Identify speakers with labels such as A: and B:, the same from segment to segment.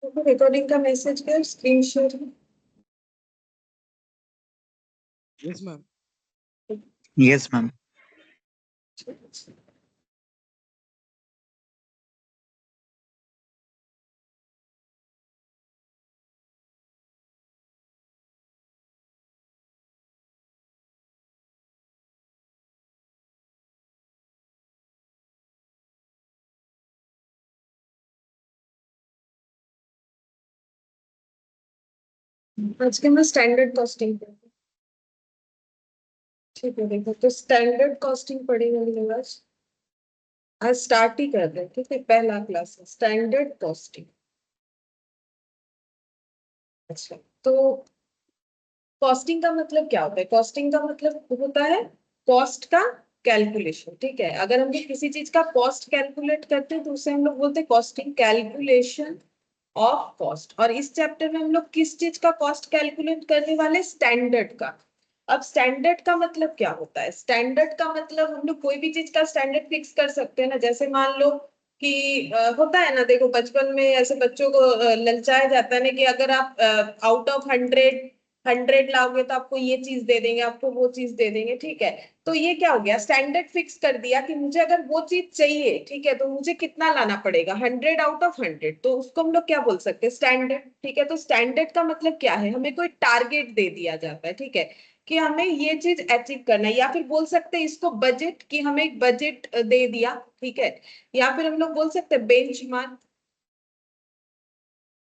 A: Recording का message कर, screen share.
B: Yes ma'am.
C: Yes ma'am.
A: आज के मैं स्टैंडर्ड कॉस्टिंग, ठीक है। देखो तो स्टैंडर्ड कॉस्टिंग पढ़ेंगे हम लोग आज। आज स्टार्ट ही कर रहे हैं, ठीक है। पहला क्लास है स्टैंडर्ड कॉस्टिंग। अच्छा, तो कॉस्टिंग का मतलब क्या होता है? कॉस्टिंग का मतलब होता है कॉस्ट का कैलकुलेशन, ठीक है। अगर हम लोग किसी चीज का कॉस्ट कैलकुलेट करते हैं तो उसे हम लोग बोलते हैं कॉस्टिंग, कैलकुलेशन ऑफ कॉस्ट। और इस चैप्टर में हम लोग किस चीज का कॉस्ट कैलकुलेट करने वाले? स्टैंडर्ड का। अब स्टैंडर्ड का मतलब क्या होता है? स्टैंडर्ड का मतलब हम लोग कोई भी चीज का स्टैंडर्ड फिक्स कर सकते हैं ना। जैसे मान लो कि होता है ना, देखो बचपन में ऐसे बच्चों को ललचाया जाता है ना कि अगर आप आउट ऑफ 100 लाओगे तो आपको ये चीज दे देंगे, आपको वो चीज दे देंगे, ठीक है। तो ये क्या हो गया? स्टैंडर्ड फिक्स कर दिया कि मुझे अगर वो चीज चाहिए, ठीक है, तो मुझे कितना लाना पड़ेगा? 100 आउट ऑफ 100। तो उसको हम लोग क्या बोल सकते हैं? स्टैंडर्ड, ठीक है। तो स्टैंडर्ड का मतलब क्या है? हमें कोई टारगेट दे दिया जाता है, ठीक है, कि हमें ये चीज अचीव करना है। या फिर बोल सकते हैं इसको बजट, कि हमें एक बजट दे दिया, ठीक है। या फिर हम लोग बोल सकते हैं बेंचमार्क,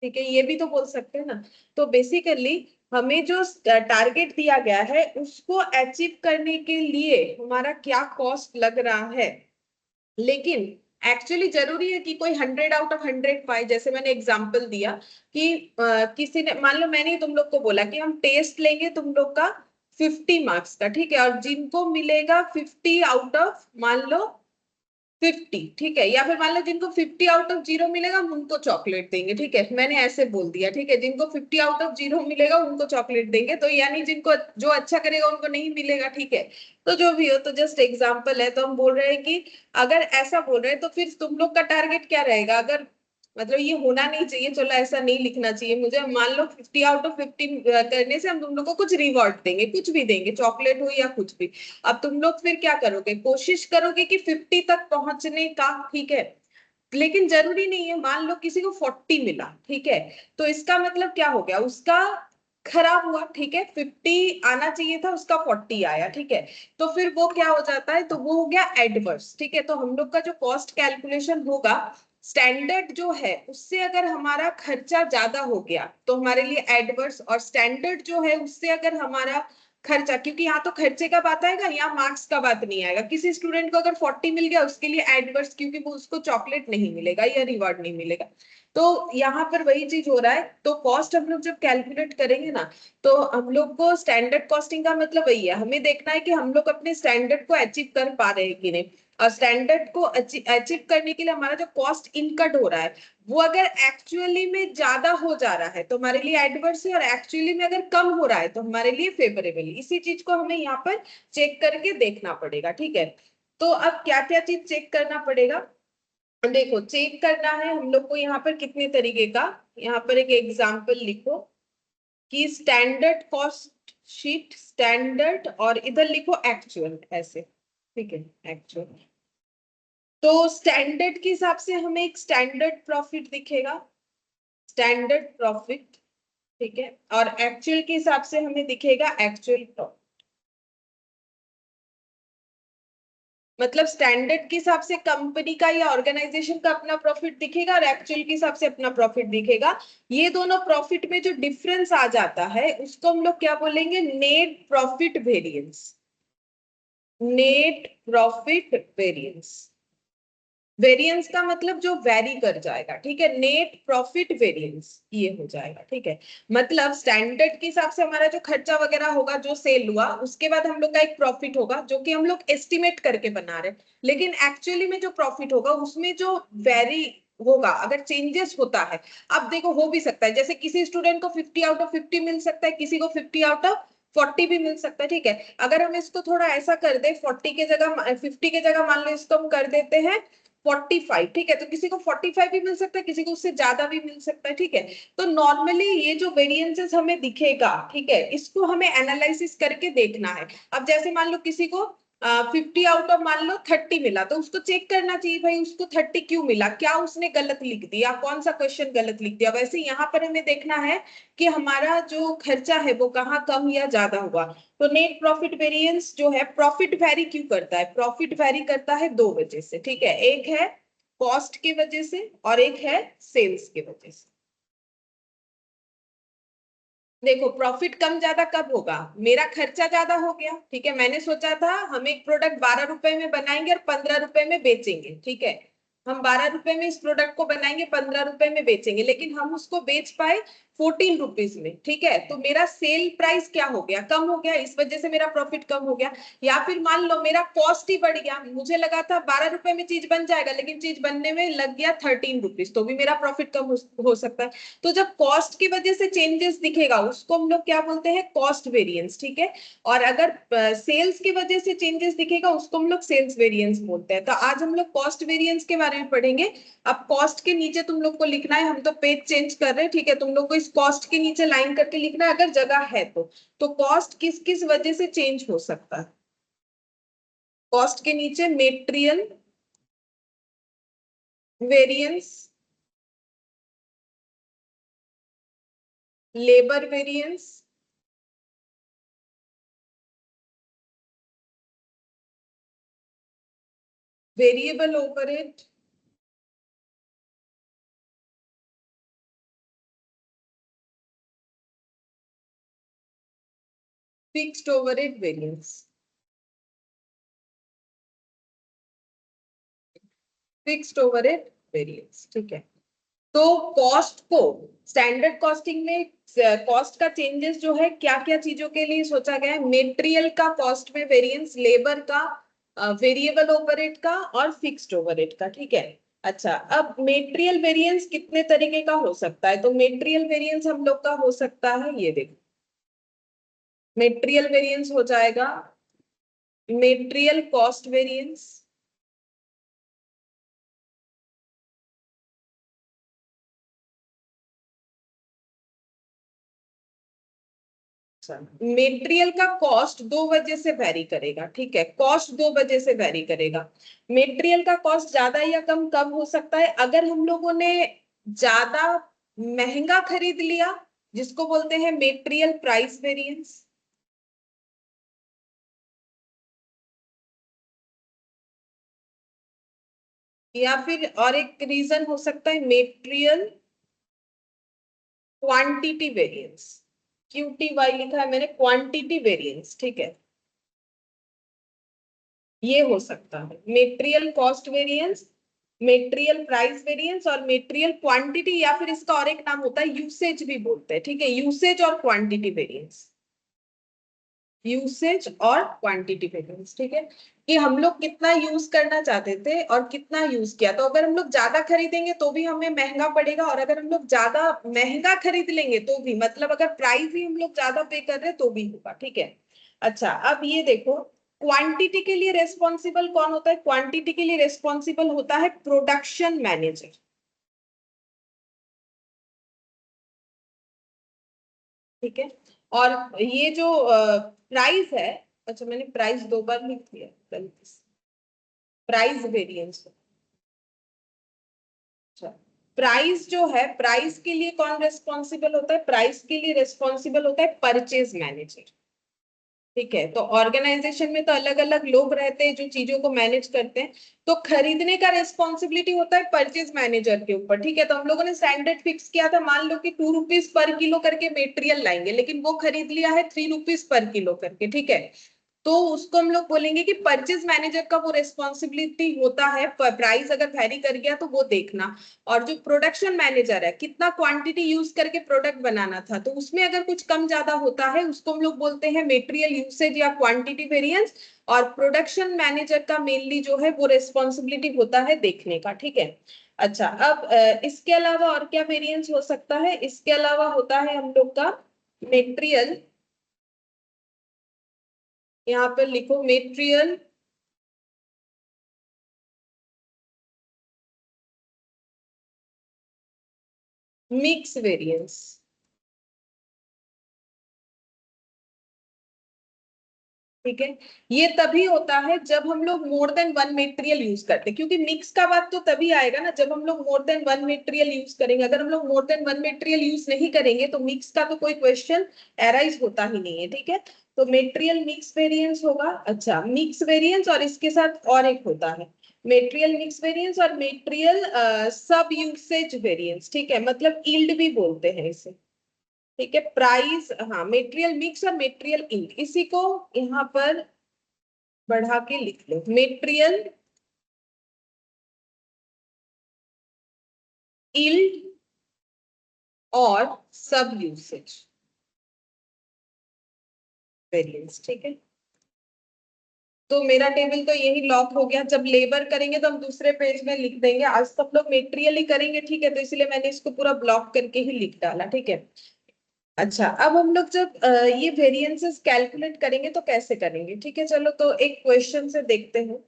A: ठीक है, ये भी तो बोल सकते हैं ना। तो बेसिकली हमें जो टारगेट दिया गया है उसको अचीव करने के लिए हमारा क्या कॉस्ट लग रहा है। लेकिन एक्चुअली जरूरी है कि कोई 100 आउट ऑफ 100 पाए। जैसे मैंने एग्जांपल दिया कि किसी ने, मान लो मैंने तुम लोग को बोला कि हम टेस्ट लेंगे तुम लोग का 50 मार्क्स का, ठीक है, और जिनको मिलेगा 50 आउट ऑफ, मान लो 50, ठीक है। या फिर मान लो जिनको 50 आउट ऑफ 0 मिलेगा हम उनको चॉकलेट देंगे, ठीक है। मैंने ऐसे बोल दिया, ठीक है, जिनको 50 आउट ऑफ 0 मिलेगा उनको चॉकलेट देंगे। तो यानी जिनको जो अच्छा करेगा उनको नहीं मिलेगा, ठीक है। तो जो भी हो, तो जस्ट एग्जाम्पल है। तो हम बोल रहे हैं कि अगर ऐसा बोल रहे हैं तो फिर तुम लोग का टारगेट क्या रहेगा? अगर मतलब ये होना नहीं चाहिए, चलो ऐसा नहीं लिखना चाहिए मुझे, मान लो 50 आउट ऑफ 50 करने से हम तुम लोग को कुछ रिवॉर्ड देंगे, कुछ भी देंगे, चॉकलेट हो या कुछ भी। अब तुम लोग फिर क्या करोगे? कोशिश करोगे कि 50 तक पहुंचने का, ठीक है। लेकिन जरूरी नहीं है, मान लो किसी को 40 मिला, ठीक है, तो इसका मतलब क्या हो गया? उसका खराब हुआ, ठीक है। 50 आना चाहिए था, उसका 40 आया, ठीक है। तो फिर वो क्या हो जाता है? तो वो हो गया एडवर्स, ठीक है। तो हम लोग का जो कॉस्ट कैलकुलेशन होगा, स्टैंडर्ड जो है उससे अगर हमारा खर्चा ज्यादा हो गया तो हमारे लिए एडवर्स, और स्टैंडर्ड जो है उससे अगर हमारा खर्चा, क्योंकि यहाँ तो खर्चे का बात आएगा, यहाँ मार्क्स का बात नहीं आएगा। किसी स्टूडेंट को अगर 40 मिल गया उसके लिए एडवर्स, क्योंकि वो उसको चॉकलेट नहीं मिलेगा या रिवॉर्ड नहीं मिलेगा। तो यहाँ पर वही चीज हो रहा है। तो कॉस्ट हम लोग जब कैलकुलेट करेंगे ना, तो हम लोग को स्टैंडर्ड कॉस्टिंग का मतलब वही है, हमें देखना है कि हम लोग अपने स्टैंडर्ड को अचीव कर पा रहे हैं कि नहीं। और स्टैंडर्ड को अचीव करने के लिए हमारा जो कॉस्ट इनकट हो रहा है वो अगर एक्चुअली में ज्यादा हो जा रहा है तो हमारे लिए एडवर्स है, और एक्चुअली में अगर कम हो रहा है तो हमारे लिए फेवरेबल है। इसी चीज को हमें यहाँ पर चेक करके देखना पड़ेगा, ठीक है। तो अब क्या क्या चीज चेक करना पड़ेगा? देखो, चेक करना है हम लोग को यहाँ पर कितने तरीके का। यहाँ पर एक एग्जाम्पल लिखो कि स्टैंडर्ड कॉस्ट शीट, स्टैंडर्ड, और इधर लिखो एक्चुअल, ऐसे, ठीक है, एक्चुअल। तो स्टैंडर्ड के हिसाब से हमें एक स्टैंडर्ड प्रॉफिट दिखेगा, स्टैंडर्ड प्रॉफिट, ठीक है। और एक्चुअल के हिसाब से हमें दिखेगा एक्चुअल प्रॉफिट। मतलब स्टैंडर्ड के हिसाब से कंपनी का या ऑर्गेनाइजेशन का अपना प्रॉफिट दिखेगा, और एक्चुअल के हिसाब से अपना प्रॉफिट दिखेगा। ये दोनों प्रॉफिट में जो डिफरेंस आ जाता है उसको हम लोग क्या बोलेंगे? Net profit variance. Net profit variance. Variance का मतलब जो वेरी कर जाएगा, ठीक है। नेट प्रॉफिट वेरिएंस ये हो जाएगा, ठीक है। मतलब स्टैंडर्ड के हिसाब से हमारा जो खर्चा वगैरह होगा, जो सेल हुआ, उसके बाद हम लोग का एक प्रॉफिट होगा जो कि हम लोग एस्टिमेट करके बना रहे हैं। लेकिन एक्चुअली में जो प्रॉफिट होगा उसमें जो वेरी होगा, अगर चेंजेस होता है, अब देखो हो भी सकता है, जैसे किसी स्टूडेंट को 50 आउट ऑफ 50 मिल सकता है, किसी को 50 आउट ऑफ 40 भी मिल सकता है, ठीक है। अगर हम इसको थोड़ा ऐसा कर दे, 40 के जगह 50 के जगह मान लो इसको हम कर देते हैं 45, ठीक है, तो किसी को 45 भी मिल सकता है, किसी को उससे ज्यादा भी मिल सकता है, ठीक है। तो नॉर्मली ये जो वेरिएंसेस हमें दिखेगा, ठीक है, इसको हमें एनालिसिस करके देखना है। अब जैसे मान लो किसी को 50 आउट ऑफ मान लो 30 मिला, तो उसको चेक करना चाहिए भाई उसको 30 क्यों मिला, क्या उसने गलत लिख दिया, कौन सा क्वेश्चन गलत लिख दिया। वैसे यहाँ पर हमें देखना है कि हमारा जो खर्चा है वो कहाँ कम या ज्यादा हुआ। तो नेट प्रॉफिट वेरिएंस जो है, प्रॉफिट वैरी क्यों करता है, प्रॉफिट वैरी करता है दो वजह से, ठीक है, एक है कॉस्ट की वजह से और एक है सेल्स की वजह से। देखो प्रॉफिट कम ज्यादा कब होगा, मेरा खर्चा ज्यादा हो गया, ठीक है, मैंने सोचा था हम एक प्रोडक्ट 12 रुपए में बनाएंगे और 15 रुपए में बेचेंगे, ठीक है, हम 12 रुपए में इस प्रोडक्ट को बनाएंगे, 15 रुपए में बेचेंगे, लेकिन हम उसको बेच पाए 14 रुपीज में, ठीक है, तो मेरा सेल प्राइस क्या हो गया, कम हो गया, इस वजह से मेरा प्रॉफिट कम हो गया। या फिर मान लो मेरा कॉस्ट ही बढ़ गया, मुझे लगा था 12 रुपए में चीज बन जाएगा, लेकिन चीज बनने में लग गया 13 रुपीज, तो भी मेरा प्रॉफिट कम हो सकता है। तो जब कॉस्ट की वजह से चेंजेस दिखेगा उसको हम लोग क्या बोलते हैं, कॉस्ट वेरिएंस, ठीक है। और अगर सेल्स की वजह से चेंजेस दिखेगा उसको हम लोग सेल्स वेरिएंस बोलते हैं। तो आज हम लोग कॉस्ट वेरिएंस के बारे में पढ़ेंगे। अब कॉस्ट के नीचे तुम लोग को लिखना है, हम तो पेज चेंज कर रहे हैं, ठीक है, तुम लोग को इस कॉस्ट के नीचे लाइन करके लिखना है अगर जगह है तो कॉस्ट किस किस वजह से चेंज हो सकता है। कॉस्ट के नीचे material variance, labour variance, variable overhead, fixed overhead variance. Fixed overhead variance, ठीक है। तो कॉस्ट को स्टैंडर्ड कॉस्टिंग में कॉस्ट का चेंजेस जो है क्या क्या चीजों के लिए सोचा गया है, मेटेरियल का कॉस्ट में वेरिएंस, लेबर का, वेरिएबल ओवरहेड का और फिक्स्ड ओवरहेड का, ठीक है। अच्छा, अब मेटेरियल वेरिएंस कितने तरीके का हो सकता है, तो मेटेरियल वेरिएंस हम लोग का हो सकता है, ये देखो मेटेरियल वेरिएंस हो जाएगा मेटेरियल कॉस्ट वेरिएंस, मेटेरियल का कॉस्ट दो वजह से वेरी करेगा, ठीक है, कॉस्ट दो वजह से वेरी करेगा। मेटेरियल का कॉस्ट ज्यादा या कम कब हो सकता है, अगर हम लोगों ने ज्यादा महंगा खरीद लिया, जिसको बोलते हैं मेटेरियल प्राइस वेरिएंस, या फिर और एक रीजन हो सकता है मेटेरियल क्वांटिटी वेरिएंस, QTY लिखा है मैंने, क्वांटिटी वेरिएंस, ठीक है, ये हो सकता है material cost variance, material price variance और मेटेरियल क्वांटिटी, या फिर इसका और एक नाम होता है यूसेज भी बोलते हैं, ठीक है, यूसेज और क्वांटिटी वेरिएंस, यूसेज और क्वांटिटी वेरिएंस, ठीक है, कि हम लोग कितना यूज करना चाहते थे और कितना यूज किया। तो अगर हम लोग ज्यादा खरीदेंगे तो भी हमें महंगा पड़ेगा, और अगर हम लोग ज्यादा महंगा खरीद लेंगे तो भी, मतलब अगर प्राइस ही हम लोग ज्यादा पे कर रहे हैं तो भी होगा, ठीक है। अच्छा, अब ये देखो क्वांटिटी के लिए रेस्पॉन्सिबल कौन होता है, क्वांटिटी के लिए रेस्पॉन्सिबल होता है प्रोडक्शन मैनेजर, ठीक है। और ये जो प्राइस है, अच्छा मैंने प्राइस दो बार लिख दिया गलती से, प्राइस वेरिएंस, अच्छा, प्राइस जो है, प्राइस के लिए कौन रेस्पॉन्सिबल होता है, प्राइस के लिए रेस्पॉन्सिबल होता है परचेज मैनेजर, ठीक है। तो ऑर्गेनाइजेशन में तो अलग अलग लोग रहते हैं जो चीजों को मैनेज करते हैं, तो खरीदने का रेस्पॉन्सिबिलिटी होता है परचेज मैनेजर के ऊपर, ठीक है। तो हम लोगों ने स्टैंडर्ड फिक्स किया था, मान लो कि 2 रुपीज पर किलो करके मेटेरियल लाएंगे, लेकिन वो खरीद लिया है 3 रुपीज पर किलो करके, ठीक है, तो उसको हम लोग बोलेंगे कि परचेज मैनेजर का वो रेस्पॉन्सिबिलिटी होता है प्राइस अगर वैरी कर गया तो वो देखना। और जो प्रोडक्शन मैनेजर है, कितना क्वांटिटी यूज करके प्रोडक्ट बनाना था, तो उसमें अगर कुछ कम ज्यादा होता है उसको हम लोग बोलते हैं मेटेरियल यूसेज या क्वांटिटी वेरिएंस। और प्रोडक्शन मैनेजर का मेनली जो है वो रेस्पॉन्सिबिलिटी होता है देखने का, ठीक है। अच्छा, अब इसके अलावा और क्या वेरिएंस हो सकता है, इसके अलावा होता है हम लोग का मेटेरियल, यहाँ पर लिखो मेटेरियल मिक्स वेरिएंस। ठीक है, ये तभी होता है जब हम लोग more than one material use करते हैं, क्योंकि मिक्स का बात तो तभी आएगा ना जब हम लोग more than one material use करेंगे। अगर हम लोग more than one material use नहीं करेंगे तो मिक्स का तो कोई क्वेश्चन एराइज होता ही नहीं है। ठीक है, तो मटेरियल मिक्स वेरिएंस होगा। अच्छा, मिक्स वेरिएंस और इसके साथ और एक होता है मटेरियल मिक्स वेरिएंस और मटेरियल सब यूसेज वेरिएंस। ठीक है, मतलब यील्ड भी बोलते हैं इसे। ठीक है, प्राइस, हाँ, मटेरियल मिक्स और मटेरियल यील्ड, इसी को यहाँ पर बढ़ा के लिख लो, मटेरियल यील्ड और सब यूसेज वेरिएंस। ठीक है, तो मेरा टेबल तो यही लॉक हो गया। जब लेबर करेंगे तो हम दूसरे पेज में लिख देंगे, आज सब लोग मटेरियल ही करेंगे। ठीक है, तो इसलिए मैंने इसको पूरा ब्लॉक करके ही लिख डाला। ठीक है, अच्छा, अब हम लोग जब ये वेरिएंसेस कैलकुलेट करेंगे तो कैसे करेंगे? ठीक है, चलो तो एक क्वेश्चन से देखते हैं,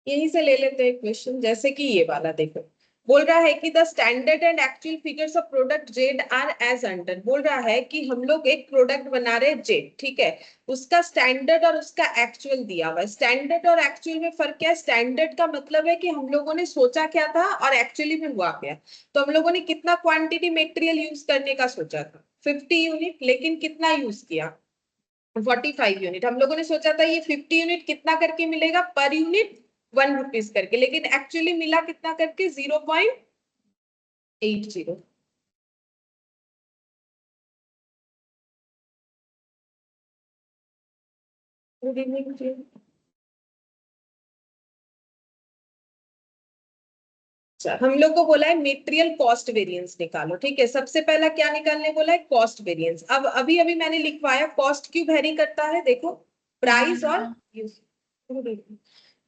A: यहीं से ले लेते हैं क्वेश्चन। जैसे कि ये वाला देखो, बोल रहा है कि the standard and actual figures of product Z are as under. बोल रहा है कि हम लोग एक प्रोडक्ट बना रहे हैं जेड, ठीक है, उसका स्टैंडर्ड और उसका एक्चुअल दिया हुआ है। स्टैंडर्ड और एक्चुअल में फर्क क्या है? स्टैंडर्ड का मतलब है कि हम लोगों ने सोचा क्या था और एक्चुअली में हुआ क्या। तो हम लोगों ने कितना क्वांटिटी मटेरियल यूज करने का सोचा था, 50 यूनिट, लेकिन कितना यूज किया, 45 यूनिट। हम लोगों ने सोचा था ये 50 यूनिट कितना करके मिलेगा पर यूनिट, 1 रुपीज करके, लेकिन एक्चुअली मिला कितना करके, 0.80। गुड इवनिंग जी। अच्छा, हम लोग को बोला है मेटेरियल कॉस्ट वेरिएंस निकालो। ठीक है, सबसे पहला क्या निकालने बोला है? Cost variance. अब अभी अभी मैंने लिखवाया, कॉस्ट क्यों वेरी करता है, देखो, प्राइस और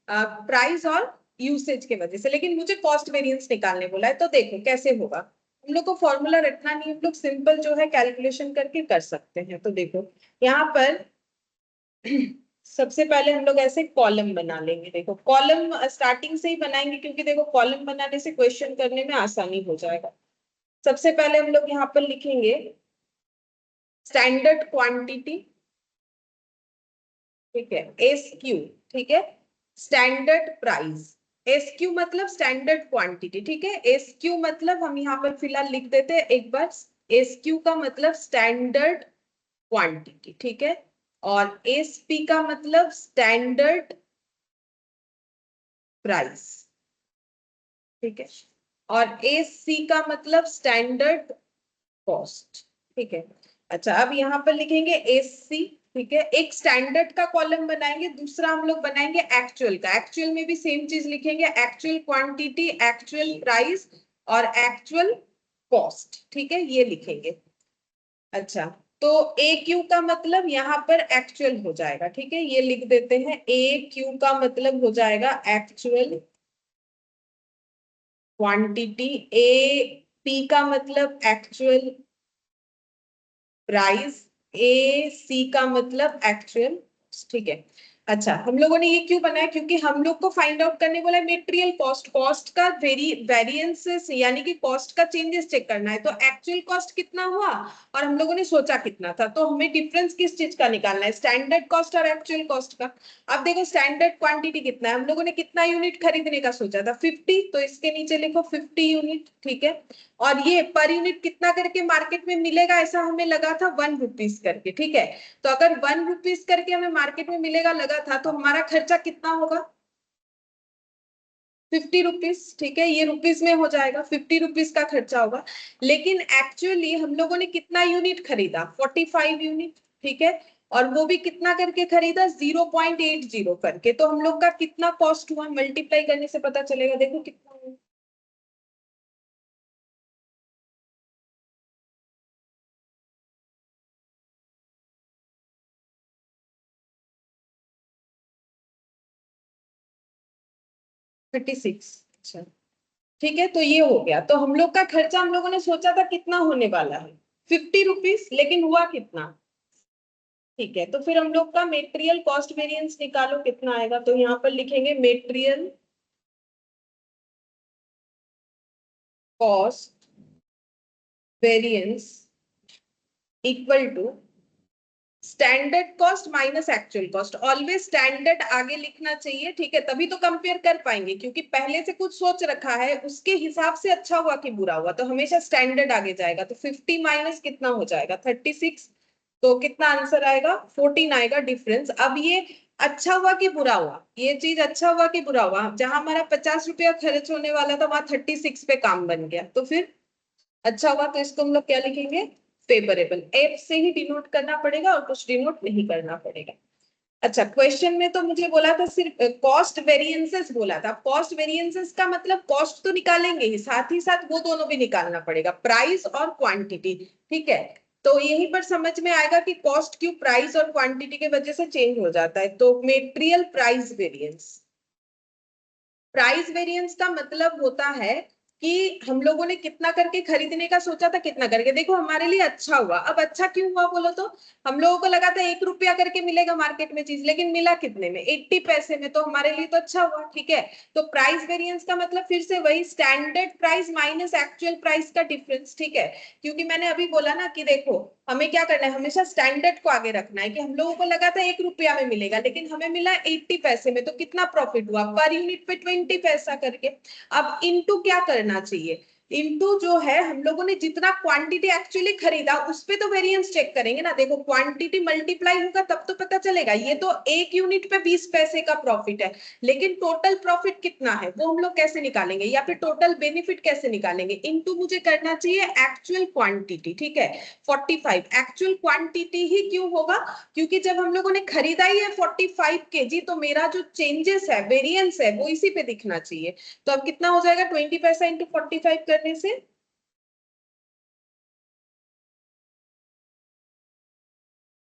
A: प्राइस और यूसेज के वजह से, लेकिन मुझे कॉस्ट वेरिएंस निकालने बोला है। तो देखो कैसे होगा, हम लोग को फॉर्मूला रखना नहीं, हम लोग सिंपल जो है कैलकुलेशन करके कर सकते हैं। तो देखो यहाँ पर सबसे पहले हम लोग ऐसे कॉलम बना लेंगे। देखो कॉलम स्टार्टिंग से ही बनाएंगे, क्योंकि देखो कॉलम बनाने से क्वेश्चन करने में आसानी हो जाएगा। सबसे पहले हम लोग यहाँ पर लिखेंगे स्टैंडर्ड क्वांटिटी, ठीक है, एस क्यू, ठीक है, स्टैंडर्ड प्राइस, एस क्यू मतलब स्टैंडर्ड क्वांटिटी। ठीक है, एस क्यू मतलब हम यहाँ पर फिलहाल लिख देते हैं एक बार, एस क्यू का मतलब स्टैंडर्ड क्वांटिटी। ठीक है, और एस पी का मतलब स्टैंडर्ड प्राइस। ठीक है, और एस सी का मतलब स्टैंडर्ड कॉस्ट। ठीक है, अच्छा, अब यहाँ पर लिखेंगे एस सी। ठीक है, एक स्टैंडर्ड का कॉलम बनाएंगे, दूसरा हम लोग बनाएंगे एक्चुअल का। एक्चुअल में भी सेम चीज लिखेंगे, एक्चुअल क्वांटिटी, एक्चुअल प्राइस और एक्चुअल कॉस्ट। ठीक है, ये लिखेंगे। अच्छा, तो ए क्यू का मतलब यहाँ पर एक्चुअल हो जाएगा। ठीक है, ये लिख देते हैं, ए क्यू का मतलब हो जाएगा एक्चुअल क्वांटिटी, ए पी का मतलब एक्चुअल प्राइस, ए सी का मतलब एक्चुअल। ठीक है, अच्छा, हम लोगों ने ये क्यों बनाया? क्योंकि हम लोग को फाइंड आउट करने बोला है मटेरियल कॉस्ट, कॉस्ट का वेरिएंसेस यानी कि कॉस्ट का चेंजेस चेक करना है। तो एक्चुअल कॉस्ट कितना हुआ और हम लोगों ने सोचा कितना था, तो हमें डिफरेंस किस चीज का निकालना है, स्टैंडर्ड कॉस्ट और एक्चुअल कॉस्ट का। अब देखो स्टैंडर्ड क्वांटिटी कितना है, हम लोगों ने कितना यूनिट खरीदने का सोचा था, 50, तो इसके नीचे लिखो 50 यूनिट। ठीक है, और ये पर यूनिट कितना करके मार्केट में मिलेगा, ऐसा हमें लगा था 1 रुपीज करके। ठीक है, तो अगर 1 रुपीज करके हमें मार्केट में मिलेगा लगा था, तो हमारा खर्चा कितना होगा, 50 रुपीज। ठीक है, ये रुपीज में हो जाएगा, 50 रुपीज का खर्चा होगा। लेकिन एक्चुअली हम लोगों ने कितना यूनिट खरीदा, 45 यूनिट। ठीक है, और वो भी कितना करके खरीदा, 0.80 करके। तो हम लोग का कितना कॉस्ट हुआ, मल्टीप्लाई करने से पता चलेगा, देखो कितना हुआ। 36। अच्छा, ठीक है, तो ये हो गया। तो हम लोग का खर्चा हम लोगों ने सोचा था कितना होने वाला है, 50 रुपीज, लेकिन हुआ कितना। ठीक है, तो फिर हम लोग का मेटेरियल कॉस्ट वेरिएंस निकालो कितना आएगा। तो यहाँ पर लिखेंगे material cost variance equal to standard cost minus actual cost. Always standard आगे लिखना चाहिए, ठीक है, तभी तो कंपेयर कर पाएंगे, क्योंकि पहले से कुछ सोच रखा है उसके हिसाब से अच्छा हुआ कि बुरा हुआ, तो हमेशा स्टैंडर्ड आगे जाएगा। तो 50 माइनस कितना हो जाएगा 36, तो कितना आंसर आएगा 14 आएगा डिफरेंस। अब ये अच्छा हुआ कि बुरा हुआ, ये चीज अच्छा हुआ कि बुरा हुआ, जहां हमारा 50 रुपया खर्च होने वाला था वहां 36 पे काम बन गया, तो फिर अच्छा हुआ। तो इसको हम लोग क्या लिखेंगे, फेवरेबल। एफ से ही डिनोट करना पड़ेगा और कुछ डिनोट नहीं करना पड़ेगा। अच्छा, क्वेश्चन में तो मुझे बोला था सिर्फ कॉस्ट वेरिएंसेस बोला था। कॉस्ट वेरिएंसेस का मतलब कॉस्ट तो निकालेंगे ही, साथ वो दोनों भी निकालना पड़ेगा, प्राइस और क्वांटिटी, ठीक है। तो यहीं पर समझ में आएगा कि कॉस्ट क्यों प्राइस और क्वांटिटी के वजह से चेंज हो जाता है। तो material price variance, price variance का मतलब होता है कि हम लोगों ने कितना करके खरीदने का सोचा था, कितना करके, देखो हमारे लिए अच्छा हुआ। अब अच्छा क्यों हुआ बोलो तो, हम लोगों को लगा था 1 रुपया करके मिलेगा मार्केट में चीज, लेकिन मिला कितने में, 80 पैसे में, तो हमारे लिए तो अच्छा हुआ, ठीक है। तो प्राइस वेरिएंस का मतलब फिर से वही standard price minus actual price का डिफरेंस, ठीक है। क्योंकि मैंने अभी बोला ना कि देखो हमें क्या करना है, हमेशा स्टैंडर्ड को आगे रखना है, कि हम लोगों को लगा था 1 रुपया में मिलेगा लेकिन हमें मिला 80 पैसे में, तो कितना प्रॉफिट हुआ पर यूनिट पे 20 पैसा करके। अब इनटू क्या करना चाहिए, इनटू जो है हम लोगों ने जितना क्वांटिटी एक्चुअली खरीदा उस पे तो वेरिएंस चेक करेंगे ना। देखो क्वांटिटी मल्टीप्लाई होगा तब तो पता चलेगा, ये तो 1 यूनिट पे 20 पैसे का प्रॉफिट है, लेकिन टोटल प्रॉफिट कितना है वो हम लोग कैसे निकालेंगे, या फिर टोटल बेनिफिट कैसे निकालेंगे। इनटू मुझे करना चाहिए एक्चुअल क्वांटिटी, ठीक है। 45 एक्चुअल क्वांटिटी ही क्यों होगा, क्योंकि जब हम लोगों ने खरीदा ही है 45 केजी, तो मेरा जो चेंजेस है, वेरिएंस है, वो इसी पे दिखना चाहिए। तो अब कितना हो जाएगा 20 पैसा इंटू 45 करने से,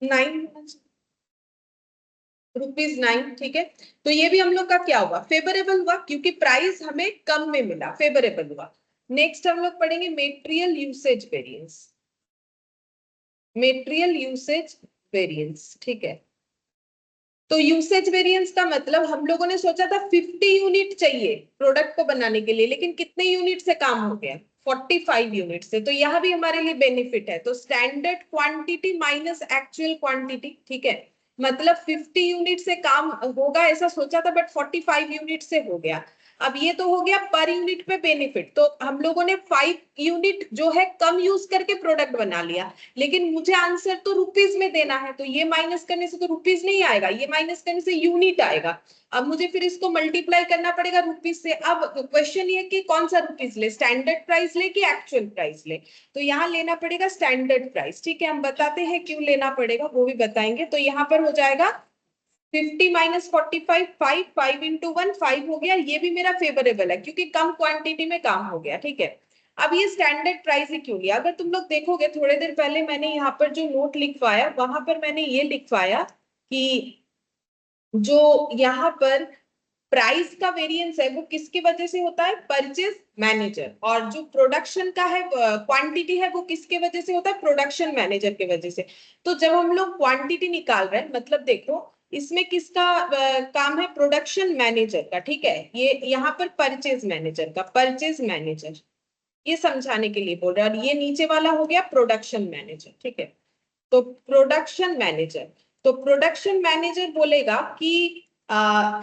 A: 9 रुपीज 9, ठीक है। तो ये भी हम लोग का क्या हुआ, फेवरेबल हुआ, क्योंकि प्राइस हमें कम में मिला, फेवरेबल हुआ। नेक्स्ट हम लोग पढ़ेंगे material usage variance, material usage variance, ठीक है। तो यूसेज वेरिएंस का मतलब हम लोगों ने सोचा था 50 यूनिट चाहिए प्रोडक्ट को बनाने के लिए, लेकिन कितने यूनिट से काम हो गया 45 यूनिट से, तो यह भी हमारे लिए बेनिफिट है। तो standard quantity minus actual quantity, ठीक है। मतलब 50 यूनिट से काम होगा ऐसा सोचा था, बट 45 यूनिट से हो गया। अब ये तो हो गया पर यूनिट पे बेनिफिट, तो हम लोगों ने 5 यूनिट जो है कम यूज करके प्रोडक्ट बना लिया, लेकिन मुझे आंसर तो रुपीज में देना है, तो ये माइनस करने से तो रुपीज नहीं आएगा, ये माइनस करने से यूनिट आएगा। अब मुझे फिर इसको मल्टीप्लाई करना पड़ेगा रुपीज से। अब क्वेश्चन ये कि कौन सा रुपीज ले, स्टैंडर्ड प्राइस ले कि एक्चुअल प्राइस ले, तो यहाँ लेना पड़ेगा स्टैंडर्ड प्राइस, ठीक है। हम बताते हैं क्यों लेना पड़ेगा, वो भी बताएंगे। तो यहाँ पर हो जाएगा 50 माइनस 45, 5 इंटू 1 5 हो गया, ये भी मेरा फेवरेबल है क्योंकि कम क्वांटिटी में काम हो गया, ठीक है। अब ये स्टैंडर्ड प्राइस ही क्यों लिया, अगर तुम लोग देखोगे थोड़ी देर पहले मैंने यहाँ पर जो नोट लिखवाया वहां पर मैंने ये लिखवाया कि जो यहाँ पर प्राइस का वेरिएंस है वो किसकी वजह से होता है, परचेज मैनेजर, और जो प्रोडक्शन का है क्वांटिटी है वो किसके वजह से होता है, प्रोडक्शन मैनेजर के वजह से। तो जब हम लोग क्वांटिटी निकाल रहे हैं, मतलब देखो इसमें किसका काम है, प्रोडक्शन मैनेजर का, ठीक है। ये यहाँ पर परचेज मैनेजर का, परचेज मैनेजर, ये समझाने के लिए बोल रहे हैं। और ये नीचे वाला हो गया प्रोडक्शन मैनेजर, ठीक है। तो प्रोडक्शन मैनेजर, तो प्रोडक्शन मैनेजर बोलेगा कि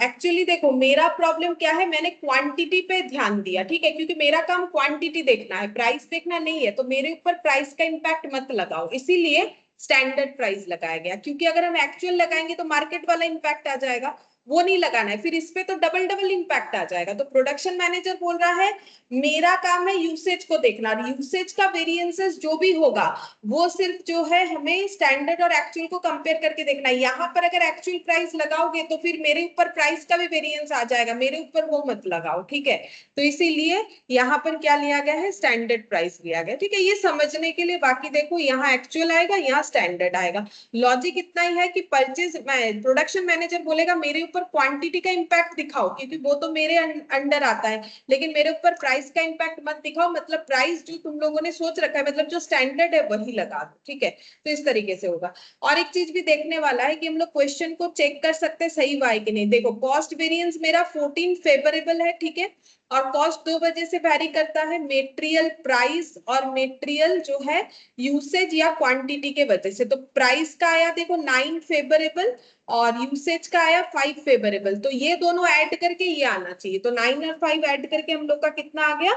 A: एक्चुअली देखो मेरा प्रॉब्लम क्या है, मैंने क्वांटिटी पे ध्यान दिया, ठीक है, क्योंकि मेरा काम क्वांटिटी देखना है, प्राइस देखना नहीं है, तो मेरे ऊपर प्राइस का इंपैक्ट मत लगाओ, इसीलिए स्टैंडर्ड प्राइस लगाया गया। क्योंकि अगर हम एक्चुअल लगाएंगे तो मार्केट वाला इंपैक्ट आ जाएगा, वो नहीं लगाना है, फिर इस पे तो डबल डबल इंपैक्ट आ जाएगा। तो प्रोडक्शन मैनेजर बोल रहा है मेरा काम है यूसेज को देखना, और यूसेज का वेरिएंसेस जो भी होगा वो सिर्फ जो है हमें स्टैंडर्ड और एक्चुअल को कंपेयर करके देखना है। यहाँ पर अगर एक्चुअल प्राइस लगाओगे तो फिर मेरे ऊपर प्राइस का भी वेरिएंस आ जाएगा, मेरे ऊपर वो मत लगाओ, ठीक है। तो इसीलिए यहाँ पर क्या लिया गया है, स्टैंडर्ड प्राइस लिया गया, ठीक है, ये समझने के लिए। बाकी देखो यहाँ एक्चुअल आएगा, यहाँ स्टैंडर्ड आएगा। लॉजिक इतना ही है कि परचेज प्रोडक्शन मैनेजर बोलेगा मेरे ऊपर ऊपर क्वांटिटी का इम्पैक्ट दिखाओ, क्योंकि वो तो मेरे अंडर आता है, लेकिन मेरे ऊपर प्राइस का इम्पैक्ट मत दिखाओ। मतलब प्राइस जो तुम लोगों ने सोच रखा है, मतलब जो स्टैंडर्ड है वही लगा दो, ठीक है। तो इस तरीके से होगा। और एक चीज भी देखने वाला है कि हम लोग क्वेश्चन को चेक कर सकते हैं सही हुआ है कि नहीं। देखो कॉस्ट वेरिएंस मेरा 14 फेवरेबल है, ठीक है, और कॉस्ट 2 वजह से वैरी करता है, मेटेरियल प्राइस और मेटेरियल जो है यूसेज या क्वांटिटी के वजह से। तो प्राइस का आया देखो 9 फेवरेबल और यूसेज का आया 5 फेवरेबल, तो ये दोनों ऐड करके ये आना चाहिए। तो 9 और 5 ऐड करके हम लोग का कितना आ गया,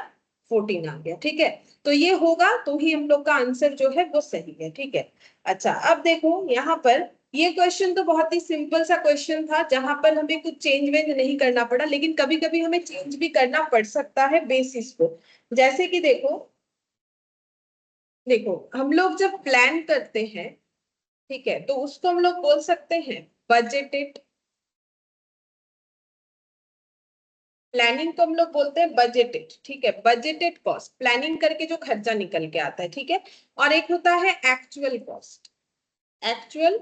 A: 14 आ गया, ठीक है। तो ये होगा तो ही हम लोग का आंसर जो है वो सही है, ठीक है। अच्छा अब देखो यहाँ पर ये क्वेश्चन तो बहुत ही सिंपल सा क्वेश्चन था, जहां पर हमें कुछ चेंज वेंज नहीं करना पड़ा, लेकिन कभी कभी हमें चेंज भी करना पड़ सकता है बेसिस को। जैसे कि देखो देखो हम लोग जब प्लान करते हैं, ठीक है, तो उसको हम लोग बोल सकते हैं बजटेड। प्लानिंग को हम लोग बोलते हैं बजटेड, ठीक है, बजटेड कॉस्ट, प्लानिंग करके जो खर्चा निकल के आता है, ठीक है। और एक होता है एक्चुअल कॉस्ट, एक्चुअल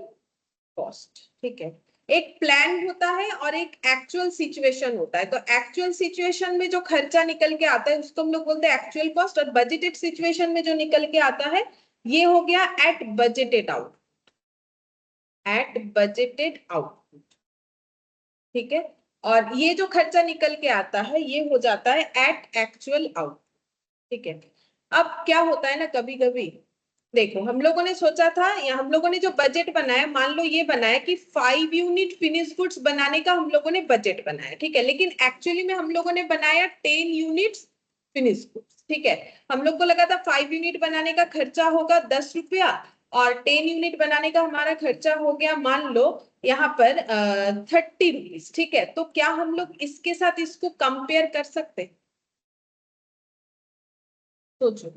A: कॉस्ट, ठीक है। एक प्लान होता है और एक एक्चुअल सिचुएशन होता है। तो एक्चुअल सिचुएशन में जो खर्चा निकल के आता है उसको हम लोग बोलते हैं एक्चुअल कॉस्ट, और बजटेड सिचुएशन में जो निकल के आता है ये हो गया at budgeted out, at budgeted output, ठीक है। और ये जो खर्चा निकल के आता है ये हो जाता है एट एक्चुअल आउट, ठीक है। अब क्या होता है ना, कभी कभी देखो हम लोगों ने सोचा था या हम लोगों ने जो बजट बनाया, मान लो ये बनाया कि 5 यूनिट फिनिश गुड्स बनाने का हम लोगों ने बजट बनाया, ठीक है, लेकिन एक्चुअली में हम लोगों ने बनाया 10 यूनिट्स फिनिश गुड्स, ठीक है। हम लोग को लगा था 5 यूनिट बनाने का खर्चा होगा 10 रुपया और 10 यूनिट बनाने का हमारा खर्चा हो गया मान लो यहाँ पर 30 रुपीज, ठीक है। तो क्या हम लोग इसके साथ इसको कंपेयर कर सकते हैं? सोचो,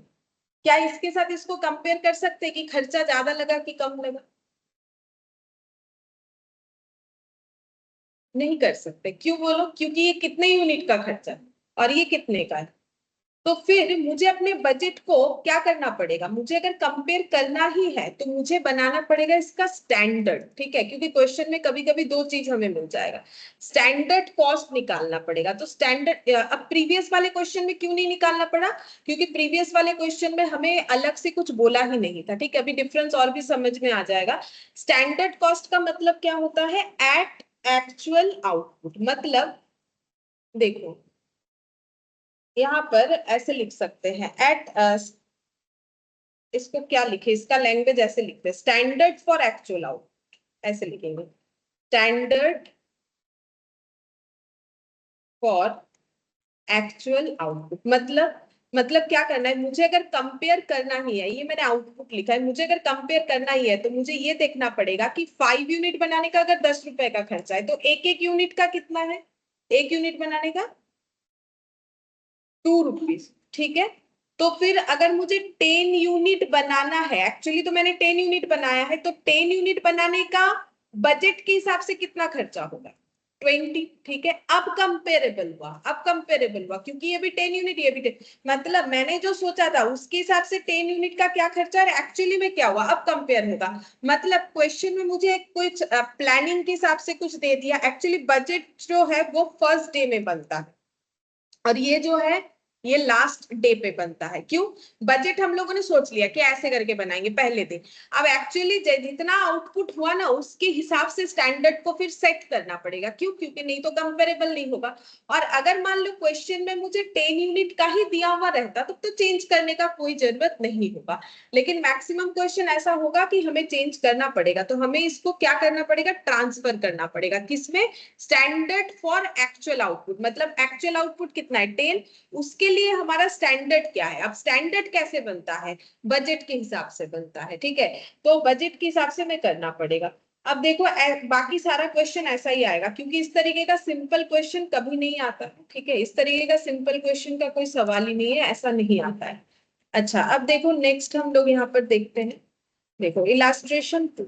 A: क्या इसके साथ इसको कंपेयर कर सकते हैं कि खर्चा ज्यादा लगा कि कम लगा? नहीं कर सकते। क्यों बोलो? क्योंकि ये कितने यूनिट का खर्चा है और ये कितने का है। तो फिर मुझे अपने बजट को क्या करना पड़ेगा, मुझे अगर कंपेयर करना ही है तो मुझे बनाना पड़ेगा इसका स्टैंडर्ड, ठीक है, क्योंकि क्वेश्चन में कभी कभी दो चीज हमें मिल जाएगा, स्टैंडर्ड कॉस्ट निकालना पड़ेगा। तो स्टैंडर्ड अब प्रीवियस वाले क्वेश्चन में क्यों नहीं निकालना पड़ा, क्योंकि प्रीवियस वाले क्वेश्चन में हमें अलग से कुछ बोला ही नहीं था, ठीक है। अभी डिफरेंस और भी समझ में आ जाएगा। स्टैंडर्ड कॉस्ट का मतलब क्या होता है, एट एक्चुअल आउटपुट। मतलब देखो यहाँ पर ऐसे लिख सकते हैं एट, इसको क्या लिखे, इसका लैंग्वेज ऐसे लिखते हैं स्टैंडर्ड फॉर एक्चुअल आउट, ऐसे लिखेंगे स्टैंडर्ड फॉर एक्चुअल आउटपुट। मतलब क्या करना है, मुझे अगर कंपेयर करना ही है, ये मैंने आउटपुट लिखा है, मुझे अगर कंपेयर करना ही है तो मुझे ये देखना पड़ेगा कि 5 यूनिट बनाने का अगर 10 रुपए का खर्चा है तो एक एक यूनिट का कितना है, एक यूनिट बनाने का 2 रुपीज, ठीक है। तो फिर अगर मुझे 10 यूनिट बनाना है, एक्चुअली तो मैंने 10 यूनिट बनाया है, तो 10 यूनिट बनाने का बजट के हिसाब से कितना खर्चा होगा, 20, ठीक है। अब कंपेरेबल हुआ, अब कंपेरेबल हुआ क्योंकि ये भी 10 यूनिट ये भी 10, मतलब मैंने जो सोचा था उसके हिसाब से 10 यूनिट का क्या खर्चा है, एक्चुअली में क्या हुआ, अब कंपेयर होगा। मतलब क्वेश्चन में मुझे कुछ प्लानिंग के हिसाब से कुछ दे दिया, एक्चुअली बजट जो है वो फर्स्ट डे में बनता है और ये जो है ये लास्ट डे पे बनता है। क्यों? बजट हम लोगों ने सोच लिया कि ऐसे करके बनाएंगे पहले दिन। अब एक्चुअली जितना आउटपुट हुआ ना उसके हिसाब से स्टैंडर्ड को फिर सेट करना पड़ेगा। क्यों? क्योंकि नहीं तो कंपेरेबल नहीं होगा। और अगर मान लो क्वेश्चन में मुझे 10 यूनिट का ही दिया हुआ रहता तब तो चेंज करने का कोई जरूरत नहीं होगा, लेकिन मैक्सिमम क्वेश्चन ऐसा होगा कि हमें चेंज करना पड़ेगा। तो हमें इसको क्या करना पड़ेगा, ट्रांसफर करना पड़ेगा, किसमें, स्टैंडर्ड फॉर एक्चुअल आउटपुट। मतलब एक्चुअल आउटपुट कितना है 10, उसके लिए हमारा स्टैंडर्ड क्या है। अब स्टैंडर्ड कैसे बनता है, बजट के हिसाब से बनता है, ठीक है। तो बजट के हिसाब से मैं करना पड़ेगा। अब देखो बाकी सारा क्वेश्चन ऐसा ही आएगा क्योंकि इस तरीके का सिंपल क्वेश्चन कभी नहीं आता, ठीक है। इस तरीके का सिंपल क्वेश्चन का कोई सवाल ही नहीं है, ऐसा नहीं आता है। अच्छा अब देखो नेक्स्ट हम लोग यहाँ पर देखते हैं, देखो इलास्ट्रेशन 2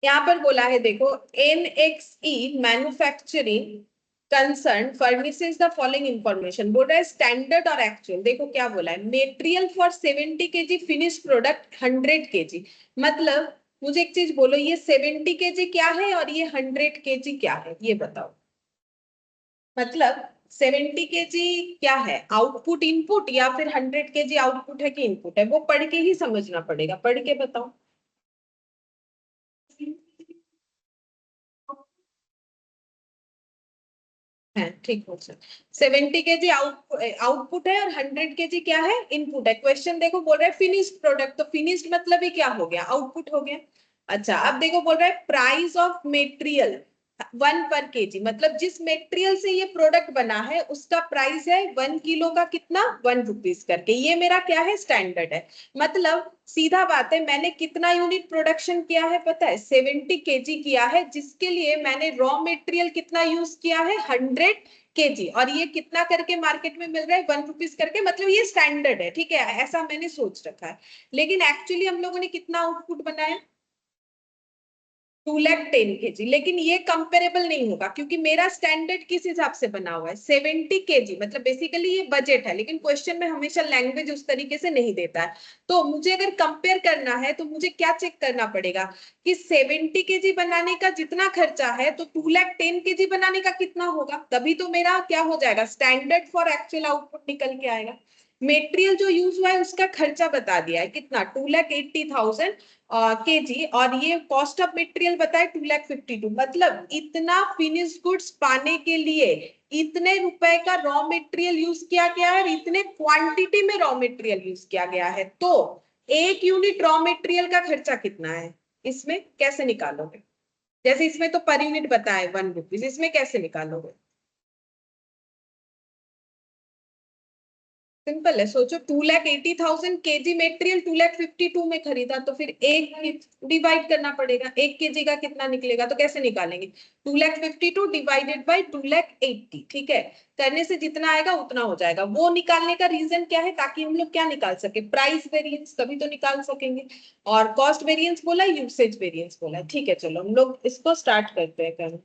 A: यहाँ पर बोला है, देखो NXE manufacturing concern furnishes the following information. बोल रहा है स्टैंडर्ड और एक्चुअल। देखो क्या बोला है, material for 70 kg finish product 100 kg। मतलब मुझे एक चीज बोलो, ये 70 केजी क्या है और ये 100 केजी क्या है, ये बताओ। मतलब 70 केजी क्या है, आउटपुट इनपुट, या फिर 100 केजी आउटपुट है कि इनपुट है, वो पढ़ के ही समझना पड़ेगा, पढ़ के बताओ। है ठीक हो सर। 70 केजी आउटपुट है और 100 केजी क्या है, इनपुट है। क्वेश्चन देखो बोल रहा है फिनिश्ड प्रोडक्ट, तो फिनिश्ड मतलब ही क्या हो गया, आउटपुट हो गया। अच्छा अब देखो बोल रहा है प्राइस ऑफ मेटेरियल 1 पर केजी, मतलब जिस मेटेरियल से ये प्रोडक्ट बना है उसका प्राइस है 1 किलो का कितना, 1 रुपीज करके। ये मेरा क्या है, स्टैंडर्ड है। मतलब सीधा बात है, मैंने कितना यूनिट प्रोडक्शन किया है पता है, 70 केजी किया है, जिसके लिए मैंने रॉ मेटेरियल कितना यूज किया है, 100 केजी, और ये कितना करके मार्केट में मिल रहा है, 1 रुपीज करके। मतलब ये स्टैंडर्ड है, ठीक है, ऐसा मैंने सोच रखा है। लेकिन एक्चुअली हम लोगों ने कितना आउटपुट बनाया, 210 केजी। लेकिन ये कंपेरेबल नहीं होगा, क्योंकि मेरा स्टैंडर्ड किस हिसाब से बना हुआ है, 70 केजी। मतलब बेसिकली ये बजट है, लेकिन क्वेश्चन में हमेशा लैंग्वेज उस तरीके से नहीं देता है। तो मुझे अगर कंपेयर करना है तो मुझे क्या चेक करना पड़ेगा कि 70 केजी बनाने का जितना खर्चा है, तो 210 केजी बनाने का कितना होगा, तभी तो मेरा क्या हो जाएगा, स्टैंडर्ड फॉर एक्चुअल आउटपुट निकल के आएगा। मेटेरियल जो यूज हुआ है उसका खर्चा बता दिया है कितना, 2,80,000 केजी, और ये कॉस्ट ऑफ मटेरियल बताए 2,52,000। मतलब इतना फिनिश गुड्स पाने के लिए इतने रुपए का रॉ मटेरियल यूज किया गया है, और इतने क्वांटिटी में रॉ मटेरियल यूज किया गया है। तो एक यूनिट रॉ मटेरियल का खर्चा कितना है, इसमें कैसे निकालोगे। जैसे इसमें तो पर यूनिट बताए 1 रुपीज, इसमें कैसे निकालोगे। सिंपल है, सोचो 2,80,000 केजी मेटेरियल 2,52,000 में खरीदा, तो फिर एक डिवाइड करना पड़ेगा, 1 केजी का कितना निकलेगा, तो कैसे निकालेंगे, 2,52,000 डिवाइडेड बाई 2,80,000, ठीक है। करने से जितना आएगा उतना हो जाएगा। वो निकालने का रीजन क्या है, ताकि हम लोग क्या निकाल सके, प्राइस वेरिएंस, तभी तो निकाल सकेंगे। और कॉस्ट वेरिएंस बोला, यूसेज वेरिएंस बोला, ठीक है। चलो हम लोग इसको स्टार्ट करते हैं करना,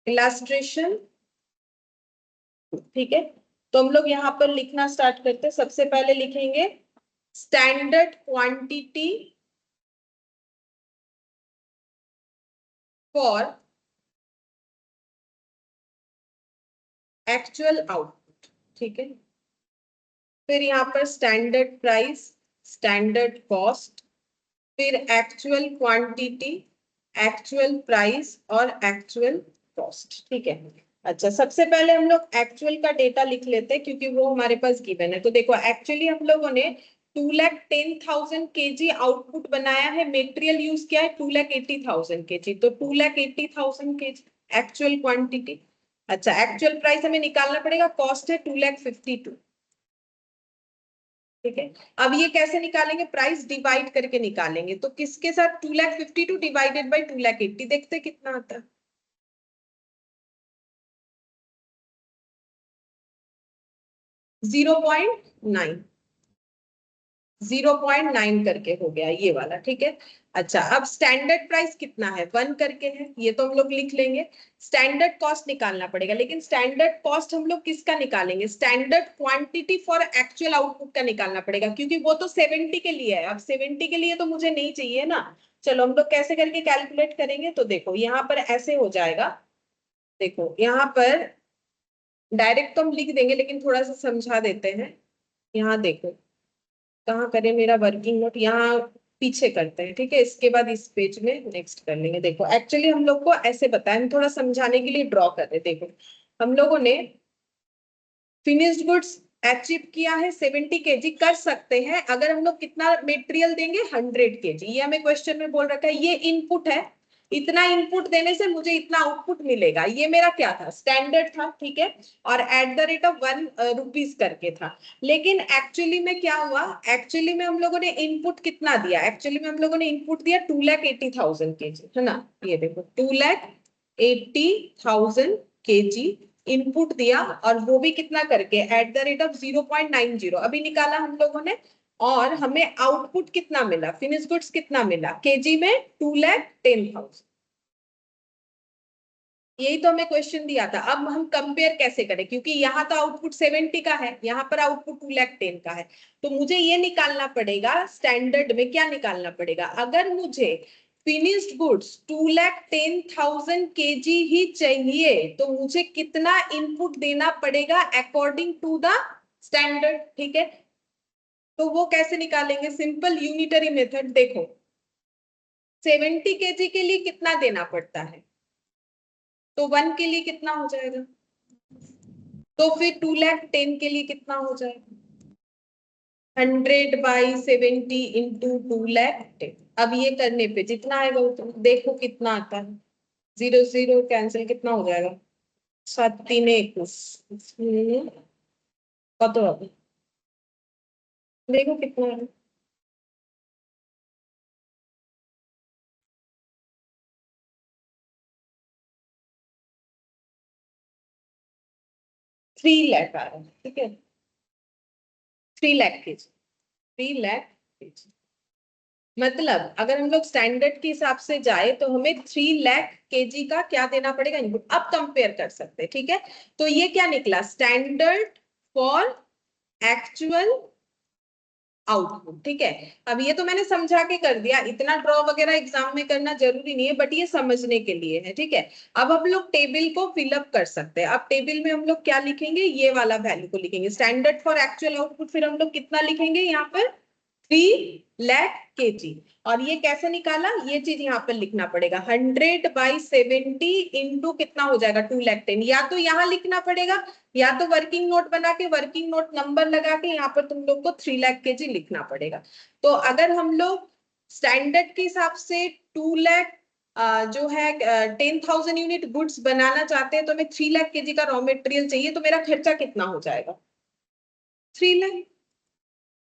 A: इलास्ट्रेशन, ठीक है। तो हम लोग यहाँ पर लिखना स्टार्ट करते हैं। सबसे पहले लिखेंगे standard quantity for actual output, ठीक है। फिर यहाँ पर स्टैंडर्ड प्राइस, स्टैंडर्ड कॉस्ट, फिर एक्चुअल क्वांटिटी, एक्चुअल प्राइस और एक्चुअल कॉस्ट, ठीक है। अच्छा सबसे पहले हम लोग एक्चुअल का डेटा लिख लेते हैं, क्योंकि वो हमारे पास गिवन है। तो देखो एक्चुअली हम लोगों ने 2,10,000 केजी आउटपुट बनाया है, मेटेरियल यूज किया है 2,80,000 केजी, तो 2,80,000 केजी एक्चुअल क्वांटिटी। अच्छा एक्चुअल प्राइस हमें निकालना पड़ेगा, कॉस्ट है 2,52,000, ठीक है। अब ये कैसे निकालेंगे, प्राइस डिवाइड करके निकालेंगे। तो किसके साथ, 2,52,000 डिवाइडेड बाई 2,80,000, देखते कितना आता है। 0.9, 0.9 करके हो गया ये वाला, ठीक है। अच्छा अब स्टैंडर्ड प्राइस कितना है, 1 करके है, ये तो हम लोग लिख लेंगे। स्टैंडर्ड कॉस्ट निकालना पड़ेगा, लेकिन स्टैंडर्ड कॉस्ट हम लोग किसका निकालेंगे, standard quantity for actual output का निकालना पड़ेगा, क्योंकि वो तो 70 के लिए है। अब 70 के लिए तो मुझे नहीं चाहिए ना। चलो हम लोग कैसे करके कैलकुलेट करेंगे, तो देखो यहाँ पर ऐसे हो जाएगा। देखो यहाँ पर डायरेक्ट तो हम लिख देंगे, लेकिन थोड़ा सा समझा देते हैं। यहाँ देखो, कहाँ करें मेरा वर्किंग नोट, यहाँ पीछे करते हैं, ठीक है। इसके बाद इस पेज में नेक्स्ट कर लेंगे। देखो एक्चुअली हम लोग को ऐसे बताया, हम थोड़ा समझाने के लिए ड्रॉ कर रहे हैं। देखो हम लोगों ने फिनिश्ड गुड्स अचीव किया है 70 केजी, कर सकते हैं अगर हम लोग कितना मटेरियल देंगे, 100 केजी। ये हमें क्वेश्चन में बोल रखा है, ये इनपुट है, इतना इनपुट देने से मुझे इतना आउटपुट मिलेगा। ये मेरा क्या था, स्टैंडर्ड था, ठीक है। और at the rate of 1 rupees करके था। लेकिन एक्चुअली में क्या हुआ, एक्चुअली में हम लोगों ने इनपुट कितना दिया, एक्चुअली में हम लोगों ने इनपुट दिया 2,80,000 केजी, है ना। ये देखो 2,80,000 केजी इनपुट दिया, और वो भी कितना करके, एट द रेट ऑफ 0.90 अभी निकाला हम लोगों ने। और हमें आउटपुट कितना मिला, फिनिश गुड्स कितना मिला केजी में, 2,10,000, यही तो हमें क्वेश्चन दिया था। अब हम कंपेयर कैसे करें, क्योंकि यहाँ तो आउटपुट 70 का है, यहाँ पर आउटपुट 210 का है, तो मुझे ये निकालना पड़ेगा स्टैंडर्ड में क्या निकालना पड़ेगा। अगर मुझे फिनिश्ड गुड्स 210,000 केजी ही चाहिए तो मुझे कितना इनपुट देना पड़ेगा अकॉर्डिंग टू द स्टैंडर्ड। ठीक है, तो वो कैसे निकालेंगे, सिंपल यूनिटरी मेथड। देखो 70 केजी के लिए कितना देना पड़ता है, तो 1 के लिए कितना हो जाएगा, तो फिर 210 के लिए कितना हो जाएगा, 100/70 इंटू 210। अब ये करने पे जितना आएगा उतना, देखो कितना आता है, 0 0 कैंसिल, कितना हो जाएगा, 7 3 21। कत হবে, देखो कितना है, 3 लाख आ रहा है। ठीक है, 3 लाख केजी, 3 लाख केजी। मतलब अगर हम लोग स्टैंडर्ड के हिसाब से जाए तो हमें 3 लाख केजी का क्या देना पड़ेगा इनपुट। अब कंपेयर कर सकते हैं। ठीक है, तो ये क्या निकला, स्टैंडर्ड फॉर एक्चुअल आउटपुट। ठीक है, अब ये तो मैंने समझा के कर दिया, इतना ड्रॉ वगैरह एग्जाम में करना जरूरी नहीं है, बट ये समझने के लिए है। ठीक है, अब हम लोग टेबल को फिलअप कर सकते हैं। अब टेबल में हम लोग क्या लिखेंगे, ये वाला वैल्यू को लिखेंगे, स्टैंडर्ड फॉर एक्चुअल आउटपुट, फिर हम लोग कितना लिखेंगे यहाँ पर 3 लाख केजी। और ये कैसे निकाला, ये चीज यहाँ पर लिखना पड़ेगा, 100/70 इंटू कितना हो जाएगा 210। या तो यहाँ लिखना पड़ेगा, या तो वर्किंग नोट बना के वर्किंग नोट नंबर लगा के यहाँ पर तुम लोग को 3 लाख केजी लिखना पड़ेगा। तो अगर हम लोग स्टैंडर्ड के हिसाब से 2 लाख जो है 10,000 यूनिट गुड्स बनाना चाहते हैं, तो हमें 3 लाख केजी का रॉ मटेरियल चाहिए, तो मेरा खर्चा कितना हो जाएगा, 3 लाख।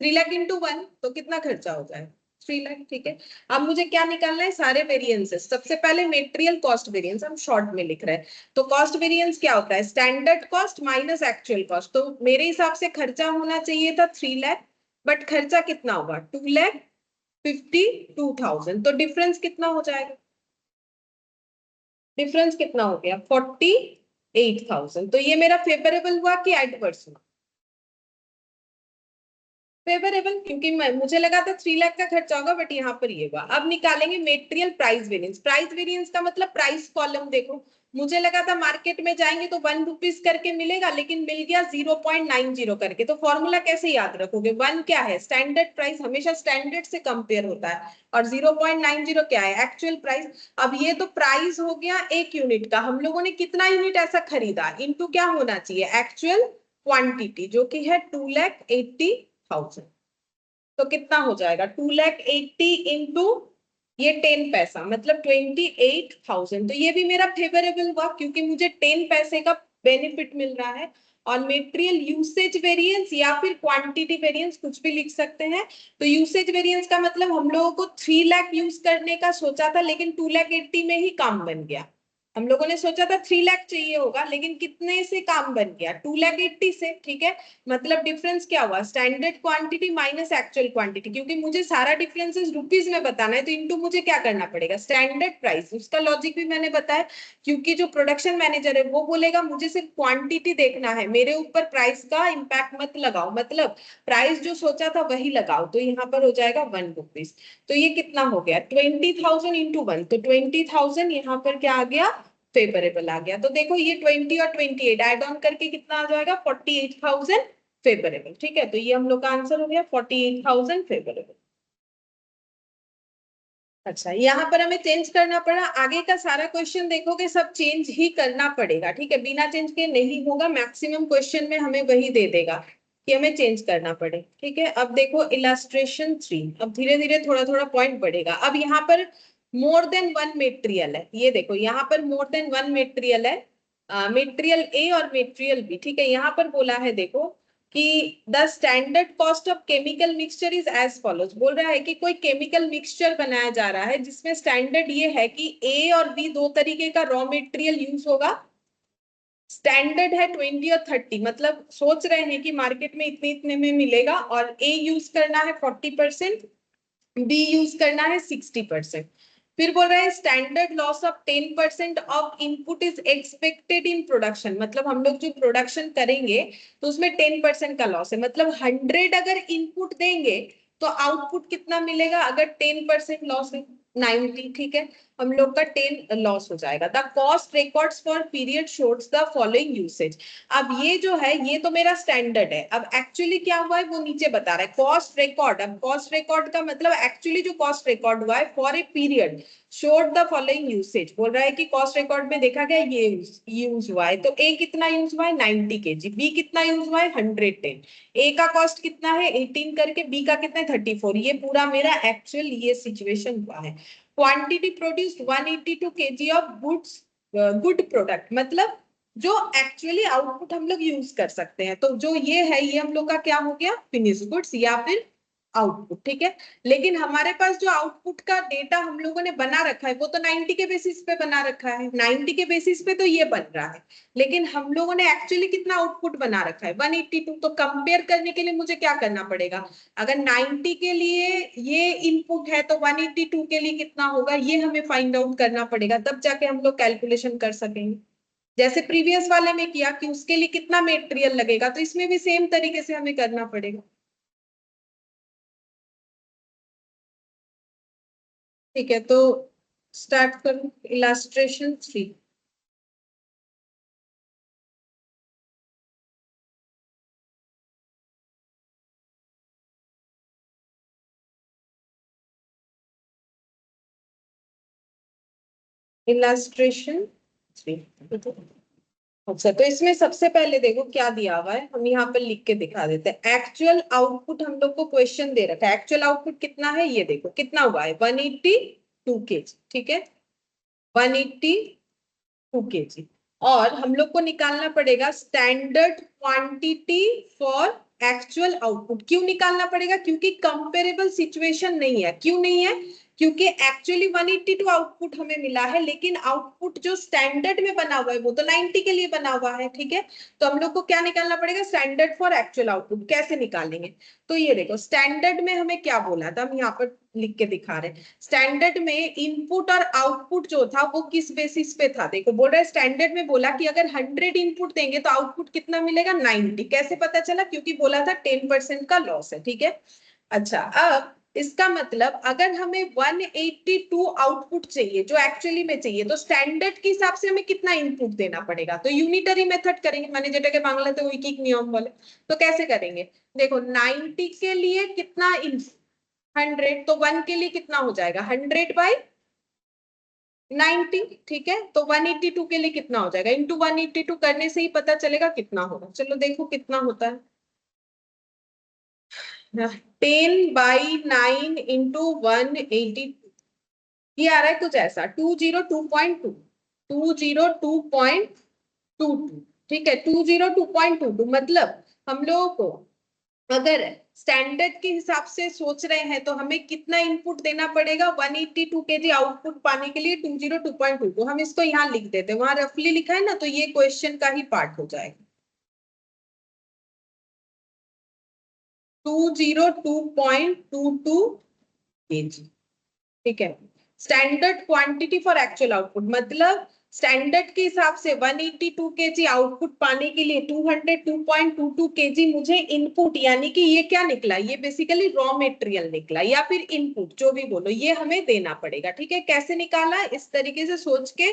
A: 3 लाख इंटू 1 तो कितना खर्चा हो जाएगा, 3 लाख। ठीक है, अब मुझे क्या निकालना है, सारे वेरिएंसेस। सबसे पहले मेटेरियल कॉस्ट वेरिएंस हम शॉर्ट में लिख रहे हैं, तो कॉस्ट वेरिएंस क्या होता है, standard cost minus actual cost. तो मेरे हिसाब से खर्चा होना चाहिए था 3 लाख, बट खर्चा कितना होगा 2,52,000। तो डिफरेंस कितना हो जाएगा, डिफरेंस कितना हो गया 48,000। तो ये मेरा फेवरेबल हुआ कि एडवर्स हुआ, फेवरेबल, क्योंकि मुझे लगा था 3 लाख का खर्चा होगा, बट यहाँ पर ये हुआ। अब निकालेंगे material price variance. Price variance का मतलब प्राइस कॉलम। देखो मुझे लगा था मार्केट में जाएंगे तो 1 रुपीज करके मिलेगा, लेकिन मिल गया 0.90 करके। तो फॉर्मूला कैसे याद रखोगे, 1 क्या है, स्टैंडर्ड प्राइस, हमेशा स्टैंडर्ड से कंपेयर होता है, और 0.90 क्या है, एक्चुअल प्राइस। अब ये तो प्राइस हो गया 1 यूनिट का, हम लोगों ने कितना यूनिट ऐसा खरीदा, इनटू क्या होना चाहिए, एक्चुअल क्वांटिटी, जो कि है 2,80,000। तो कितना हो जाएगा 2,80,000 इंटू ये 10 पैसा, मतलब 28,000। तो ये भी मेरा फेवरेबल हुआ, क्योंकि मुझे 10 पैसे का बेनिफिट मिल रहा है। और मेटेरियल यूसेज वेरिएंस या फिर क्वांटिटी वेरिएंस कुछ भी लिख सकते हैं। तो यूसेज वेरिएंस का मतलब हम लोगों को 3 लाख यूज करने का सोचा था, लेकिन 2,80,000 में ही काम बन गया। हम लोगों ने सोचा था 3 लाख चाहिए होगा, लेकिन कितने से काम बन गया 2,80,000 से। ठीक है, मतलब डिफरेंस क्या हुआ, standard quantity minus actual quantity. क्योंकि मुझे सारा डिफरेंसेस रुपीज में बताना है, तो इनटू मुझे क्या करना पड़ेगा, स्टैंडर्ड प्राइस। उसका लॉजिक भी मैंने बताया, क्योंकि जो प्रोडक्शन मैनेजर है वो बोलेगा मुझे सिर्फ क्वांटिटी देखना है, मेरे ऊपर प्राइस का इंपैक्ट मत लगाओ, मतलब प्राइस जो सोचा था वही लगाओ। तो यहाँ पर हो जाएगा 1 रुपीज। तो ये कितना हो गया 20,000 इंटू 1, तो 20,000 यहाँ पर क्या आ गया, फेवरेबल आ गया। तो देखो ये 20 और 28 एड ऑन करके कितना आ जाएगा 48,000 फेवरेबल। ठीक है, तो ये हम लोग का आंसर हो गया 48,000 फेवरेबल। अच्छा, यहाँ पर हमें चेंज करना पड़ा, आगे का सारा क्वेश्चन देखोगे सब चेंज ही करना पड़ेगा। ठीक है, बिना चेंज के नहीं होगा, मैक्सिमम क्वेश्चन में हमें वही दे देगा कि हमें चेंज करना पड़े। ठीक है, अब देखो इलस्ट्रेशन 3, अब धीरे धीरे थोड़ा थोड़ा पॉइंट बढ़ेगा। अब यहाँ पर मोर देन 1 मेटेरियल है, ये देखो यहाँ पर मोर देन 1 मेटेरियल है, मेटेरियल ए और मेटेरियल बी। ठीक है, यहाँ पर बोला है देखो कि the standard cost of chemical mixture is as follows. बोल रहा है कि कोई केमिकल मिक्सचर बनाया जा रहा है जिसमें स्टैंडर्ड ये है कि ए और बी दो तरीके का रॉ मटेरियल यूज होगा। स्टैंडर्ड है 20 और 30, मतलब सोच रहे हैं कि मार्केट में इतने इतने में मिलेगा, और ए यूज करना है 40%, बी यूज करना है 60%। फिर बोल रहे हैं standard loss of 10% of input is expected in production, मतलब हम लोग जो प्रोडक्शन करेंगे तो उसमें 10% का लॉस है, मतलब 100 अगर इनपुट देंगे तो आउटपुट कितना मिलेगा, अगर 10% लॉस है 90, ठीक है, हम लोग का 10 लॉस हो जाएगा। The cost records for period shows the following usage. अब ये जो है ये तो मेरा स्टैंडर्ड है, अब एक्चुअली क्या हुआ है वो नीचे बता रहा है कॉस्ट रिकॉर्ड। अब कॉस्ट रिकॉर्ड का मतलब एक्चुअली जो कॉस्ट रिकॉर्ड हुआ है for a period showed the following usage, बोल रहा है कि कॉस्ट रिकॉर्ड में देखा गया ये यूज हुआ है, तो ए कितना यूज हुआ है 90 kg, बी कितना यूज हुआ है 110, ए का कॉस्ट कितना है 18 करके, बी का कितना है 34, ये पूरा मेरा एक्चुअल ये सिचुएशन हुआ है। Quantity produced 182 kg of goods, good product, मतलब जो एक्चुअली आउटपुट हम लोग यूज कर सकते हैं, तो जो ये है ये हम लोग का क्या हो गया फिनिश गुड्स या फिर आउटपुट, ठीक है। लेकिन हमारे पास जो आउटपुट का डेटा हम लोगों ने बना रखा है वो तो 90 के बेसिस पे बना रखा है, 90 के बेसिस पे तो ये बन रहा है, लेकिन हम लोगों ने एक्चुअली कितना आउटपुट बना रखा है 182, तो कंपेयर करने के लिए मुझे क्या करना पड़ेगा, अगर 90 के लिए ये इनपुट है तो 182 के लिए कितना होगा ये हमें फाइंड आउट करना पड़ेगा, तब जाके हम लोग कैलकुलेशन कर सकेंगे। जैसे प्रीवियस वाले में किया कि उसके लिए कितना मेटेरियल लगेगा, तो इसमें भी सेम तरीके से हमें करना पड़ेगा। ठीक है, तो स्टार्ट करो इलास्ट्रेशन 3। इलास्ट्रेशन 3। अच्छा, तो इसमें सबसे पहले देखो क्या दिया हुआ है, हम यहाँ पर लिख के दिखा देते हैं। एक्चुअल आउटपुट हम लोग को क्वेश्चन दे रखा है, एक्चुअल आउटपुट कितना है ये देखो कितना हुआ है 182 kg, ठीक है 182 kg, और हम लोग को निकालना पड़ेगा standard quantity for actual output. क्यों निकालना पड़ेगा, क्योंकि कंपेरेबल सिचुएशन नहीं है। क्यों नहीं है, क्योंकि एक्चुअली 182 आउटपुट हमें मिला है, लेकिन आउटपुट जो स्टैंडर्ड में बना हुआ है वो तो 90 के लिए बना हुआ है, ठीक है। तो हम लोग को क्या निकालना पड़ेगा, स्टैंडर्ड फॉर एक्चुअल आउटपुट। कैसे निकालेंगे, तो ये देखो स्टैंडर्ड में हमें क्या बोला था, हम यहाँ पर लिख के दिखा रहे हैं। स्टैंडर्ड में इनपुट और आउटपुट जो था वो किस बेसिस पे था, देखो बोल रहा है स्टैंडर्ड में बोला कि अगर 100 इनपुट देंगे तो आउटपुट कितना मिलेगा 90। कैसे पता चला, क्योंकि बोला था 10% का लॉस है, ठीक है। अच्छा, अब इसका मतलब अगर हमें 182 आउटपुट चाहिए जो एक्चुअली में चाहिए, तो स्टैंडर्ड के हिसाब से हमें कितना इनपुट देना पड़ेगा, तो यूनिटरी मेथड करेंगे, मैंने जेटा के बांग्ला तो एक एक नियम बोले, तो कैसे करेंगे, देखो 90 के लिए कितना इनपुट 100, तो 1 के लिए कितना हो जाएगा 100/90, ठीक है। तो 182 के लिए कितना हो जाएगा, इंटू 182 करने से ही पता चलेगा कितना होगा। चलो देखो कितना होता है, 10/9 इंटू 182, ये आ रहा है कुछ ऐसा 202.2, 202.22, ठीक है 202.22। मतलब हम लोगों को अगर स्टैंडर्ड के हिसाब से सोच रहे हैं तो हमें कितना इनपुट देना पड़ेगा 182 kg आउटपुट पाने के लिए 202.22। हम इसको यहाँ लिख देते हैं, वहां रफली लिखा है ना, तो ये क्वेश्चन का ही पार्ट हो जाएगा 202.22 kg, ठीक है। Standard quantity for actual output, मतलब स्टैंडर्ड के हिसाब से 182 kg आउटपुट पाने के लिए 202.22 kg मुझे इनपुट, यानी कि ये क्या निकला, ये बेसिकली रॉ मटेरियल निकला या फिर इनपुट जो भी बोलो, ये हमें देना पड़ेगा, ठीक है। कैसे निकाला, इस तरीके से सोच के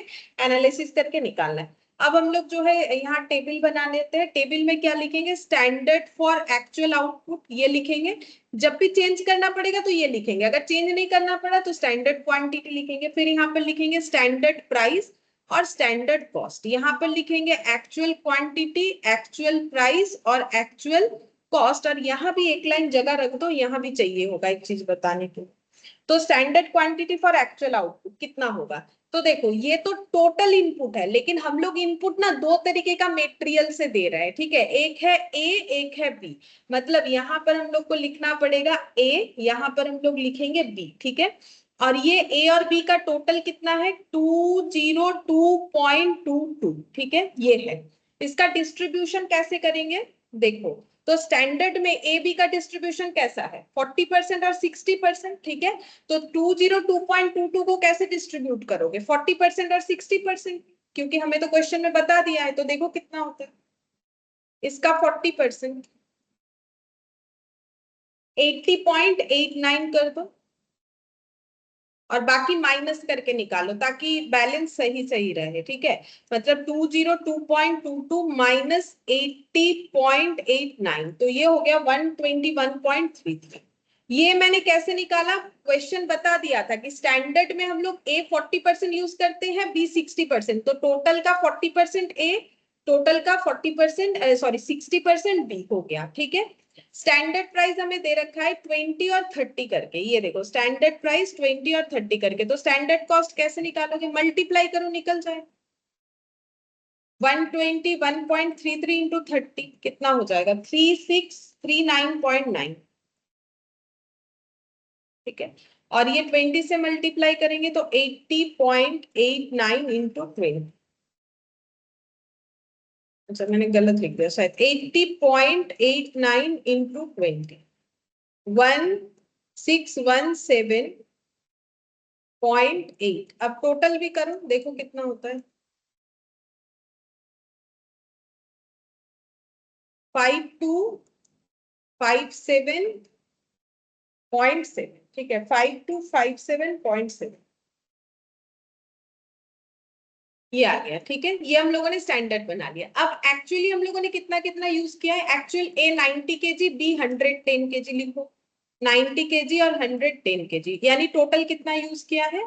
A: एनालिसिस करके निकालना है। अब हम लोग जो है यहाँ टेबल बना लेते हैं। टेबल में क्या लिखेंगे, स्टैंडर्ड फॉर एक्चुअल आउटपुट ये लिखेंगे, जब भी चेंज करना पड़ेगा तो ये लिखेंगे, अगर चेंज नहीं करना पड़ा तो स्टैंडर्ड क्वांटिटी लिखेंगे। फिर यहाँ पर लिखेंगे स्टैंडर्ड प्राइस और स्टैंडर्ड कॉस्ट, यहाँ पर लिखेंगे एक्चुअल क्वांटिटी, एक्चुअल प्राइस और एक्चुअल कॉस्ट, और यहाँ भी एक लाइन जगह रख दो, यहाँ भी चाहिए होगा एक चीज बताने के लिए। तो standard quantity for actual output कितना होगा, तो देखो ये तो टोटल इनपुट है, लेकिन हम लोग इनपुट ना दो तरीके का मेटेरियल से दे रहे हैं, ठीक है। एक है ए, एक है बी, मतलब यहाँ पर हम लोग को लिखना पड़ेगा ए, यहाँ पर हम लोग लिखेंगे बी, ठीक है। और ये ए और बी का टोटल कितना है 202.22, ठीक है ये है। इसका डिस्ट्रीब्यूशन कैसे करेंगे, देखो तो स्टैंडर्ड में ए बी का डिस्ट्रीब्यूशन कैसा है, 40% और 60%, ठीक है। तो 202.22 को कैसे डिस्ट्रीब्यूट करोगे, 40% और 60%, क्योंकि हमें तो क्वेश्चन में बता दिया है। तो देखो कितना होता है इसका 40%, 80.89 कर दो और बाकी माइनस करके निकालो ताकि बैलेंस सही सही रहे, ठीक है। मतलब 202.22 माइनस 80.89, तो ये हो गया 121.33। ये मैंने कैसे निकाला, क्वेश्चन बता दिया था कि स्टैंडर्ड में हम लोग ए 40% यूज करते हैं, बी 60%, तो टोटल का 40% ए, टोटल का 40% सॉरी 60% बी हो गया, ठीक है। स्टैंडर्ड प्राइस हमें दे रखा है 20 और 30 करके, ये देखो स्टैंडर्ड प्राइस 20 और 30 करके। तो स्टैंडर्ड कॉस्ट कैसे निकालोगे, मल्टीप्लाई करो निकल जाए, 121.33 इंटू 30 कितना हो जाएगा, 3639.9, ठीक है। और ये 20 से मल्टीप्लाई करेंगे तो 80.89 इंटू 20, अच्छा मैंने गलत लिख दिया शायद, 80.89 इंटू 20, 1617.8। अब टोटल भी करो देखो कितना होता है, 5257.7, ठीक है, 5257.7 ये आ गया, ठीक है। ये हम लोगों ने स्टैंडर्ड बना लिया। अब एक्चुअली हम लोगों ने कितना कितना यूज किया है, एक्चुअल ए 90 केजी, बी 110 केजी लिखो, 90 केजी और 110 केजी, यानी टोटल कितना यूज किया है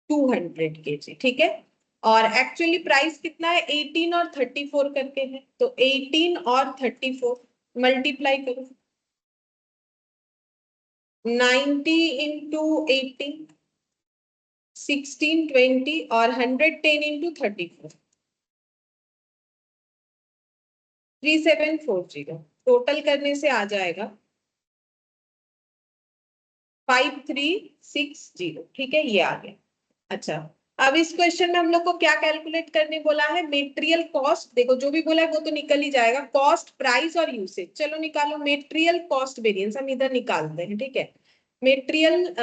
A: 200 केजी, ठीक है। और एक्चुअली प्राइस कितना है 18 और 34 करके है, तो 18 और 34 मल्टीप्लाई करो, 90 इंटू 18 1620 और 110 इंटू 34 3740, टोटल करने से आ जाएगा 5360, ठीक है, ये आ गया। अच्छा अब इस क्वेश्चन में हम लोग को क्या कैलकुलेट करने बोला है, मेटेरियल कॉस्ट, देखो जो भी बोला है वो तो निकल ही जाएगा, कॉस्ट प्राइस और यूसेज, चलो निकालो मेटेरियल कॉस्ट वेरिएंस, हम इधर निकालते हैं, ठीक है। मेटेरियल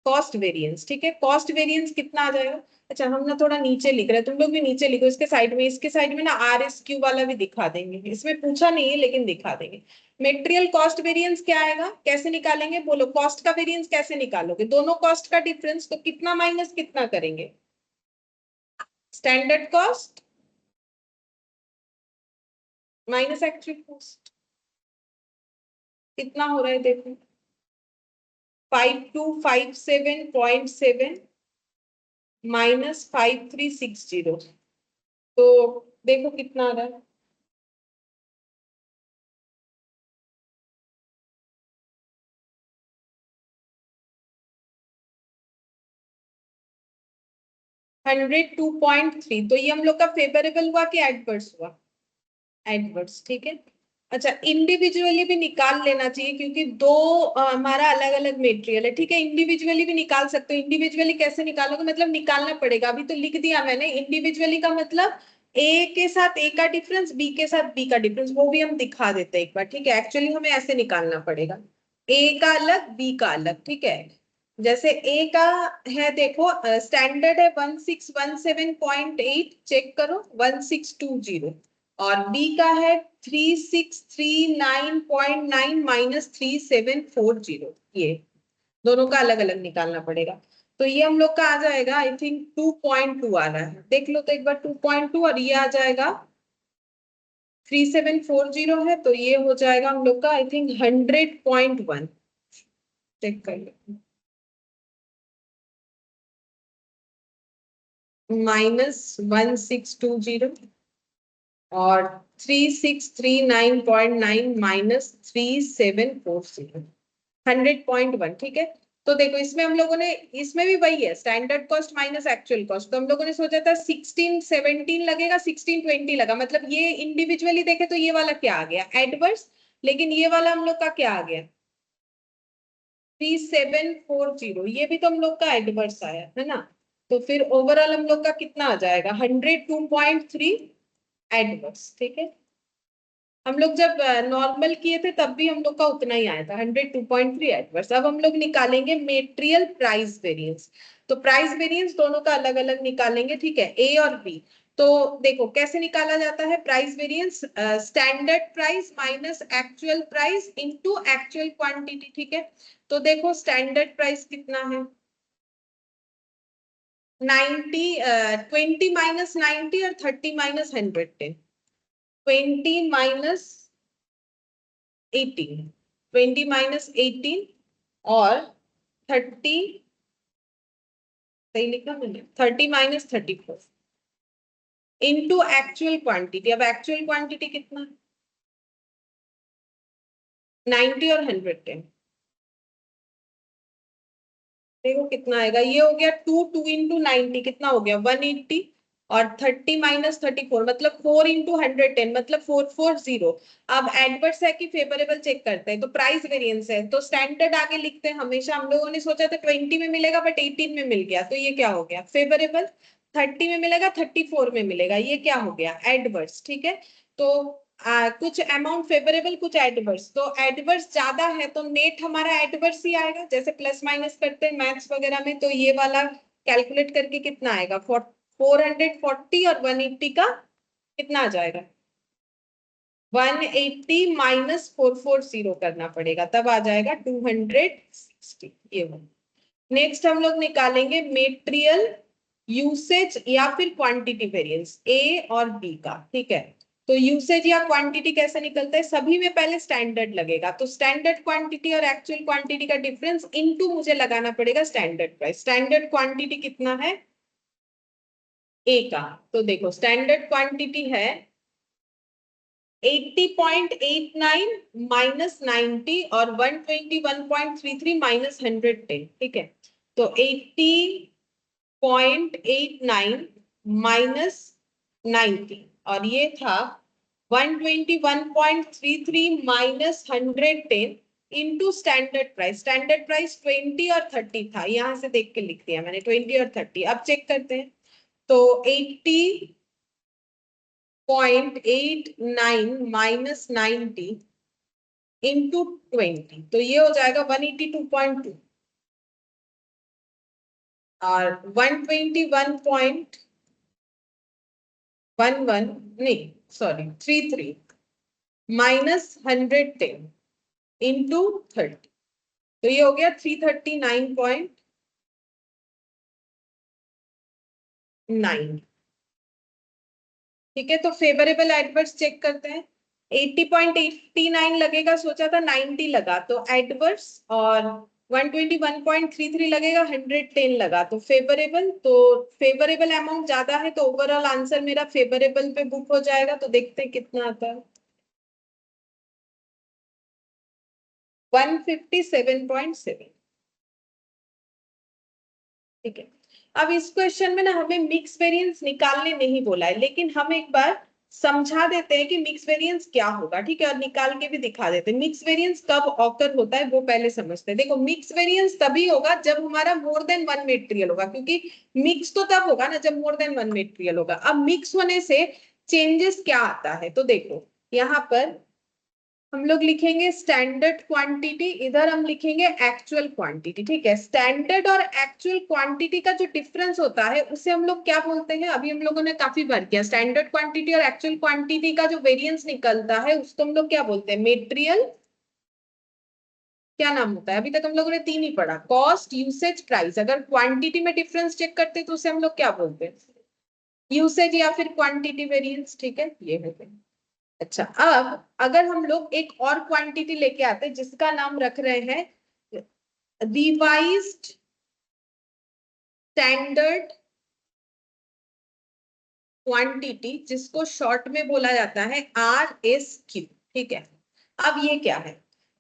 A: कॉस्ट वेरिएंस, ठीक है, कॉस्ट वेरिएंस कितना आ जाएगा। अच्छा हम ना थोड़ा नीचे लिख रहे हैं, तुम लोग भी नीचे लिखो, इसके साइड में, इसके साइड में ना RSQ वाला भी दिखा देंगे, इसमें पूछा नहीं है लेकिन दिखा देंगे। मेटेरियल कॉस्ट वेरिएंस क्या आएगा, कैसे निकालेंगे बोलो, कॉस्ट का वेरिएंस कैसे निकालोगे, दोनों कॉस्ट का डिफरेंस, तो कितना माइनस कितना करेंगे, standard cost minus actual cost, कितना हो रहा है देखो, 5257.7 माइनस 5360, तो देखो कितना आ रहा है, 102.3, तो ये हम लोग का फेवरेबल हुआ कि एडवर्स हुआ, एडवर्स, ठीक है। अच्छा इंडिविजुअली भी निकाल लेना चाहिए क्योंकि दो हमारा अलग अलग मेटेरियल है, ठीक है, इंडिविजुअली भी निकाल सकते हो। इंडिविजुअली कैसे निकालोगे, मतलब निकालना पड़ेगा, अभी तो लिख दिया मैंने, इंडिविजुअली का मतलब ए के साथ ए का डिफरेंस, बी के साथ बी का डिफरेंस, वो भी हम दिखा देते हैं एक बार, ठीक है। एक्चुअली हमें ऐसे निकालना पड़ेगा, ए का अलग बी का अलग, ठीक है। जैसे ए का है देखो, स्टैंडर्ड है 1617.8, चेक करो 1620, और बी का है 3639.9 माइनस 3740, ये दोनों का अलग अलग निकालना पड़ेगा। तो ये हम लोग का आ जाएगा आई थिंक 2.2 आ रहा है, देख लो तो एक बार 2.2, और ये आ जाएगा 3740 है, तो ये हो जाएगा हम लोग का आई थिंक 100.1, चेक कर लो, माइनस 1620 और 3639.9 माइनस 3740, 100.1, ठीक है। तो देखो इसमें हम लोगों ने, इसमें भी वही है, standard cost minus actual cost, तो हम लोगों ने सोचा था 1617 लगेगा, 1620 लगा, मतलब ये इंडिविजुअली देखे तो ये वाला क्या आ गया एडवर्स, लेकिन ये वाला हम लोग का क्या आ गया 3740, ये भी तो हम लोग का एडवर्स आया है ना। तो फिर ओवरऑल हम लोग का कितना आ जाएगा 102.3 एडवर्स, ठीक है। हम लोग जब नॉर्मल किए थे तब भी हम लोग का उतना ही आया था 102.3 एडवर्स। अब हम लोग निकालेंगे मेटेरियल प्राइस वेरिएंस। तो प्राइस वेरिएंस दोनों का अलग अलग निकालेंगे, ठीक है, ए और बी। तो देखो कैसे निकाला जाता है price variance, standard price minus actual price into actual quantity, ठीक है। तो देखो स्टैंडर्ड प्राइस कितना है 90, 20 माइनस 90 और 30 माइनस 110, 20 माइनस 18, 20 माइनस 18 और 30, सही लिखा मैंने, 30 माइनस 34 इंटू एक्चुअल क्वांटिटी। अब एक्चुअल क्वांटिटी कितना, 90 और 110, देखो कितना आएगा, ये हो गया 2 इंटू 90 कितना हो गया 180 और 30 माइनस 34 मतलब 4 इंटू 110 मतलब 440। अब एडवर्स है कि फेवरेबल चेक करते हैं, तो प्राइस वेरिएंस है तो स्टैंडर्ड आगे लिखते हैं हमेशा। हम लोगों ने सोचा था 20 में मिलेगा बट 18 में मिल गया, तो ये क्या हो गया फेवरेबल। 30 में मिलेगा 34 में मिलेगा, ये क्या हो गया एडवर्स, ठीक है। तो कुछ अमाउंट फेवरेबल कुछ एडवर्स, तो एडवर्स ज्यादा है तो नेट हमारा एडवर्स ही आएगा, जैसे प्लस माइनस करते हैं मैथ्स वगैरह में। तो ये वाला कैलकुलेट करके कितना आएगा 440 और 180 का कितना आ जाएगा 180 माइनस 440 करना पड़ेगा, तब आ जाएगा 260, ये वो। नेक्स्ट हम लोग निकालेंगे मेटेरियल यूसेज या फिर क्वांटिटी वेरिएंस ए और बी का, ठीक है। तो यूसेज या क्वांटिटी कैसे निकलता है, सभी में पहले स्टैंडर्ड लगेगा, तो स्टैंडर्ड क्वांटिटी और एक्चुअल क्वांटिटी का डिफरेंस इनटू मुझे लगाना पड़ेगा स्टैंडर्ड प्राइस। स्टैंडर्ड क्वांटिटी कितना है ए का, तो देखो स्टैंडर्ड क्वांटिटी है 80.89 माइनस 90 और 121.33 माइनस 110, ठीक है। तो 80.89 माइनस 90 और ये था 121.33 minus 110 into standard price. Standard price 20 और 30 था, यहां से देख के लिख दिया मैंने 20 और 30। अब चेक करते हैं, तो 80.89 माइनस 90 इंटू 20, तो ये हो जाएगा 182.2 और 121.11 नहीं सॉरी 33 माइनस 110 इंटू 30, तो ये हो गया 339.9, ठीक है। तो फेवरेबल एडवर्स चेक करते हैं, 80.89 लगेगा, सोचा था 90 लगा तो एडवर्स, और 121.33 लगेगा 110 लगा तो फेवरेबल। तो फेवरेबल अमाउंट ज्यादा है तो ओवरऑल आंसर मेरा फेवरेबल पे बुक हो जाएगा। तो देखते हैं कितना आता है 157.7, ठीक है। अब इस क्वेश्चन में ना हमें मिक्स वेरिएंस निकालने नहीं बोला है, लेकिन हम एक बार समझा देते हैं कि मिक्स वेरिएंस क्या होगा, ठीक है, और निकाल के भी दिखा देते हैं। मिक्स वेरिएंस कब ऑकर होता है वो पहले समझते हैं। देखो मिक्स वेरिएंस तभी होगा जब हमारा मोर देन वन मेटेरियल होगा, क्योंकि मिक्स तो तब होगा ना जब मोर देन वन मेटेरियल होगा। अब मिक्स होने से चेंजेस क्या आता है, तो देखो यहाँ पर हम लोग लिखेंगे स्टैंडर्ड क्वांटिटी, इधर हम लिखेंगे एक्चुअल क्वांटिटी, ठीक है। स्टैंडर्ड और एक्चुअल क्वांटिटी का जो डिफरेंस होता है उसे हम लोग क्या बोलते हैं, अभी हम लोगों ने काफी बार किया। स्टैंडर्ड क्वांटिटी और एक्चुअल क्वांटिटी का जो वेरिएंस निकलता है उसको हम लोग क्या बोलते हैं मेटेरियल, क्या नाम होता है, अभी तक हम लोगों ने तीन ही पढ़ा, कॉस्ट यूसेज प्राइस। अगर क्वांटिटी में डिफरेंस चेक करते हैं तो उसे हम लोग क्या बोलते हैं यूसेज या फिर क्वांटिटी वेरिएंस, ठीक है, ये हो गया। अच्छा, अब अगर हम लोग एक और क्वांटिटी लेके आते हैं जिसका नाम रख रहे हैं रिवाइज्ड स्टैंडर्ड क्वांटिटी, जिसको शॉर्ट में बोला जाता है RSQ, ठीक है। अब ये क्या है,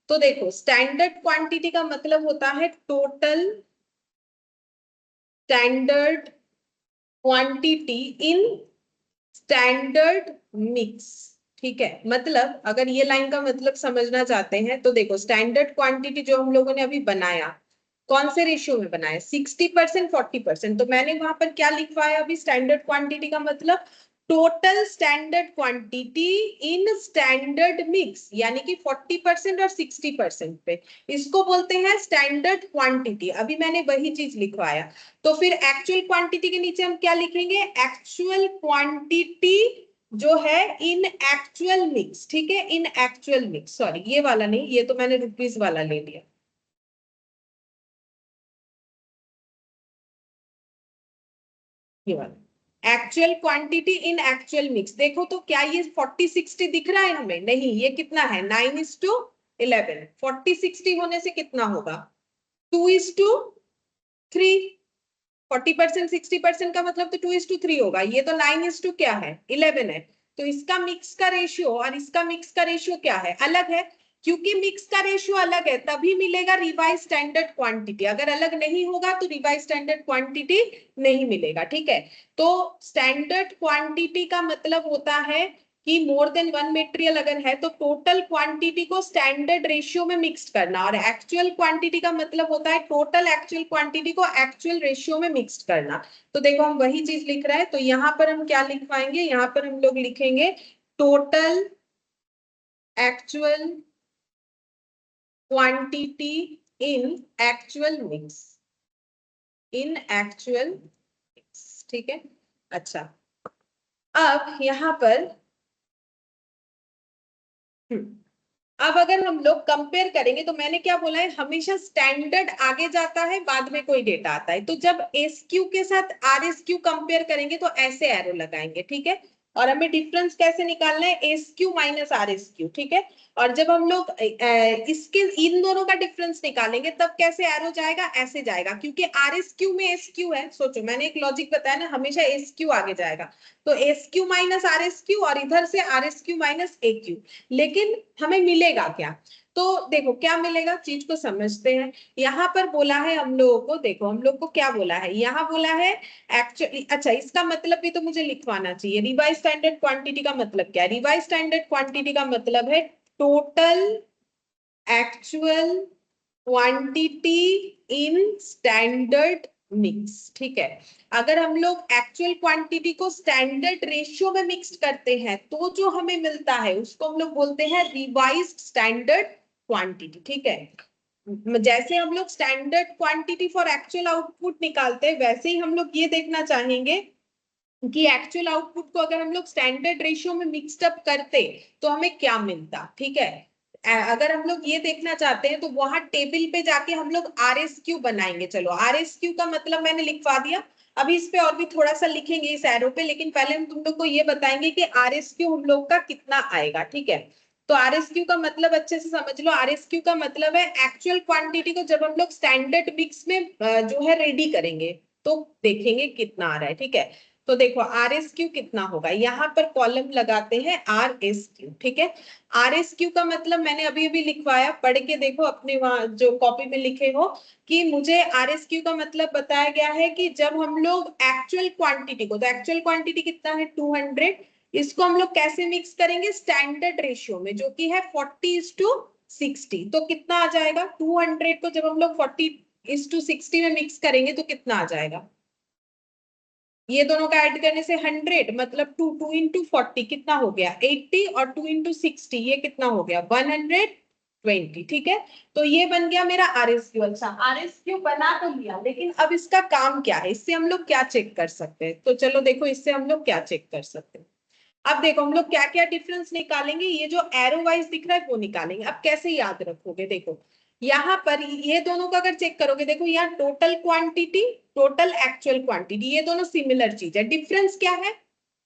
A: तो देखो स्टैंडर्ड क्वांटिटी का मतलब होता है total standard quantity in standard mix, ठीक है। मतलब अगर ये लाइन का मतलब समझना चाहते हैं तो देखो स्टैंडर्ड क्वांटिटी जो हम लोगों ने अभी बनाया कौन से रेशियो में बनाया 60% 40%, तो मैंने वहां पर क्या लिखवाया अभी स्टैंडर्ड क्वांटिटी का मतलब total standard quantity in standard mix, यानी कि 40% और 60% पे, इसको बोलते हैं स्टैंडर्ड क्वांटिटी। अभी मैंने वही चीज लिखवाया। तो फिर एक्चुअल क्वांटिटी के नीचे हम क्या लिखेंगे, एक्चुअल क्वांटिटी जो है इन एक्चुअल मिक्स, ठीक है, इन एक्चुअल मिक्स, सॉरी ये वाला नहीं, ये तो मैंने रुपीस वाला ले लिया। ये वाला actual quantity in actual mix. देखो तो क्या ये 40-60 दिख रहा है हमें, नहीं, ये कितना है 9:11। 40-60 होने से कितना होगा 2:3। 40% 60% का मतलब तो 2:3 होगा। ये तो 9 क्या है 11 है। तो इसका मिक्स का रेशियो और इसका मिक्स का रेशियो क्या है, अलग है। क्योंकि मिक्स का रेशियो अलग है तभी मिलेगा रिवाइज स्टैंडर्ड क्वांटिटी, अगर अलग नहीं होगा तो रिवाइज स्टैंडर्ड क्वांटिटी नहीं मिलेगा, ठीक है। तो स्टैंडर्ड क्वांटिटी का मतलब होता है कि मोर देन वन मटेरियल अगर है तो टोटल क्वांटिटी को स्टैंडर्ड रेशियो में मिक्स्ड करना, और एक्चुअल क्वांटिटी का मतलब होता है टोटल एक्चुअल क्वांटिटी को एक्चुअल रेशियो में मिक्स्ड करना। तो देखो हम वही चीज लिख रहे हैं, तो यहाँ पर हम क्या लिखवाएंगे, यहाँ पर हम लोग लिखेंगे total actual quantity in actual mix, in actual mix, ठीक है। अच्छा, अब यहाँ पर अब अगर हम लोग कंपेयर करेंगे तो मैंने क्या बोला है, हमेशा स्टैंडर्ड आगे जाता है बाद में कोई डेटा आता है। तो जब एसक्यू के साथ आरएसक्यू कंपेयर करेंगे तो ऐसे एरो लगाएंगे, ठीक है। और हमें डिफरेंस कैसे निकालना है, एसक्यू माइनस आरएसक्यू, ठीक है। और जब हम लोग इसके इन दोनों का डिफरेंस निकालेंगे तब कैसे एरो जाएगा, ऐसे जाएगा, क्योंकि आरएसक्यू में एसक्यू है। सोचो मैंने एक लॉजिक बताया ना, हमेशा एसक्यू आगे जाएगा। तो एसक्यू माइनस आरएसक्यू और इधर से आरएसक्यू माइनस एक्यू। लेकिन हमें मिलेगा क्या, तो देखो क्या मिलेगा, चीज को समझते हैं। यहाँ पर बोला है हम लोगों को, देखो हम लोग को क्या बोला है, यहाँ बोला है एक्चुअली, अच्छा इसका मतलब भी तो मुझे लिखवाना चाहिए। रिवाइज स्टैंडर्ड क्वांटिटी का मतलब क्या है, रिवाइज स्टैंडर्ड क्वांटिटी का मतलब है total actual quantity in standard mix, ठीक है। अगर हम लोग एक्चुअल क्वांटिटी को स्टैंडर्ड रेशियो में मिक्स करते हैं तो जो हमें मिलता है उसको हम लोग बोलते हैं रिवाइज्ड स्टैंडर्ड क्वांटिटी, ठीक है। जैसे हम लोग standard quantity for actual output निकालते हैं, वैसे ही हम लोग ये देखना चाहेंगे कि एक्चुअल आउटपुट को अगर हम लोग स्टैंडर्ड रेशियो में मिक्सड अप करते तो हमें क्या मिलता, ठीक है। अगर हम लोग ये देखना चाहते हैं तो वहां टेबल पे जाके हम लोग आरएसक्यू बनाएंगे। चलो आरएसक्यू का मतलब मैंने लिखवा दिया, अभी इस पे और भी थोड़ा सा लिखेंगे इस एरो पे, लेकिन पहले हम तुम लोग को ये बताएंगे कि आरएसक्यू हम लोग का कितना आएगा, ठीक है। तो आरएसक्यू का मतलब अच्छे से समझ लो, आरएसक्यू का मतलब है एक्चुअल क्वांटिटी को जब हम लोग स्टैंडर्ड मिक्स में जो है रेडी करेंगे तो देखेंगे कितना आ रहा है, ठीक है। तो देखो आर एस क्यू कितना होगा, यहाँ पर कॉलम लगाते हैं आर एस क्यू, ठीक है। आर एस क्यू का मतलब मैंने अभी अभी लिखवाया, पढ़ के देखो अपने वहां जो कॉपी में लिखे हो, कि मुझे आर एस क्यू का मतलब बताया गया है कि जब हम लोग एक्चुअल क्वांटिटी को, तो एक्चुअल क्वांटिटी कितना है 200, इसको हम लोग कैसे मिक्स करेंगे स्टैंडर्ड रेशियो में जो कि है 40:60। तो कितना आ जाएगा 200 को जब हम लोग 40:60 में मिक्स करेंगे तो कितना आ जाएगा, ये दोनों का ऐड करने से 100 मतलब 2 into 40 कितना हो गया 80, और 2 into 60 ये कितना हो गया 120, ठीक है। तो ये बन गया मेरा आरएसक्यू। अच्छा आरएसक्यू बना तो लिया, लेकिन अब इसका काम क्या है, इससे हम लोग क्या चेक कर सकते हैं, तो चलो देखो इससे हम लोग क्या चेक कर सकते हैं। अब देखो हम लोग क्या क्या डिफरेंस निकालेंगे, ये जो एरो वाइज दिख रहा है वो निकालेंगे। अब कैसे याद रखोगे, देखो यहाँ पर ये दोनों का अगर चेक करोगे, देखो यहाँ total quantity, total actual quantity, ये दोनों सिमिलर चीज है। डिफरेंस क्या है,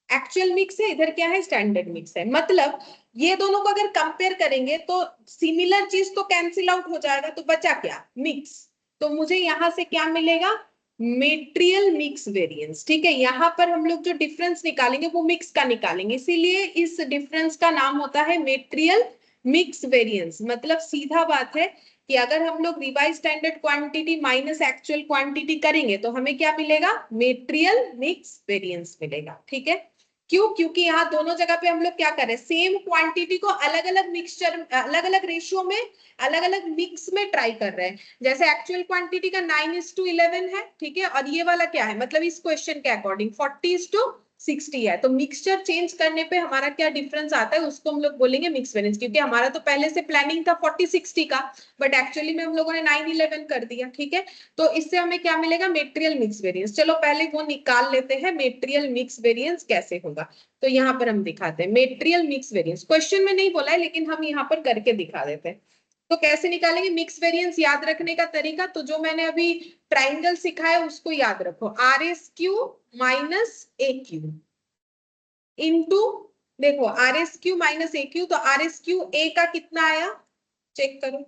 A: एक्चुअल मिक्स है, इधर क्या है स्टैंडर्ड मिक्स है। मतलब ये दोनों को अगर कंपेयर करेंगे तो सिमिलर चीज तो कैंसिल आउट हो जाएगा, तो बचा क्या मिक्स। तो मुझे यहाँ से क्या मिलेगा मेटेरियल मिक्स वेरिएंस, ठीक है। यहाँ पर हम लोग जो डिफरेंस निकालेंगे वो मिक्स का निकालेंगे, इसीलिए इस डिफरेंस का नाम होता है मेटेरियल मिक्स वेरिएंस। मतलब सीधा बात है कि अगर हम लोग revise standard quantity minus actual quantity करेंगे तो हमें क्या मिलेगा मेटेरियल मिक्स वेरिएंस मिलेगा, ठीक है। क्यों, क्योंकि यहाँ दोनों जगह पे हम लोग क्या कर रहे हैं, सेम क्वांटिटी को अलग अलग मिक्सचर, अलग अलग रेशियो में, अलग अलग मिक्स में ट्राई कर रहे हैं। जैसे एक्चुअल क्वांटिटी का 9:11 है, ठीक है, और ये वाला क्या है, मतलब इस क्वेश्चन के अकॉर्डिंग 40:60 60 है। तो मिक्सचर चेंज करने पे हमारा क्या डिफरेंस आता है उसको हम लोग बोलेंगे मिक्स वेरिएंस, क्योंकि हमारा तो पहले से प्लानिंग था 40-60 का, बट एक्चुअली में हम लोगों ने 9-11 कर दिया। ठीक है, तो इससे हमें क्या मिलेगा, मेटेरियल मिक्स वेरिएंस। चलो पहले वो निकाल लेते हैं, मेटेरियल मिक्स वेरिएंस कैसे होगा। तो यहाँ पर हम दिखाते हैं मेटेरियल मिक्स वेरिएंस, क्वेश्चन में नहीं बोला है लेकिन हम यहाँ पर करके दिखा देते हैं। तो कैसे निकालेंगे मिक्स वेरिएंस, याद रखने का तरीका, तो जो मैंने अभी ट्राइंगल सिखाया उसको याद रखो, are S Q minus A Q into, देखो are S Q minus A Q, तो आर एस क्यू ए का कितना आया चेक करो,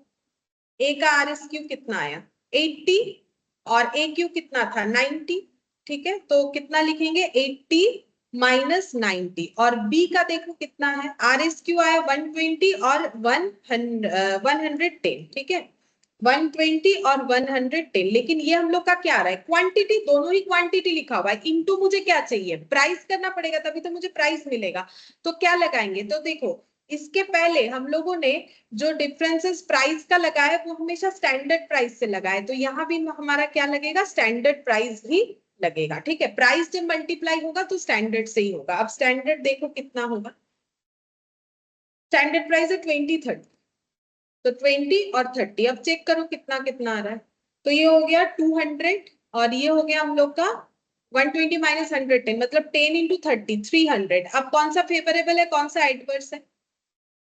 A: ए का आर एस क्यू कितना आया 80 और ए क्यू कितना था 90। ठीक है, तो कितना लिखेंगे 80 माइनस 90, और बी का देखो कितना है, आर एस क्यू आया 120 और 110। ठीक है, 120 और 110, लेकिन ये हम लोग का क्या आ रहा है क्वांटिटी, दोनों ही क्वांटिटी लिखा हुआ है, इनटू मुझे क्या चाहिए प्राइस करना पड़ेगा, तभी तो मुझे प्राइस मिलेगा। तो क्या लगाएंगे, तो देखो इसके पहले हम लोगों ने जो डिफरेंसेस प्राइस का लगाया है वो हमेशा स्टैंडर्ड प्राइस से लगाए, तो यहाँ भी हमारा क्या लगेगा स्टैंडर्ड प्राइस ही लगेगा। ठीक है, प्राइस जब मल्टीप्लाई होगा तो स्टैंडर्ड से ही होगा। अब स्टैंडर्ड देखो कितना होगा, स्टैंडर्ड प्राइस है 20-30, तो 20 और 30, अब चेक करो कितना कितना आ रहा है, तो ये हो गया 200 और ये हो गया हम लोग का 120 माइनस 110, मतलब 10 इंटू 30 300। अब कौन सा फेवरेबल है कौन सा एडवर्स है,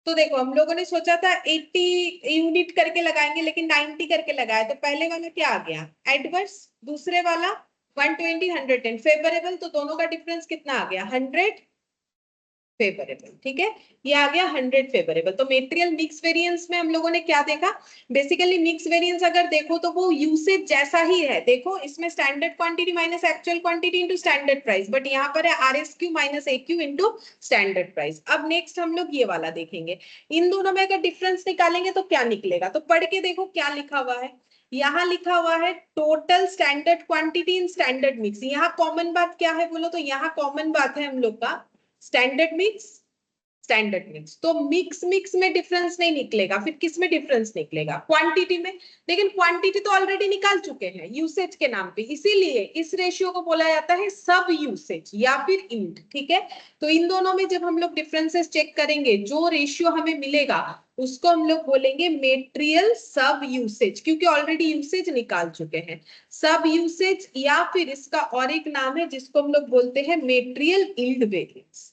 A: तो देखो हम लोगों ने सोचा था 80 यूनिट करके लगाएंगे लेकिन 90 करके लगाया, तो पहले वाला क्या आ गया एडवर्स, दूसरे वाला 120 110 फेवरेबल, तो दोनों का डिफरेंस कितना आ गया 100 फेवरेबल। ठीक है, ये आ गया 100 फेवरेबल। तो मेटेरियल मिक्स वेरिएंस में हम लोगों ने क्या देखा, बेसिकली मिक्स वेरिएंस अगर देखो तो वो यूसेज जैसा ही है, देखो इसमें standard quantity minus actual quantity into standard price, but यहाँ पर है are S Q minus A Q into standard price. अब नेक्स्ट हम लोग ये वाला देखेंगे, इन दोनों में अगर डिफरेंस निकालेंगे तो क्या निकलेगा, तो पढ़ के देखो क्या लिखा हुआ है, यहाँ लिखा हुआ है total standard quantity in standard mix. यहाँ कॉमन बात क्या है बोलो, तो यहाँ कॉमन बात है हम लोग का स्टैंडर्ड मिक्स स्टैंडर्ड मिक्स, तो मिक्स मिक्स में डिफरेंस नहीं निकलेगा, फिर किस में डिफरेंस निकलेगा क्वांटिटी में, लेकिन क्वांटिटी तो ऑलरेडी निकाल चुके हैं यूसेज के नाम पे, इसीलिए इस रेशियो को बोला जाता है सब यूसेज या फिर इंड। ठीक है, तो इन दोनों में जब हम लोग डिफरेंसेस चेक करेंगे जो रेशियो हमें मिलेगा उसको हम लोग बोलेंगे मेटेरियल सब यूसेज, क्योंकि ऑलरेडी यूसेज निकाल चुके हैं सब यूसेज, या फिर इसका और एक नाम है जिसको हम लोग बोलते हैं material yield variance,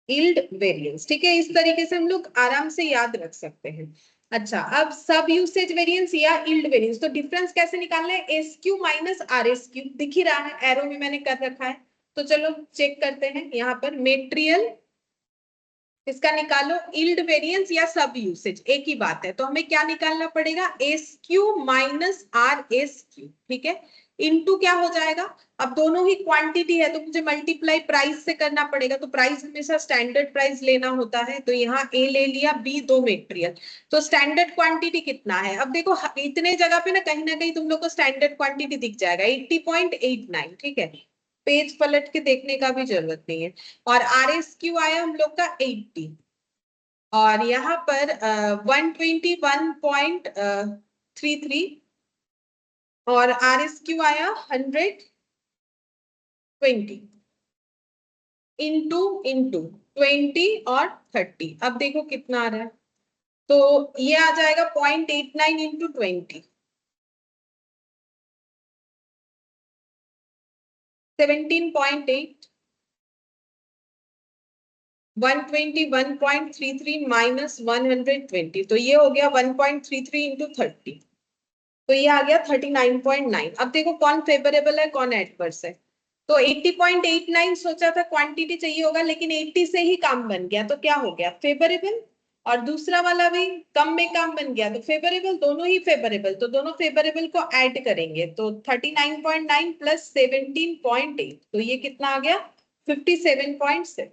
A: yield variance. ठीक है, इस तरीके से हम लोग आराम से याद रख सकते हैं। अच्छा, अब सब यूसेज वेरिएंस या यील्ड वेरिएंस, तो डिफरेंस कैसे निकालना है, S Q minus are S Q, दिख ही रहा है एरो में मैंने कर रखा है, तो चलो चेक करते हैं यहाँ पर मेटेरियल, इसका निकालो यील्ड वेरिएंस या सब यूसेज एक ही बात है, तो हमें क्या निकालना पड़ेगा S Q minus are S Q. ठीक है, इनटू क्या हो जाएगा, अब दोनों ही क्वांटिटी है तो मुझे मल्टीप्लाई प्राइस से करना पड़ेगा, तो प्राइस हमेशा स्टैंडर्ड प्राइस लेना होता है, तो यहाँ ए ले लिया बी दो मेटेरियल, तो स्टैंडर्ड क्वांटिटी कितना है, अब देखो इतने जगह पे ना कहीं तुम लोग को स्टैंडर्ड क्वांटिटी दिख जाएगा 80.89। ठीक है, पेज पलट के देखने का भी जरूरत नहीं है, और आर एस क्यू आया हम लोग का 80 और यहाँ पर 121.33 और आर एस क्यू आया 120 इंटू 20 और 30। अब देखो कितना आ रहा है, तो ये आ जाएगा 0.89 इंटू 20 17.8 121.33 माइनस 120, तो ये हो गया 1.33 इंटू 30, तो ये आ गया 39.9। अब देखो कौन फेवरेबल है कौन एडवर्स है, तो 80.89 सोचा था क्वांटिटी चाहिए होगा लेकिन 80 से ही काम बन गया, तो क्या हो गया फेवरेबल, और दूसरा वाला भी कम में काम बन गया तो फेवरेबल, दोनों ही फेवरेबल, तो दोनों फेवरेबल को ऐड करेंगे तो 39.9 प्लस 17.8, तो ये कितना आ गया 57.7,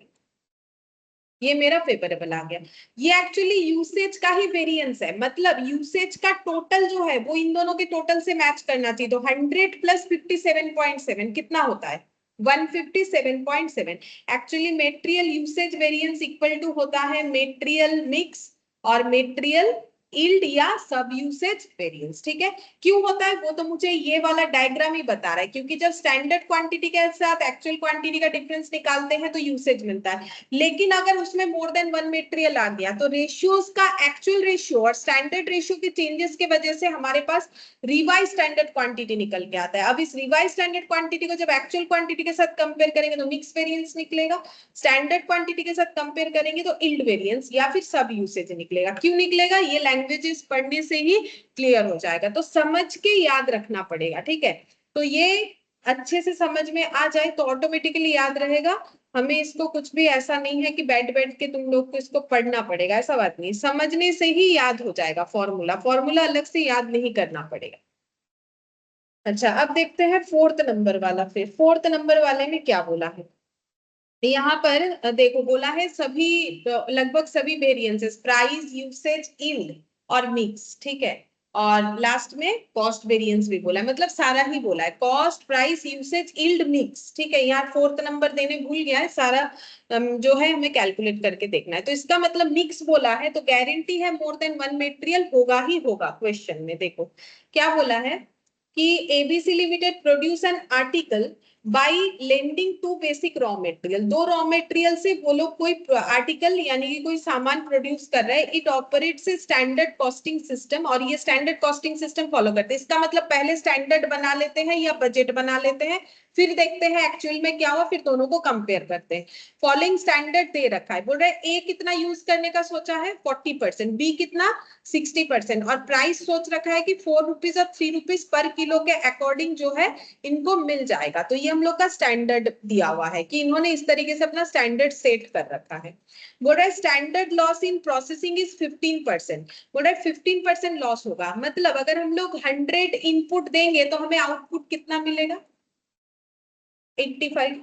A: ये मेरा फेवरेबल आ गया। ये एक्चुअली यूसेज का ही वेरिएंस है, मतलब यूसेज का टोटल जो है वो इन दोनों के टोटल से मैच करना चाहिए, तो 100 प्लस 57.7 कितना होता है 157.7। Actually material usage variance equal to होता है मेटेरियल मिक्स और मेटेरियल यील्ड या सब यूसेज वेरिएंस। ठीक है, क्यों होता है वो तो मुझे ये वाला डायग्राम ही बता रहा है, क्योंकि जब स्टैंडर्ड क्वांटिटी के साथ एक्चुअल क्वांटिटी का डिफरेंस निकालते हैं तो यूसेज मिलता है, लेकिन अगर उसमें मोर देन वन मटेरियल आ गया तो रेशियोज का एक्चुअल रेशियो और स्टैंडर्ड रेशियो के चेंजेस की वजह से हमारे पास रिवाइज स्टैंडर्ड क्वांटिटी निकल के आता है। अब इस रिवाइज स्टैंडर्ड क्वांटिटी को जब एक्चुअल क्वांटिटी के साथ कंपेयर करेंगे तो मिक्स वेरिएंस निकलेगा, स्टैंडर्ड क्वांटिटी के साथ कंपेयर करेंगे तो यील्ड वेरिएंस या फिर सब यूसेज निकलेगा। क्यों निकलेगा, ये लैंग्वेजेस पढ़ने से ही क्लियर हो जाएगा, तो समझ के याद रखना पड़ेगा। ठीक है, तो ये अच्छे से समझ में आ जाए तो ऑटोमेटिकली याद रहेगा। हमें इसको कुछ भी ऐसा नहीं है कि बैठ बैठ के तुम लोग को इसको पढ़ना पड़ेगा, ऐसा बात नहीं, समझने से ही याद हो जाएगा। फॉर्मूला फॉर्मूला अलग से याद नहीं करना पड़ेगा। अच्छा, अब देखते हैं फोर्थ नंबर वाला। फिर फोर्थ नंबर वाले में क्या बोला है, यहाँ पर देखो बोला है सभी लगभग सभी वेरिएंसेस प्राइस यूसेज यील्ड और मिक्स। ठीक है, और लास्ट में कॉस्ट वेरिएंस भी बोला है, मतलब सारा ही बोला है, cost price usage yield mix. ठीक है, यहाँ फोर्थ नंबर देने भूल गया है, सारा जो है हमें कैलकुलेट करके देखना है। तो इसका मतलब मिक्स बोला है तो गारंटी है मोर देन वन मटेरियल होगा ही होगा। क्वेश्चन में देखो क्या बोला है कि ABC limited produce an article by blending to basic raw material. दो रॉ मटेरियल से वो लोग कोई आर्टिकल यानी कि कोई सामान प्रोड्यूस कर रहे हैं। It operates a standard costing system, और ये स्टैंडर्ड कॉस्टिंग सिस्टम फॉलो करते हैं। इसका मतलब पहले स्टैंडर्ड बना लेते हैं या बजट बना लेते हैं, फिर देखते हैं एक्चुअल में क्या हुआ, फिर दोनों को कंपेयर करते हैं। फॉलोइंग स्टैंडर्ड दे रखा है, बोल रहे ए कितना यूज करने का सोचा है 40%, बी कितना 60%, और प्राइस सोच रखा है कि 4 रुपीज और 3 रुपीज पर किलो के अकॉर्डिंग जो है इनको मिल जाएगा। तो ये हम लोग का स्टैंडर्ड दिया हुआ है कि इन्होंने इस तरीके से अपना स्टैंडर्ड सेट कर रखा है। बोल रहा है standard loss in processing is 15%। बोल रहा है 15% लॉस होगा, मतलब अगर हम लोग 100 इनपुट देंगे तो हमें आउटपुट कितना मिलेगा 85।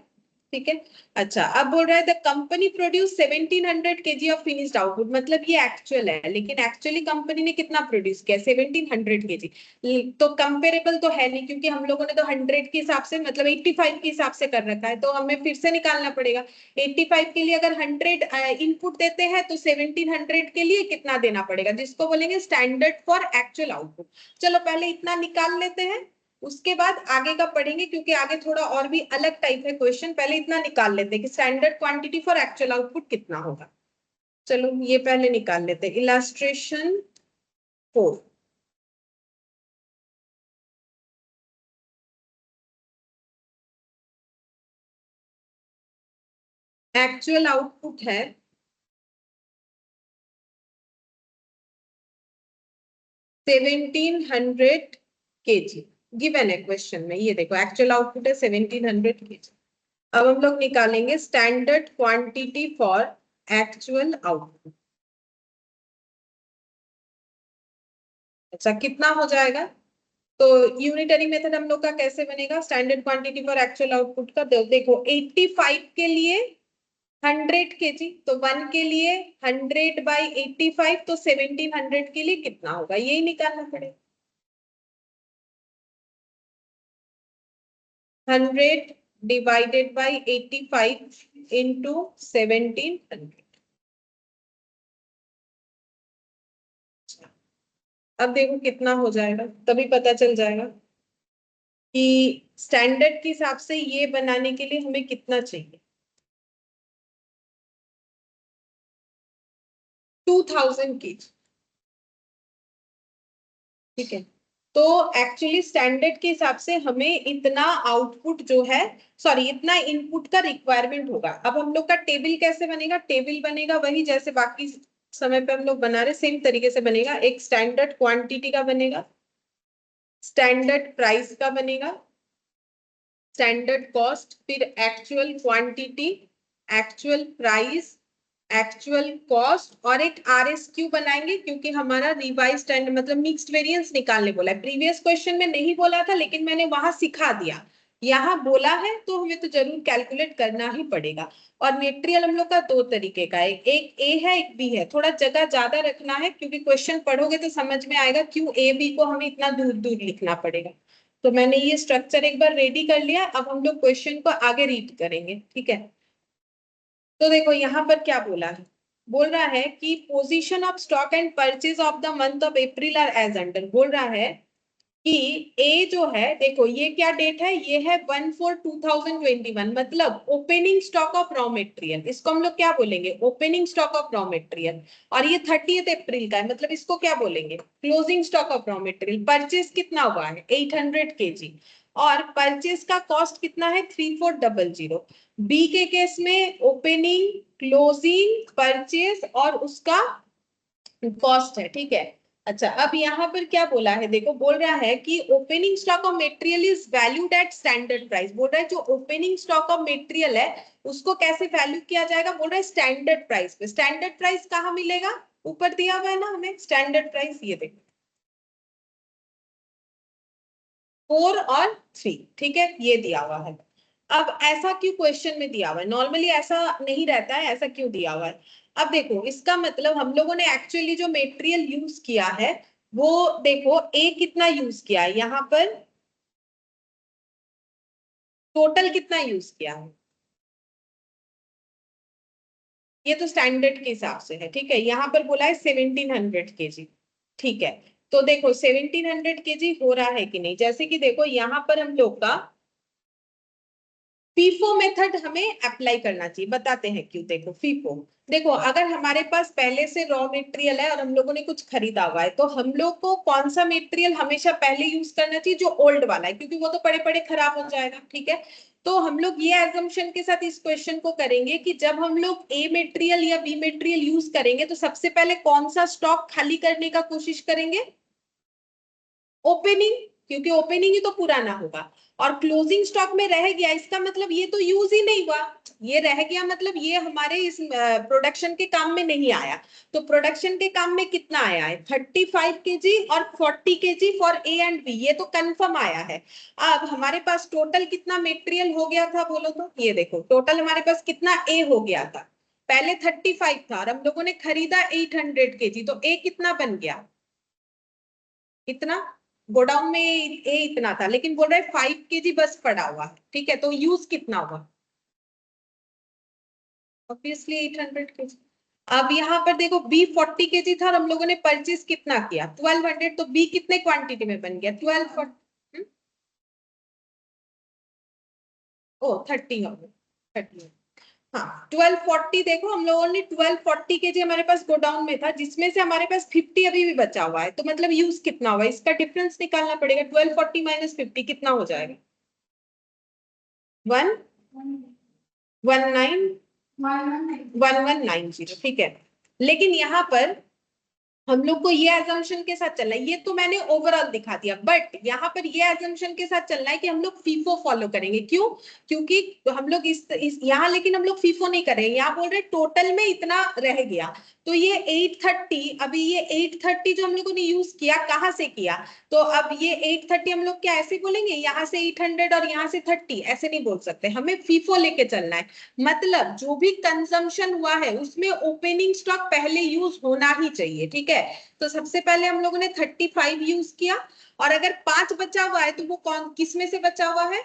A: ठीक है, अच्छा अब बोल रहा है the company produce 1700 KG of finished output, मतलब ये एक्चुअल है, लेकिन एक्चुअली कंपनी ने कितना प्रोड्यूस किया 1700 केजी। तो कंपेरेबल तो है नहीं, क्योंकि हम लोगों ने तो 100 के हिसाब से मतलब 85 के हिसाब से कर रखा है, तो हमें फिर से निकालना पड़ेगा। 85 के लिए अगर 100 इनपुट देते हैं तो 1700 के लिए कितना देना पड़ेगा, जिसको बोलेंगे स्टैंडर्ड फॉर एक्चुअल आउटपुट। चलो पहले इतना निकाल लेते हैं, उसके बाद आगे का पढ़ेंगे, क्योंकि आगे थोड़ा और भी अलग टाइप है क्वेश्चन। पहले इतना निकाल लेते हैं कि standard quantity for actual output कितना होगा। चलो ये पहले निकाल लेते हैं। इलास्ट्रेशन 4, एक्चुअल आउटपुट है 1700 केजी, गिवन है क्वेश्चन में। ये देखो एक्चुअल आउटपुट है 1700 केजी। अब हम लोग निकालेंगे standard quantity for actual output. अच्छा कितना हो जाएगा, तो यूनिटरी मेथड हम लोग का कैसे बनेगा, standard quantity for actual output का देखो 85 के लिए 100 केजी, तो 1 के लिए 100 बाई 85, तो 1700 के लिए कितना होगा, यही निकालना पड़ेगा। 100 डिवाइडेड बाई 85 इंटू 1700। अब देखो कितना हो जाएगा, तभी पता चल जाएगा कि स्टैंडर्ड के हिसाब से ये बनाने के लिए हमें कितना चाहिए। 2000 केजी। ठीक है, तो एक्चुअली स्टैंडर्ड के हिसाब से हमें इतना आउटपुट जो है, सॉरी इतना इनपुट का रिक्वायरमेंट होगा। अब हम लोग का टेबल कैसे बनेगा, टेबल बनेगा वही जैसे बाकी समय पे हम लोग बना रहे, सेम तरीके से बनेगा। एक स्टैंडर्ड क्वांटिटी का बनेगा, स्टैंडर्ड प्राइस का बनेगा, स्टैंडर्ड कॉस्ट, फिर actual quantity, actual price, actual cost, और एक RSQ बनाएंगे, क्योंकि हमारा रिवाइज स्टैंडर्ड मतलब मिक्स्ड वेरिएंस निकालने बोला है। प्रीवियस क्वेश्चन में नहीं बोला था, लेकिन मैंने वहां सिखा दिया, यहाँ बोला है तो हमें तो जरूर कैलकुलेट करना ही पड़ेगा। और मटेरियल हम लोग का दो तरीके का है, एक ए है एक बी है। थोड़ा जगह ज्यादा रखना है, क्योंकि क्वेश्चन पढ़ोगे तो समझ में आएगा क्यों ए बी को हमें इतना दूर दूर लिखना पड़ेगा। तो मैंने ये स्ट्रक्चर एक बार रेडी कर लिया, अब हम लोग क्वेश्चन को आगे रीड करेंगे। ठीक है, तो देखो यहाँ पर क्या बोला है, बोल रहा है कि position of stock and purchase of the month of April are as under. बोल रहा है कि ए जो है, देखो ये क्या डेट है, ये है 1/4/2021, मतलब opening stock of raw material, इसको हम लोग क्या बोलेंगे, opening stock of raw material. और ये 30 अप्रैल का है, मतलब इसको क्या बोलेंगे, closing stock of raw material. Purchase कितना हुआ है 800 केजी, और परचेज का कॉस्ट कितना है 3400। बी के केस में ओपनिंग, क्लोजिंग, परचेज और उसका कॉस्ट है, ठीक है। अच्छा, अब यहाँ पर क्या बोला है, देखो बोल रहा है कि opening stock of material is valued at standard price. बोल रहा है जो ओपनिंग स्टॉक ऑफ मटेरियल है उसको कैसे वैल्यू किया जाएगा, बोल रहा है स्टैंडर्ड प्राइस पे। स्टैंडर्ड प्राइस कहाँ मिलेगा, ऊपर दिया हुआ है ना हमें स्टैंडर्ड प्राइस, ये देखो 4 और 3, ठीक है, ये दिया हुआ है। अब ऐसा क्यों क्वेश्चन में दिया हुआ है, नॉर्मली ऐसा नहीं रहता है, ऐसा क्यों दिया हुआ है। अब देखो इसका मतलब हम लोगों ने एक्चुअली जो मटेरियल यूज किया है वो, देखो ए कितना यूज किया है यहाँ पर, टोटल कितना यूज किया है, ये तो स्टैंडर्ड के हिसाब से है, ठीक है। यहाँ पर बोला है 1700 केजी, ठीक है। तो देखो 1700 केजी हो रहा है कि नहीं, जैसे कि देखो यहाँ पर हम लोग का फीफो मेथड हमें अप्लाई करना चाहिए, बताते हैं क्यों। देखो फीफो, देखो अगर हमारे पास पहले से रॉ मटेरियल है और हम लोगों ने कुछ खरीदा हुआ है, तो हम लोग को कौन सा मटेरियल हमेशा पहले यूज करना चाहिए, जो ओल्ड वाला है, क्योंकि वो तो पड़े पड़े खराब हो जाएगा, ठीक है। तो हम लोग ये एजम्पशन के साथ इस क्वेश्चन को करेंगे कि जब हम लोग ए मटेरियल या बी मटेरियल यूज करेंगे तो सबसे पहले कौन सा स्टॉक खाली करने का कोशिश करेंगे, ओपनिंग, क्योंकि ओपनिंग ही तो पुराना होगा। और क्लोजिंग स्टॉक में रह गया, इसका मतलब ये तो यूज ही नहीं हुआ, ये रह गया मतलब ये हमारे इस प्रोडक्शन के काम में नहीं आया। तो प्रोडक्शन के काम में कितना आया है 35 केजी और 40 KG for A and B, ये तो कंफर्म आया है। अब हमारे पास टोटल कितना मटेरियल हो गया था बोलो तो, ये देखो टोटल हमारे पास कितना ए हो गया था, पहले 35 था और हम लोगों ने खरीदा 800 केजी, तो ए कितना बन गया, इतना। गोडाउन में ए इतना था, लेकिन बोल रहे 5 केजी बस पड़ा हुआ है, ठीक है। तो यूज कितना हुआ, ऑब्वियसली 800 केजी। अब यहाँ पर देखो बी 40 केजी था और हम लोगों ने परचेज कितना किया 1200, तो बी कितने क्वांटिटी में बन गया 1240, ओ 30 हो गया 30। हाँ 1240, देखो हम लोगों ने 1240 केजी हमारे पास गोडाउन में था, जिसमें से हमारे पास 50 अभी भी बचा हुआ है, तो मतलब यूज कितना हुआ, इसका डिफरेंस निकालना पड़ेगा। 1240 माइनस 50 कितना हो जाएगा, 1190, ठीक है। लेकिन यहाँ पर हम लोग को ये एजम्पशन के साथ चलना है, ये तो मैंने ओवरऑल दिखा दिया, बट यहाँ पर ये एजम्पशन के साथ चलना है कि हम लोग फीफो फॉलो करेंगे। क्यों, क्योंकि हम लोग इस यहाँ, लेकिन हम लोग फीफो नहीं करेंगे, यहाँ बोल रहे टोटल में इतना रह गया, तो ये 830, अभी ये 830 जो हम लोगों ने यूज किया कहाँ से किया, तो अब ये 830 हम लोग क्या ऐसे बोलेंगे, यहाँ से 800 और यहाँ से 30, ऐसे नहीं बोल सकते, हमें फीफो लेके चलना है। मतलब जो भी कंजम्पशन हुआ है उसमें ओपनिंग स्टॉक पहले यूज होना ही चाहिए, ठीक है। तो सबसे पहले हम लोगों ने 35 यूज किया, और अगर 5 बचा हुआ है तो वो कौन किस में से बचा हुआ है,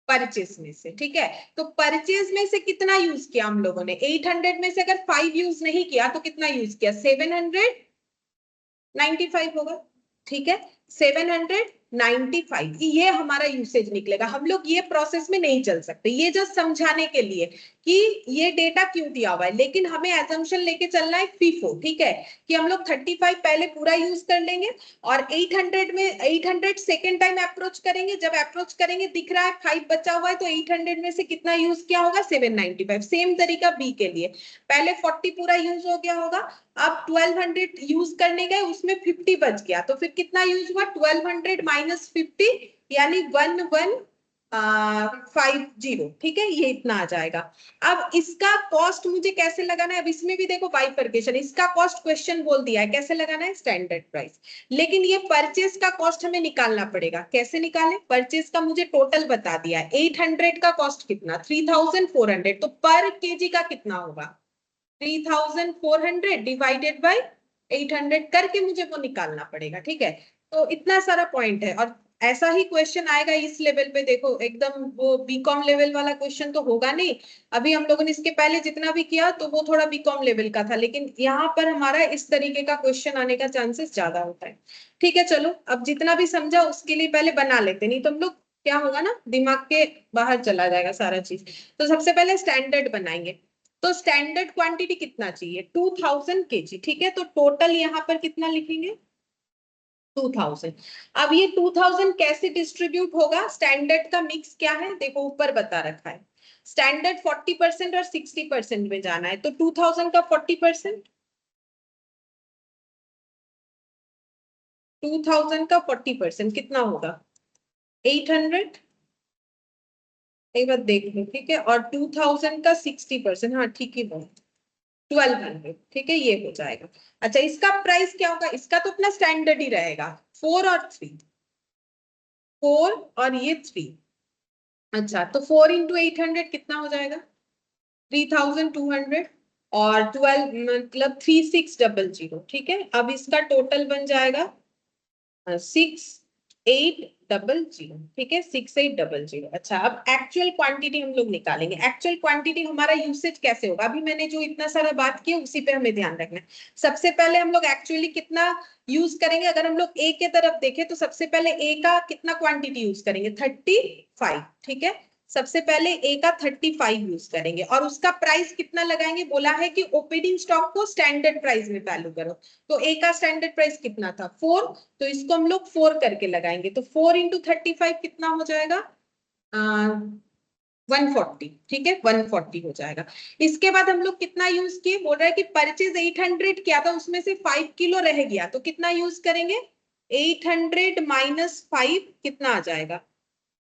A: परचेज में से, ठीक है। तो परचेज में से कितना यूज किया हम लोगों ने, 800 में से अगर 5 यूज नहीं किया तो कितना यूज किया, 795 होगा, ठीक है। 795, ये हमारा यूसेज निकलेगा। हम लोग ये प्रोसेस में नहीं चल सकते, ये जस्ट समझाने के लिए कि ये डेटा क्यों दिया हुआ है, लेकिन हमें एजम्पशन लेके चलना है फीफो, ठीक है, कि हम लोग 35 पहले पूरा यूज कर लेंगे और 800 में 800 सेकेंड टाइम अप्रोच करेंगे, जब अप्रोच करेंगे दिख रहा है 5 बचा हुआ है, तो 800 में से कितना यूज किया होगा 795। सेम तरीका बी के लिए, पहले 40 पूरा यूज हो गया होगा, अब 1200 यूज करने गए उसमें 50 बच गया, तो फिर कितना यूज हुआ 1200 माइनस 50, यानी 1150, ठीक है, ये इतना आ जाएगा। अब इसका कॉस्ट मुझे कैसे लगाना है, अब इसमें भी देखो बाइफरकेशन, इसका कॉस्ट क्वेश्चन बोल दिया है कैसे लगाना है, स्टैंडर्ड प्राइस। लेकिन ये परचेज का कॉस्ट हमें निकालना पड़ेगा, कैसे निकालें, परचेज का मुझे टोटल बता दिया है, 800 का कॉस्ट कितना 3400, तो पर केजी का कितना होगा 3400 डिवाइडेड बाय 800 करके मुझे वो निकालना पड़ेगा, ठीक है। तो इतना सारा पॉइंट है, और ऐसा ही क्वेश्चन आएगा इस लेवल पे, देखो एकदम वो बीकॉम लेवल वाला क्वेश्चन तो होगा नहीं। अभी हम लोगों ने इसके पहले जितना भी किया तो वो थोड़ा बीकॉम लेवल का था, लेकिन यहाँ पर हमारा इस तरीके का क्वेश्चन आने का चांसेस ज्यादा होता है। ठीक है, चलो अब जितना भी समझा उसके लिए पहले बना लेते, नहीं तो हम लोग क्या होगा ना, दिमाग के बाहर चला जाएगा सारा चीज। तो सबसे पहले स्टैंडर्ड बनाएंगे। तो स्टैंडर्ड क्वांटिटी कितना चाहिए, 2000 kg। ठीक है, तो टोटल यहाँ पर कितना लिखेंगे, 2000। अब ये 2000 कैसे डिस्ट्रीब्यूट होगा, स्टैंडर्ड का मिक्स क्या है देखो ऊपर बता रखा है। स्टैंडर्ड 40% और 60% में जाना है, तो 2000 का 40%, 2000 का 40% कितना होगा, 800। एक बार देख लो, ठीक है, और 2000 का 60%, हाँ ठीक ही बोल, 1200। ठीक है, ये हो जाएगा। अच्छा, इसका प्राइस क्या होगा, इसका तो अपना स्टैंडर्ड ही रहेगा, 4 और 3, 4 और ये 3। अच्छा, तो 4 इंटू 800 कितना हो जाएगा, 3200, और 12 मतलब 3600। ठीक है, अब इसका टोटल बन जाएगा 6800। ठीक है, 6800। अच्छा, अब एक्चुअल क्वांटिटी हम लोग निकालेंगे। एक्चुअल क्वांटिटी हमारा यूसेज कैसे होगा, अभी मैंने जो इतना सारा बात किया उसी पे हमें ध्यान रखना है। सबसे पहले हम लोग एक्चुअली कितना यूज करेंगे, अगर हम लोग ए के तरफ देखें तो सबसे पहले ए का कितना क्वांटिटी यूज करेंगे, 35। ठीक है, सबसे पहले ए का 35 यूज करेंगे, और उसका प्राइस कितना लगाएंगे, बोला है कि ओपनिंग स्टॉक को स्टैंडर्ड प्राइस में वैल्यू करो। तो ए का स्टैंडर्ड प्राइस कितना था, 4, तो इसको हम लोग 4 करके लगाएंगे, तो 4 इंटू 35 कितना हो जाएगा, 140। ठीक है, 140 हो जाएगा। इसके बाद हम लोग कितना यूज किए, बोल रहा है कि परचेज 800 किया था, उसमें से 5 किलो रह गया, तो कितना यूज करेंगे, 800 माइनस 5 कितना आ जाएगा,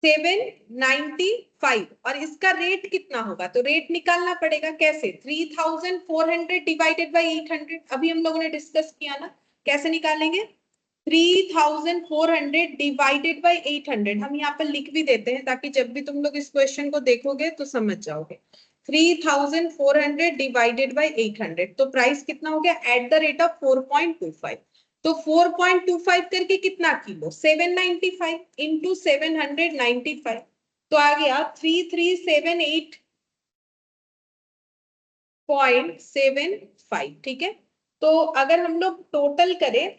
A: 795। और इसका रेट कितना होगा, तो रेट निकालना पड़ेगा कैसे, 3400 डिवाइडेड बाई 800, अभी हम लोगों ने डिस्कस किया ना, कैसे निकालेंगे, 3400 डिवाइडेड बाई 800। हम यहाँ पर लिख भी देते हैं ताकि जब भी तुम लोग इस क्वेश्चन को देखोगे तो समझ जाओगे। 3400 डिवाइडेड बाई 800, तो प्राइस कितना हो गया एट द रेट ऑफ 4.25। तो 4.25 करके कितना किलो, 795 इंटू 795, तो आ गया 3378.75। ठीक है, तो अगर हम लोग टोटल करें,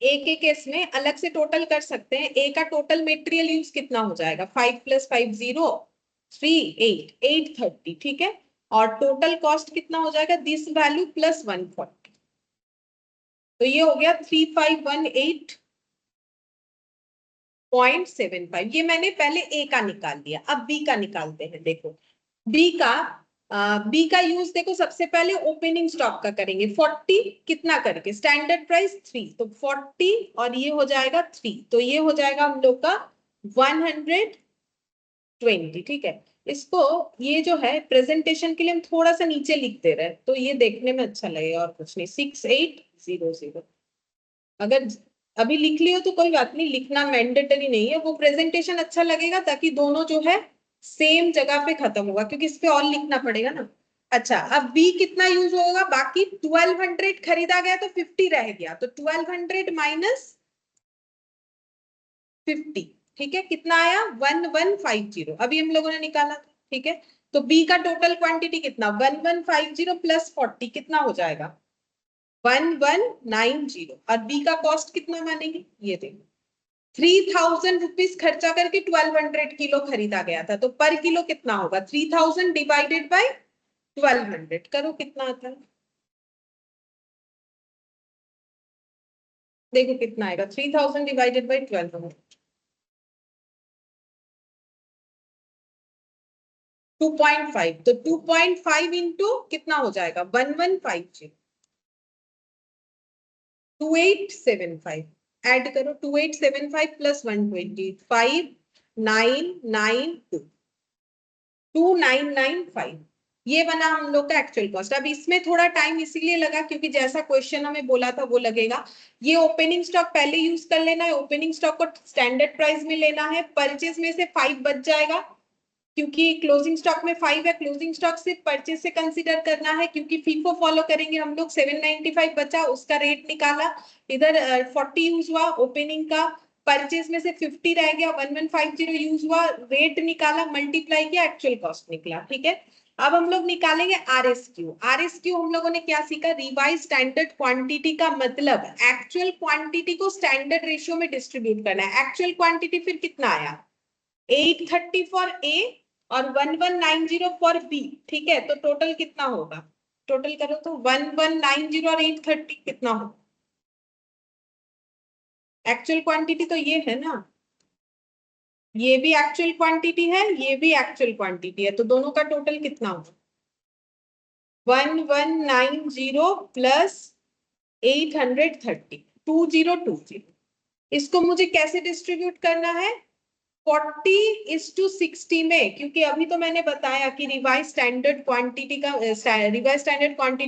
A: एक एक केस में अलग से टोटल कर सकते हैं। ए का टोटल मेटेरियल यूज कितना हो जाएगा, 5 + 5 0 3 8 830। ठीक है, और टोटल कॉस्ट कितना हो जाएगा, दिस वैल्यू प्लस 140, तो ये हो गया 3518.75। ये मैंने पहले ए का निकाल दिया, अब बी का निकालते हैं। देखो बी का यूज देखो, सबसे पहले ओपनिंग स्टॉक का करेंगे, 40 कितना करके, स्टैंडर्ड प्राइस 3, तो 40 और ये हो जाएगा 3, तो ये हो जाएगा हम लोग का 120। ठीक है, इसको ये जो है प्रेजेंटेशन के लिए हम थोड़ा सा नीचे लिख दे रहे हैं, तो ये देखने में अच्छा लगेगा और कुछ नहीं, 6800। अगर अभी लिख लियो तो कोई बात नहीं, लिखना मैंडेटरी नहीं है, वो प्रेजेंटेशन अच्छा लगेगा ताकि दोनों जो है सेम जगह पे खत्म होगा, क्योंकि इस पे और लिखना पड़ेगा ना। अच्छा, अब बी कितना यूज होगा, बाकी 1200 खरीदा गया तो 50 रह गया, तो 1200 माइनस 50। ठीक है, कितना आया, 1150, अभी हम लोगों ने निकाला था। ठीक है, तो बी का टोटल क्वांटिटी कितना, 1150 प्लस 40 कितना हो जाएगा, 1190। और बी का कॉस्ट कितना मानेंगे, ये देखो 3000 रुपीज खर्चा करके 1200 किलो खरीदा गया था, तो पर किलो कितना होगा, 3000 डिवाइडेड बाय 1200 करो कितना आता है, देखो कितना आएगा, 3000 डिवाइडेड बाय 1200, 2.5, तो 2.5 इंटू कितना हो जाएगा, 1150, 2875। ऐड करो, 2875 प्लस 120, 5992, 2995। ये बना हम लोग का एक्चुअल कॉस्ट। अब इसमें थोड़ा टाइम इसीलिए लगा क्योंकि जैसा क्वेश्चन हमें बोला था वो लगेगा। ये ओपनिंग स्टॉक पहले यूज कर लेना है, ओपनिंग स्टॉक को स्टैंडर्ड प्राइस में लेना है, परचेज में से 5 बच जाएगा क्योंकि क्लोजिंग स्टॉक में 5 है, क्लोजिंग स्टॉक सिर्फ परचेज से कंसीडर करना है क्योंकि फीफो फॉलो करेंगे हम लोग। 795 बचा, उसका रेट निकाला, इधर 40 यूज हुआ ओपनिंग का, परचेज में से 50 रह गया, 1150 यूज हुआ, रेट निकाला, मल्टीप्लाई किया, एक्चुअल कॉस्ट निकला। ठीक है, अब हम लोग निकालेंगे RSQ। RSQ हम लोगों ने क्या सीखा? रिवाइज स्टैंडर्ड क्वांटिटी का मतलब एक्चुअल क्वांटिटी को स्टैंडर्ड रेशियो में डिस्ट्रीब्यूट करना है। एक्चुअल क्वांटिटी फिर कितना आया? 830 फॉर A और 1190 फॉर B। ठीक है, तो टोटल कितना होगा? टोटल करो तो 1190 और 830 कितना होगा? एक्चुअल क्वांटिटी तो ये है ना, ये भी एक्चुअल क्वांटिटी है, ये भी एक्चुअल क्वांटिटी है, तो दोनों का टोटल कितना होगा? 1190 प्लस 830, 2020। इसको मुझे कैसे डिस्ट्रीब्यूट करना है? 40:60 में, क्योंकि अभी तो मैंने बताया कि रिवाइज स्टैंडर्ड क्वांटिटी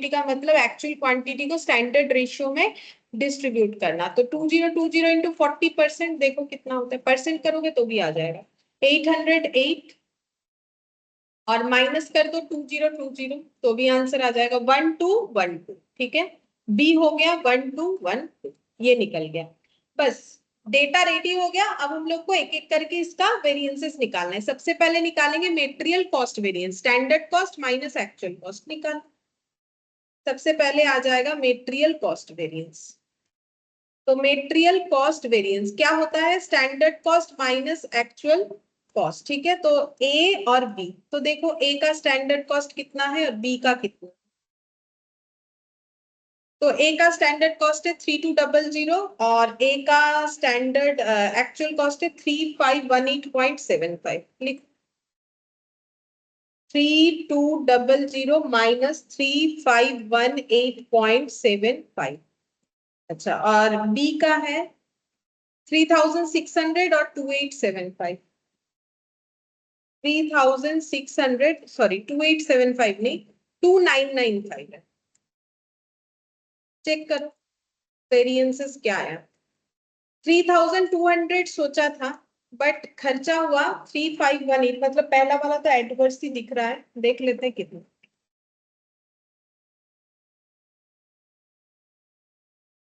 A: का मतलब एक्चुअल क्वांटिटी को स्टैंडर्ड रेशियो में डिस्ट्रीब्यूट करना। तो 2020 इंटू 40%, देखो कितना होता है, परसेंट करोगे तो भी आ जाएगा 808 और माइनस कर दो 2020 तो भी आंसर आ जाएगा 1212। ठीक है, बी हो गया 1212, ये निकल गया। बस डेटा रेडी हो गया। अब हम लोग को एक एक करके इसका वेरिएंसेस निकालना है। सबसे पहले निकालेंगे material cost variance, standard cost minus actual cost निकाल। सबसे पहले आ जाएगा मेटेरियल कॉस्ट वेरिएंस। तो मेटेरियल कॉस्ट वेरिएंस क्या होता है? Standard cost minus actual cost. ठीक है, तो ए और बी, तो देखो ए का स्टैंडर्ड कॉस्ट कितना है और बी का कितना। तो ए का स्टैंडर्ड कॉस्ट है 3200 और ए का स्टैंडर्ड एक्चुअल कॉस्ट है 3518.75। लिख 3200 माइनस 3518.75। अच्छा, और बी का है 3600 और 2875। 3600 सॉरी 2875 नहीं, 2995 है। चेक करो वेरिएंसेस क्या है। 3200 सोचा था बट खर्चा हुआ 3518, मतलब पहला वाला तो एडवर्स ही दिख रहा है, देख लेते हैं कितना।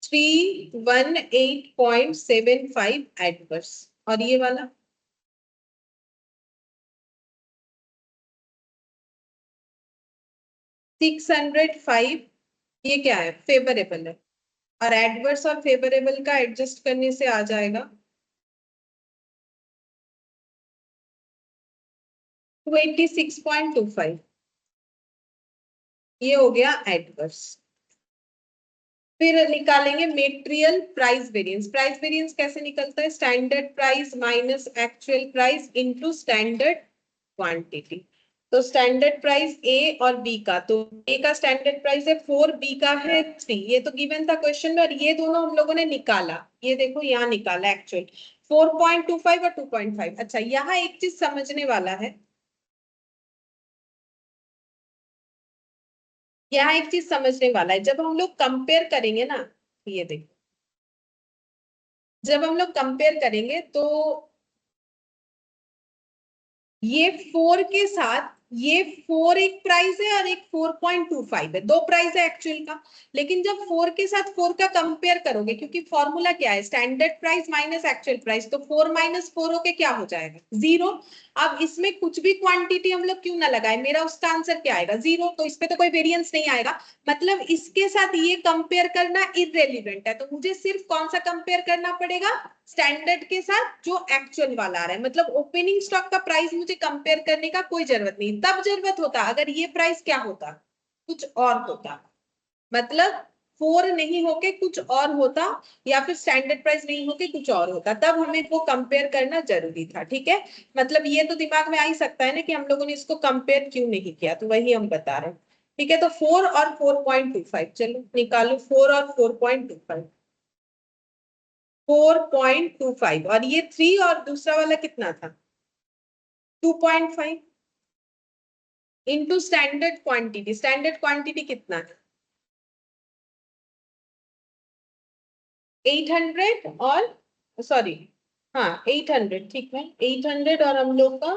A: 318.75 एडवर्स, और ये वाला 605, ये क्या है? फेवरेबल है। और एडवर्स और फेवरेबल का एडजस्ट करने से आ जाएगा 26.25। ये हो गया एडवर्स। फिर निकालेंगे material price variance. Price variance कैसे निकलता है? Standard price minus actual price into standard quantity. तो स्टैंडर्ड प्राइस ए और बी का, तो ए का स्टैंडर्ड प्राइस है 4, बी का है 3। ये तो गिवन था क्वेश्चन में, और ये दोनों हम लोगों ने निकाला। ये देखो यहाँ निकाला एक्चुअल 4.25 और 2.5। अच्छा, यहाँ एक चीज समझने वाला है, यहाँ एक चीज समझने वाला है। जब हम लोग कंपेयर करेंगे ना, ये देखो, जब हम लोग कंपेयर करेंगे तो ये 4 के साथ ये 4 एक प्राइस है और एक 4.25 है, दो प्राइस है एक्चुअल का। लेकिन जब 4 के साथ 4 का कंपेयर करोगे, क्योंकि फॉर्मूला क्या है? Standard price minus actual price, तो 4 माइनस 4 होके क्या हो जाएगा? 0। अब इसमें कुछ भी क्वांटिटी हम लोग क्यों ना लगाए, मेरा उसका आंसर क्या आएगा? 0। तो इस पे तो कोई वेरिएंस नहीं आएगा, मतलब इसके साथ ये कंपेयर करना इररेलेवेंट है। तो मुझे सिर्फ कौन सा कंपेयर करना पड़ेगा? स्टैंडर्ड के साथ जो एक्चुअल वाला आ रहा है। मतलब ओपनिंग स्टॉक का प्राइस मुझे कंपेयर करने का कोई जरूरत नहीं। तब जरूरत होता अगर ये प्राइस क्या होता, कुछ और होता, मतलब 4 नहीं होके कुछ और होता, या फिर स्टैंडर्ड प्राइस नहीं होके कुछ और होता, तब हमें वो कंपेयर करना जरूरी था। ठीक है, मतलब ये तो दिमाग में आ ही सकता है ना कि हम लोगों ने इसको कंपेयर क्यों नहीं किया, तो वही हम बता रहे हैं। ठीक है, तो 4 और 4.25, चलो निकालो 4 और 4.25। 4.25 और ये 3 और दूसरा वाला कितना था? 2.5 into standard quantity. Standard quantity कितना है? 800 और सॉरी, हाँ 800, ठीक है 800, और हम लोग का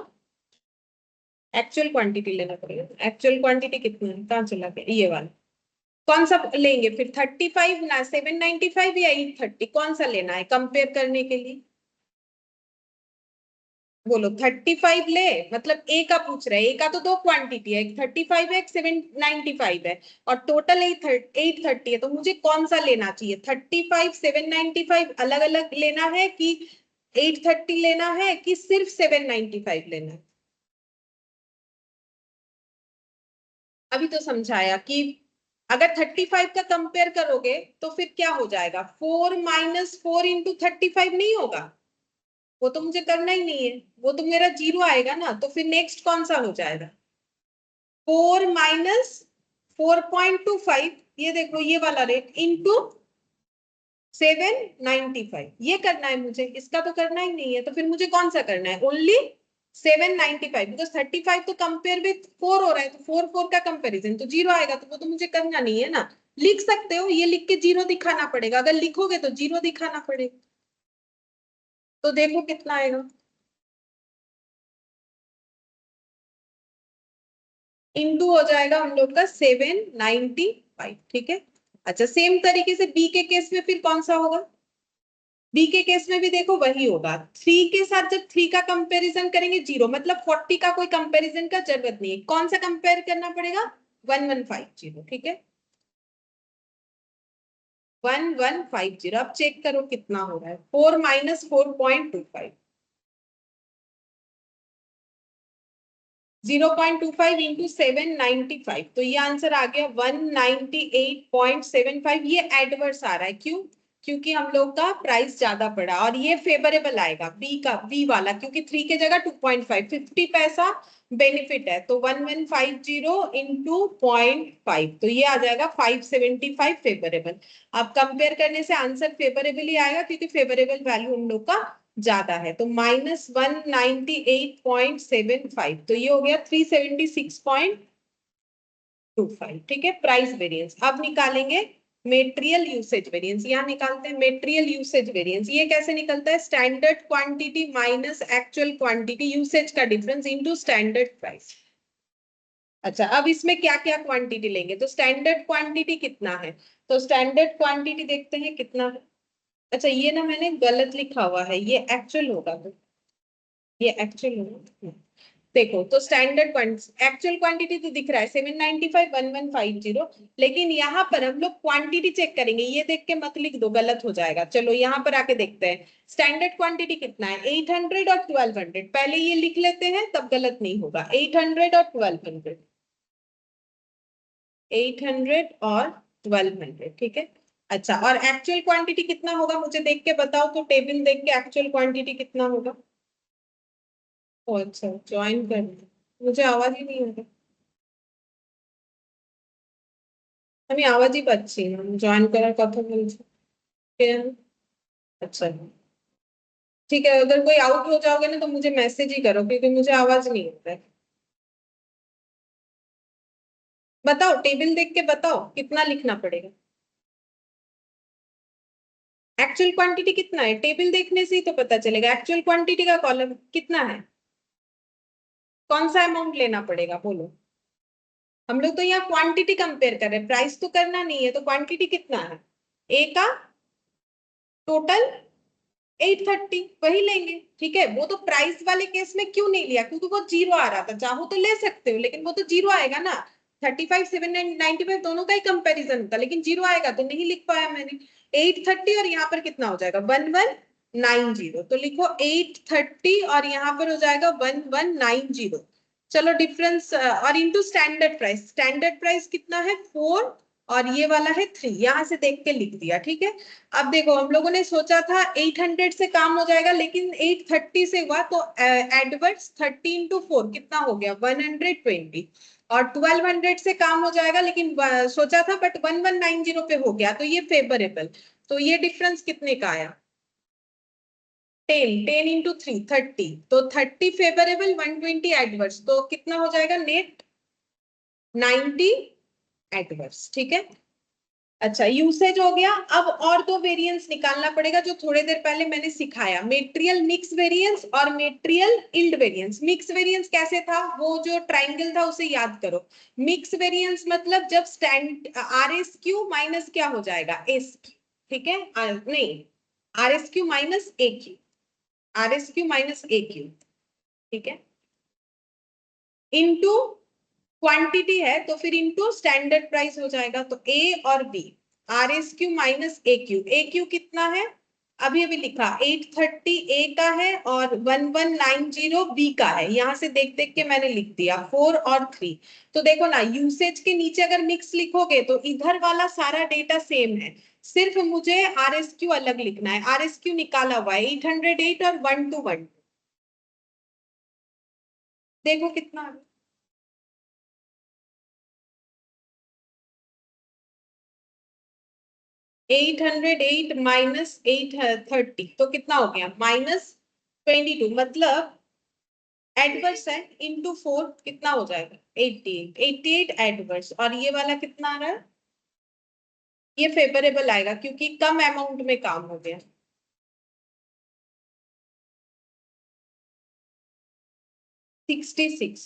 A: एक्चुअल क्वांटिटी लेना पड़ेगा। एक्चुअल क्वांटिटी कितना है? कहाँ चला गया ये वाला? कौन सा लेंगे फिर? 35 ना 795 या 830, कौन सा लेना है कंपेयर करने के लिए? बोलो 35 ले, मतलब ए का पूछ रहे हैं, ए का तो दो क्वांटिटी है, एक 35 है एक 795 है, और टोटल 830 है, तो मुझे कौन सा लेना चाहिए? 35 795 अलग अलग लेना है कि 830 लेना है कि सिर्फ 795 लेना है? अभी तो समझाया कि अगर 35 का कंपेयर करोगे तो फिर क्या हो जाएगा, 4 माइनस 4 इंटू 35 नहीं होगा, वो तो मुझे करना ही नहीं है, वो तो मेरा जीरो आएगा ना, तो फिर नेक्स्ट कौन सा हो जाएगा, 4 माइनस 4.25, ये देखो ये वाला रेट इंटू 795, ये करना है मुझे, इसका तो करना ही नहीं है, तो फिर मुझे कौन सा करना है, ओनली 795, बिकॉज 35 तो कंपेयर विथ 4 हो रहा है, तो 4 4 का कंपेरिजन तो जीरो आएगा, तो वो तो मुझे करना नहीं है ना। लिख सकते हो, ये लिख के जीरो दिखाना पड़ेगा, अगर लिखोगे तो जीरो दिखाना पड़ेगा, तो देखो कितना आएगा, इंटू हो जाएगा हम लोग का 795, ठीक है। अच्छा, सेम तरीके से बी के केस में फिर कौन सा होगा, बी के केस में भी देखो वही होगा, 3 के साथ जब 3 का कंपैरिजन करेंगे जीरो, मतलब 40 का कोई कंपैरिजन का जरूरत नहीं है, कौन सा कंपेयर करना पड़ेगा, 1150, ठीक है, 1150। अब चेक करो कितना हो रहा है, 4 माइनस 4.25, 0.25 इंटू 795, तो ये आंसर आ गया 198.75। ये एडवर्स आ रहा है, क्यों? क्योंकि हम लोग का प्राइस ज्यादा पड़ा, और ये फेवरेबल आएगा बी का, बी वाला, क्योंकि 3 के जगह 2.5, 50 पैसा बेनिफिट है, तो 1150 इंटू 0.5, तो ये आ जाएगा 575 फेवरेबल। अब कंपेयर करने से आंसर फेवरेबल ही आएगा, क्योंकि फेवरेबल वैल्यू हम लोग का ज्यादा है, तो -198.75, तो ये हो गया 376.25, ठीक है, प्राइस वेरिएंस। अब निकालेंगे मेटेरियल यूसेज वेरिएंस, यहाँ निकालते हैं मेटेरियल यूसेज वेरिएंस। ये कैसे निकलता है, standard quantity minus actual quantity usage का डिफरेंस इनटू स्टैंडर्ड प्राइस। अच्छा, अब इसमें क्या क्या क्वांटिटी लेंगे, तो स्टैंडर्ड क्वांटिटी कितना है, तो स्टैंडर्ड क्वांटिटी देखते हैं कितना है। अच्छा, ये ना मैंने गलत लिखा हुआ है, ये एक्चुअल होगा, तो ये एक्चुअल होगा, देखो तो स्टैंडर्ड एक्चुअल क्वांटिटी तो दिख रहा है 795 1150, लेकिन यहाँ पर हम लोग क्वांटिटी चेक करेंगे, ये देख के मत लिख दो, गलत हो जाएगा। चलो यहाँ पर आके देखते हैं स्टैंडर्ड क्वांटिटी कितना है, 800 और 1200, पहले ये लिख लेते हैं तब गलत नहीं होगा, 800 और 1200, 800 और 1200, ठीक है। अच्छा, और एक्चुअल क्वांटिटी कितना होगा मुझे देख के बताओ, तो टेबल देख के एक्चुअल क्वांटिटी कितना होगा। ओ अच्छा, ज्वाइन कर, मुझे आवाज ही नहीं आ रही, আমি আওয়াজই পাচ্ছি না, জয়েন করার কথা বলছি। কেন? अच्छा, ठीक है, अगर कोई आउट हो जाओगे ना तो मुझे मैसेज ही करो, क्योंकि मुझे आवाज नहीं आता है। बताओ, टेबल देख के बताओ कितना लिखना पड़ेगा, एक्चुअल क्वांटिटी कितना है, टेबल देखने से ही तो पता चलेगा, एक्चुअल क्वांटिटी का कॉलम कितना है, कौन सा अमाउंट लेना पड़ेगा बोलो। हम लोग तो यहाँ क्वांटिटी कंपेयर कर रहे हैं, प्राइस तो करना नहीं है, तो क्वांटिटी कितना है, ए का टोटल 830, वही लेंगे, ठीक है। वो तो प्राइस वाले केस में क्यों नहीं लिया, क्योंकि वो जीरो आ रहा था, चाहो तो ले सकते हो, लेकिन वो तो जीरो आएगा ना, 35 795 दोनों का ही कंपैरिजन होता, लेकिन जीरो आएगा तो नहीं लिख पाया मैंने। 830 और यहाँ पर कितना हो जाएगा 1190, तो लिखो 830 और यहाँ पर हो जाएगा 1190। चलो डिफरेंस और into standard price, standard price कितना है 4 और ये वाला है 3, यहां से देख के लिख दिया, ठीक है। अब देखो हम लोगों ने सोचा था 800 से काम हो जाएगा, लेकिन 830 से हुआ, तो एडवर्ड्स 30 इंटू 4 कितना हो गया 120, और 1200 से काम हो जाएगा, लेकिन सोचा था बट 1190 पे हो गया, तो ये फेवरेबल, तो ये डिफरेंस कितने का आया 10, 10 इंटू 3 30, तो 30 फेवरेबल 120 एडवर्स, तो कितना हो जाएगा नेट 90 एडवर्स, ठीक है। अच्छा, यूसेज हो गया। अब और दो वेरिएंस निकालना पड़ेगा, जो थोड़ी देर पहले मैंने सिखाया, मेटेरियल मिक्स वेरिएंस और material yield variance. Mix variance कैसे था, वो जो ट्राइंगल था उसे याद करो। मिक्स वेरिएंस मतलब जब stand R S Q minus क्या हो जाएगा एस क्यू, ठीक है, नहीं, R S Q minus A Q, R S Q minus A Q, ठीक है, इनटू क्वांटिटी है तो फिर इनटू स्टैंडर्ड प्राइस हो जाएगा। तो ए और B, R S Q minus A Q. A Q कितना है, अभी अभी लिखा 830 ए का है और 1190 बी का है। यहां से देख देख के मैंने लिख दिया 4 और 3। तो देखो ना, यूसेज के नीचे अगर मिक्स लिखोगे तो इधर वाला सारा डेटा सेम है, सिर्फ मुझे आर एस क्यू अलग लिखना है। आर एस क्यू निकाला हुआ है 808 और 1212। देखो कितना है, 808 माइनस 830 तो कितना हो गया, -22। मतलब एडवर्स है, इंटू 4 कितना हो जाएगा, 88। 88 एडवर्स, और ये वाला कितना आ रहा है, ये फेवरेबल आएगा क्योंकि कम अमाउंट में काम हो गया। 66।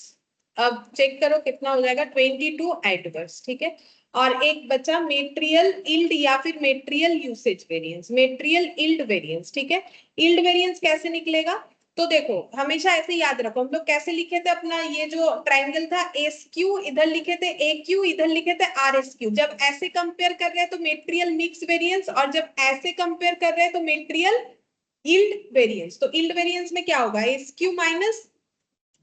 A: अब चेक करो कितना हो जाएगा, 22 एडवर्स। ठीक है, और एक बचा मेटेरियल इल्ड या फिर material usage variance, material yield variance. ठीक है, इल्ड वेरिएंस कैसे निकलेगा, तो देखो हमेशा ऐसे याद रखो, हम लोग कैसे लिखे थे अपना ये जो ट्राइंगल था, एस क्यू इधर लिखे थे, ए क्यू इधर लिखे थे, आर एस क्यू। जब ऐसे कंपेयर कर रहे हैं तो मेटेरियल मिक्स वेरिएंस, और जब ऐसे कंपेयर कर रहे हैं तो मेटेरियल इल्ड वेरिएंस। तो इल्ड वेरिएंस में क्या होगा, S Q minus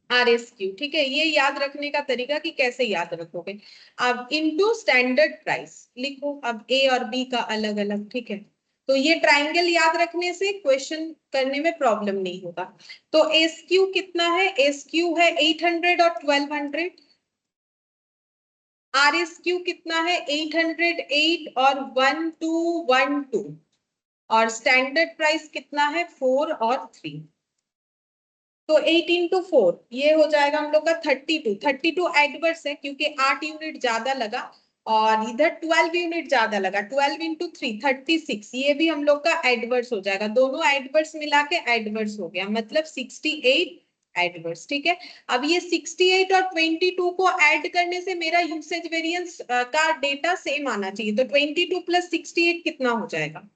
A: are S Q. ठीक है, ये याद रखने का तरीका कि कैसे याद रखोगे। अब इनटू स्टैंडर्ड प्राइस लिखो, अब ए और बी का अलग अलग। ठीक है, तो ये ट्राइंगल याद रखने से क्वेश्चन करने में प्रॉब्लम नहीं होगा। तो एस क्यू कितना है, एस क्यू है 800 और 1200। आर एस क्यू कितना है, 808 और 1212। और स्टैंडर्ड प्राइस कितना है, 4 और 3। तो 8 इंटू 4 ये हो जाएगा हम लोग का 32। 32 एडवर्स है क्योंकि 8 यूनिट ज्यादा लगा, और इधर 12 यूनिट ज्यादा लगा। 12 इंटू 3 36, ये भी हम लोग का एडवर्स हो जाएगा। दोनों एडवर्स मिला के एडवर्स हो गया, मतलब 68 एडवर्स। ठीक है, अब ये 68 और 22 को ऐड करने से मेरा यूसेज वेरिएंस का डेटा सेम आना चाहिए। तो 22 प्लस 68 कितना हो जाएगा,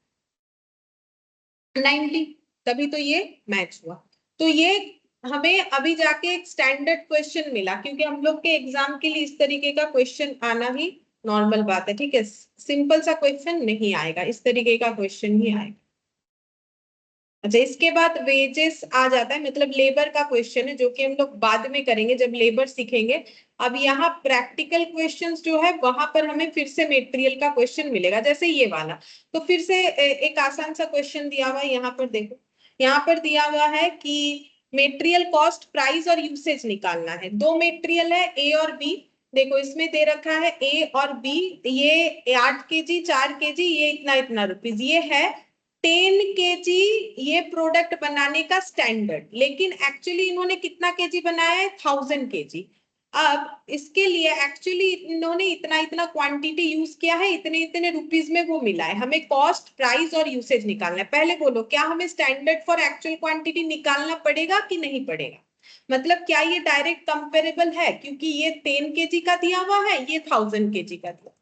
A: 90। तभी तो ये मैच हुआ। तो ये हमें अभी जाके एक स्टैंडर्ड क्वेश्चन मिला, क्योंकि हम लोग के एग्जाम के लिए इस तरीके का क्वेश्चन आना ही नॉर्मल बात है। ठीक है, सिंपल सा क्वेश्चन नहीं आएगा, इस तरीके का क्वेश्चन ही आएगा। अच्छा, इसके बाद वेजेस आ जाता है, मतलब लेबर का क्वेश्चन है, जो कि हम लोग बाद में करेंगे जब लेबर सीखेंगे। अब यहाँ प्रैक्टिकल क्वेश्चंस जो है वहां पर हमें फिर से मटेरियल का क्वेश्चन मिलेगा, जैसे ये वाला। तो फिर से एक आसान सा क्वेश्चन दिया हुआ है, यहाँ पर देखो। यहाँ पर दिया हुआ है कि मटेरियल कॉस्ट, प्राइस और यूसेज निकालना है। दो मटेरियल है ए और बी। देखो इसमें दे रखा है ए और बी, ये 8 केजी 4 केजी, ये इतना इतना रुपीज, ये है 10 केजी ये प्रोडक्ट बनाने का स्टैंडर्ड। लेकिन एक्चुअली इन्होंने कितना केजी बनाया है, 1000 केजी। अब इसके लिए एक्चुअली इन्होंने इतना इतना क्वांटिटी यूज किया है, इतने इतने रुपीज में वो मिला है। हमें कॉस्ट, प्राइस और यूसेज निकालना है। पहले बोलो, क्या हमें स्टैंडर्ड फॉर एक्चुअल क्वांटिटी निकालना पड़ेगा कि नहीं पड़ेगा, मतलब क्या ये डायरेक्ट कंपेरेबल है, क्योंकि ये 10 केजी का दिया हुआ है, ये 1000 केजी का दिया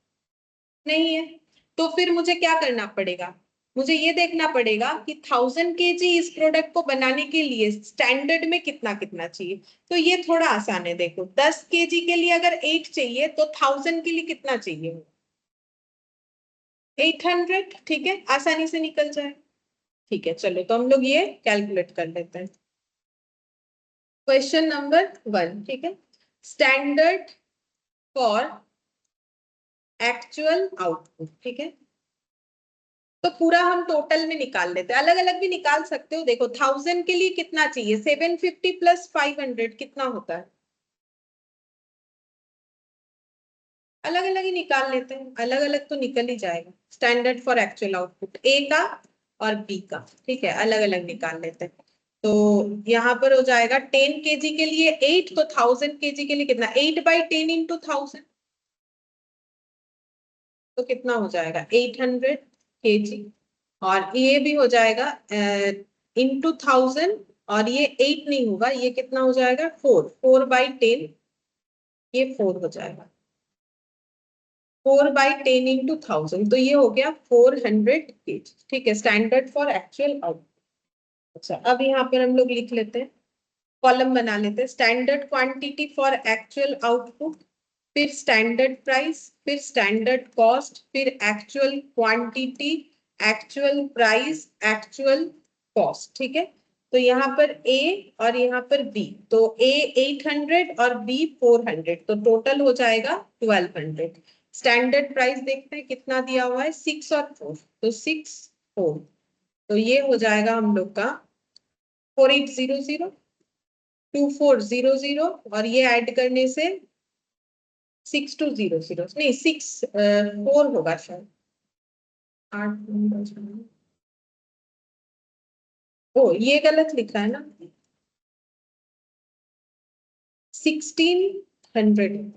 A: नहीं है। तो फिर मुझे क्या करना पड़ेगा, मुझे ये देखना पड़ेगा कि 1000 केजी इस प्रोडक्ट को बनाने के लिए स्टैंडर्ड में कितना कितना चाहिए। तो ये थोड़ा आसान है, देखो 10 केजी के लिए अगर 8 चाहिए तो 1000 के लिए कितना चाहिए, 800। ठीक है, आसानी से निकल जाए। ठीक है, चलो तो हम लोग ये कैलकुलेट कर लेते हैं। Question number 1। ठीक है, स्टैंडर्ड फॉर एक्चुअल आउटपुट। ठीक है, तो पूरा हम टोटल में निकाल लेते हैं, अलग अलग भी निकाल सकते हो। देखो 1000 के लिए कितना चाहिए, 750 प्लस 500 कितना होता है, अलग अलग ही निकाल लेते हैं। अलग अलग तो निकल ही जाएगा, स्टैंडर्ड फॉर एक्चुअल आउटपुट ए का और बी का। ठीक है, अलग अलग निकाल लेते हैं। तो यहाँ पर हो जाएगा 10 केजी के लिए 8, तो 1000 केजी के लिए कितना, 8/10 इंटू 1000, तो कितना हो जाएगा 800 केजी। और ये भी हो जाएगा इंटू 1000, और ये 8 नहीं होगा, ये कितना हो जाएगा 4/10, ये 4 हो जाएगा 4/10 इंटू 1000, तो ये हो गया 400 केजी। ठीक है, स्टैंडर्ड फॉर एक्चुअल आउटपुट। अच्छा, अब यहाँ पर हम लोग लिख लेते हैं कॉलम बना लेते हैं, standard quantity for actual output, फिर स्टैंडर्ड प्राइस, फिर स्टैंडर्ड कॉस्ट, फिर actual quantity, actual price, actual cost. ठीक है, तो यहाँ पर ए और यहाँ पर बी, तो ए 800 और बी 400, तो टोटल हो जाएगा 1200। स्टैंडर्ड प्राइस देखते हैं कितना दिया हुआ है, 6 और 4, तो 6 4, तो ये हो जाएगा हम लोग का 4800, 2400, और ये ऐड करने से 6200, नहीं 64 होगा शायद, 8 ओ ये गलत लिखा है ना, 1600,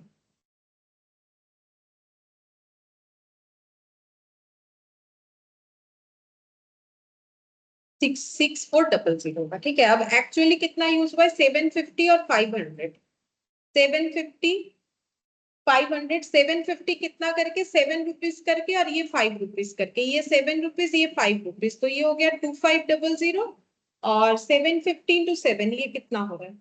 A: 66400 का। ठीक है, अब एक्चुअली कितना यूज हुआ है, 750 और 500, 750 500, 750 कितना करके, 7 रुपीज करके, और ये 5 रुपीज करके, ये 7 रुपीज, ये 5 रुपीज, तो ये हो गया 2500, और 750 × 7, ये कितना हो रहा है,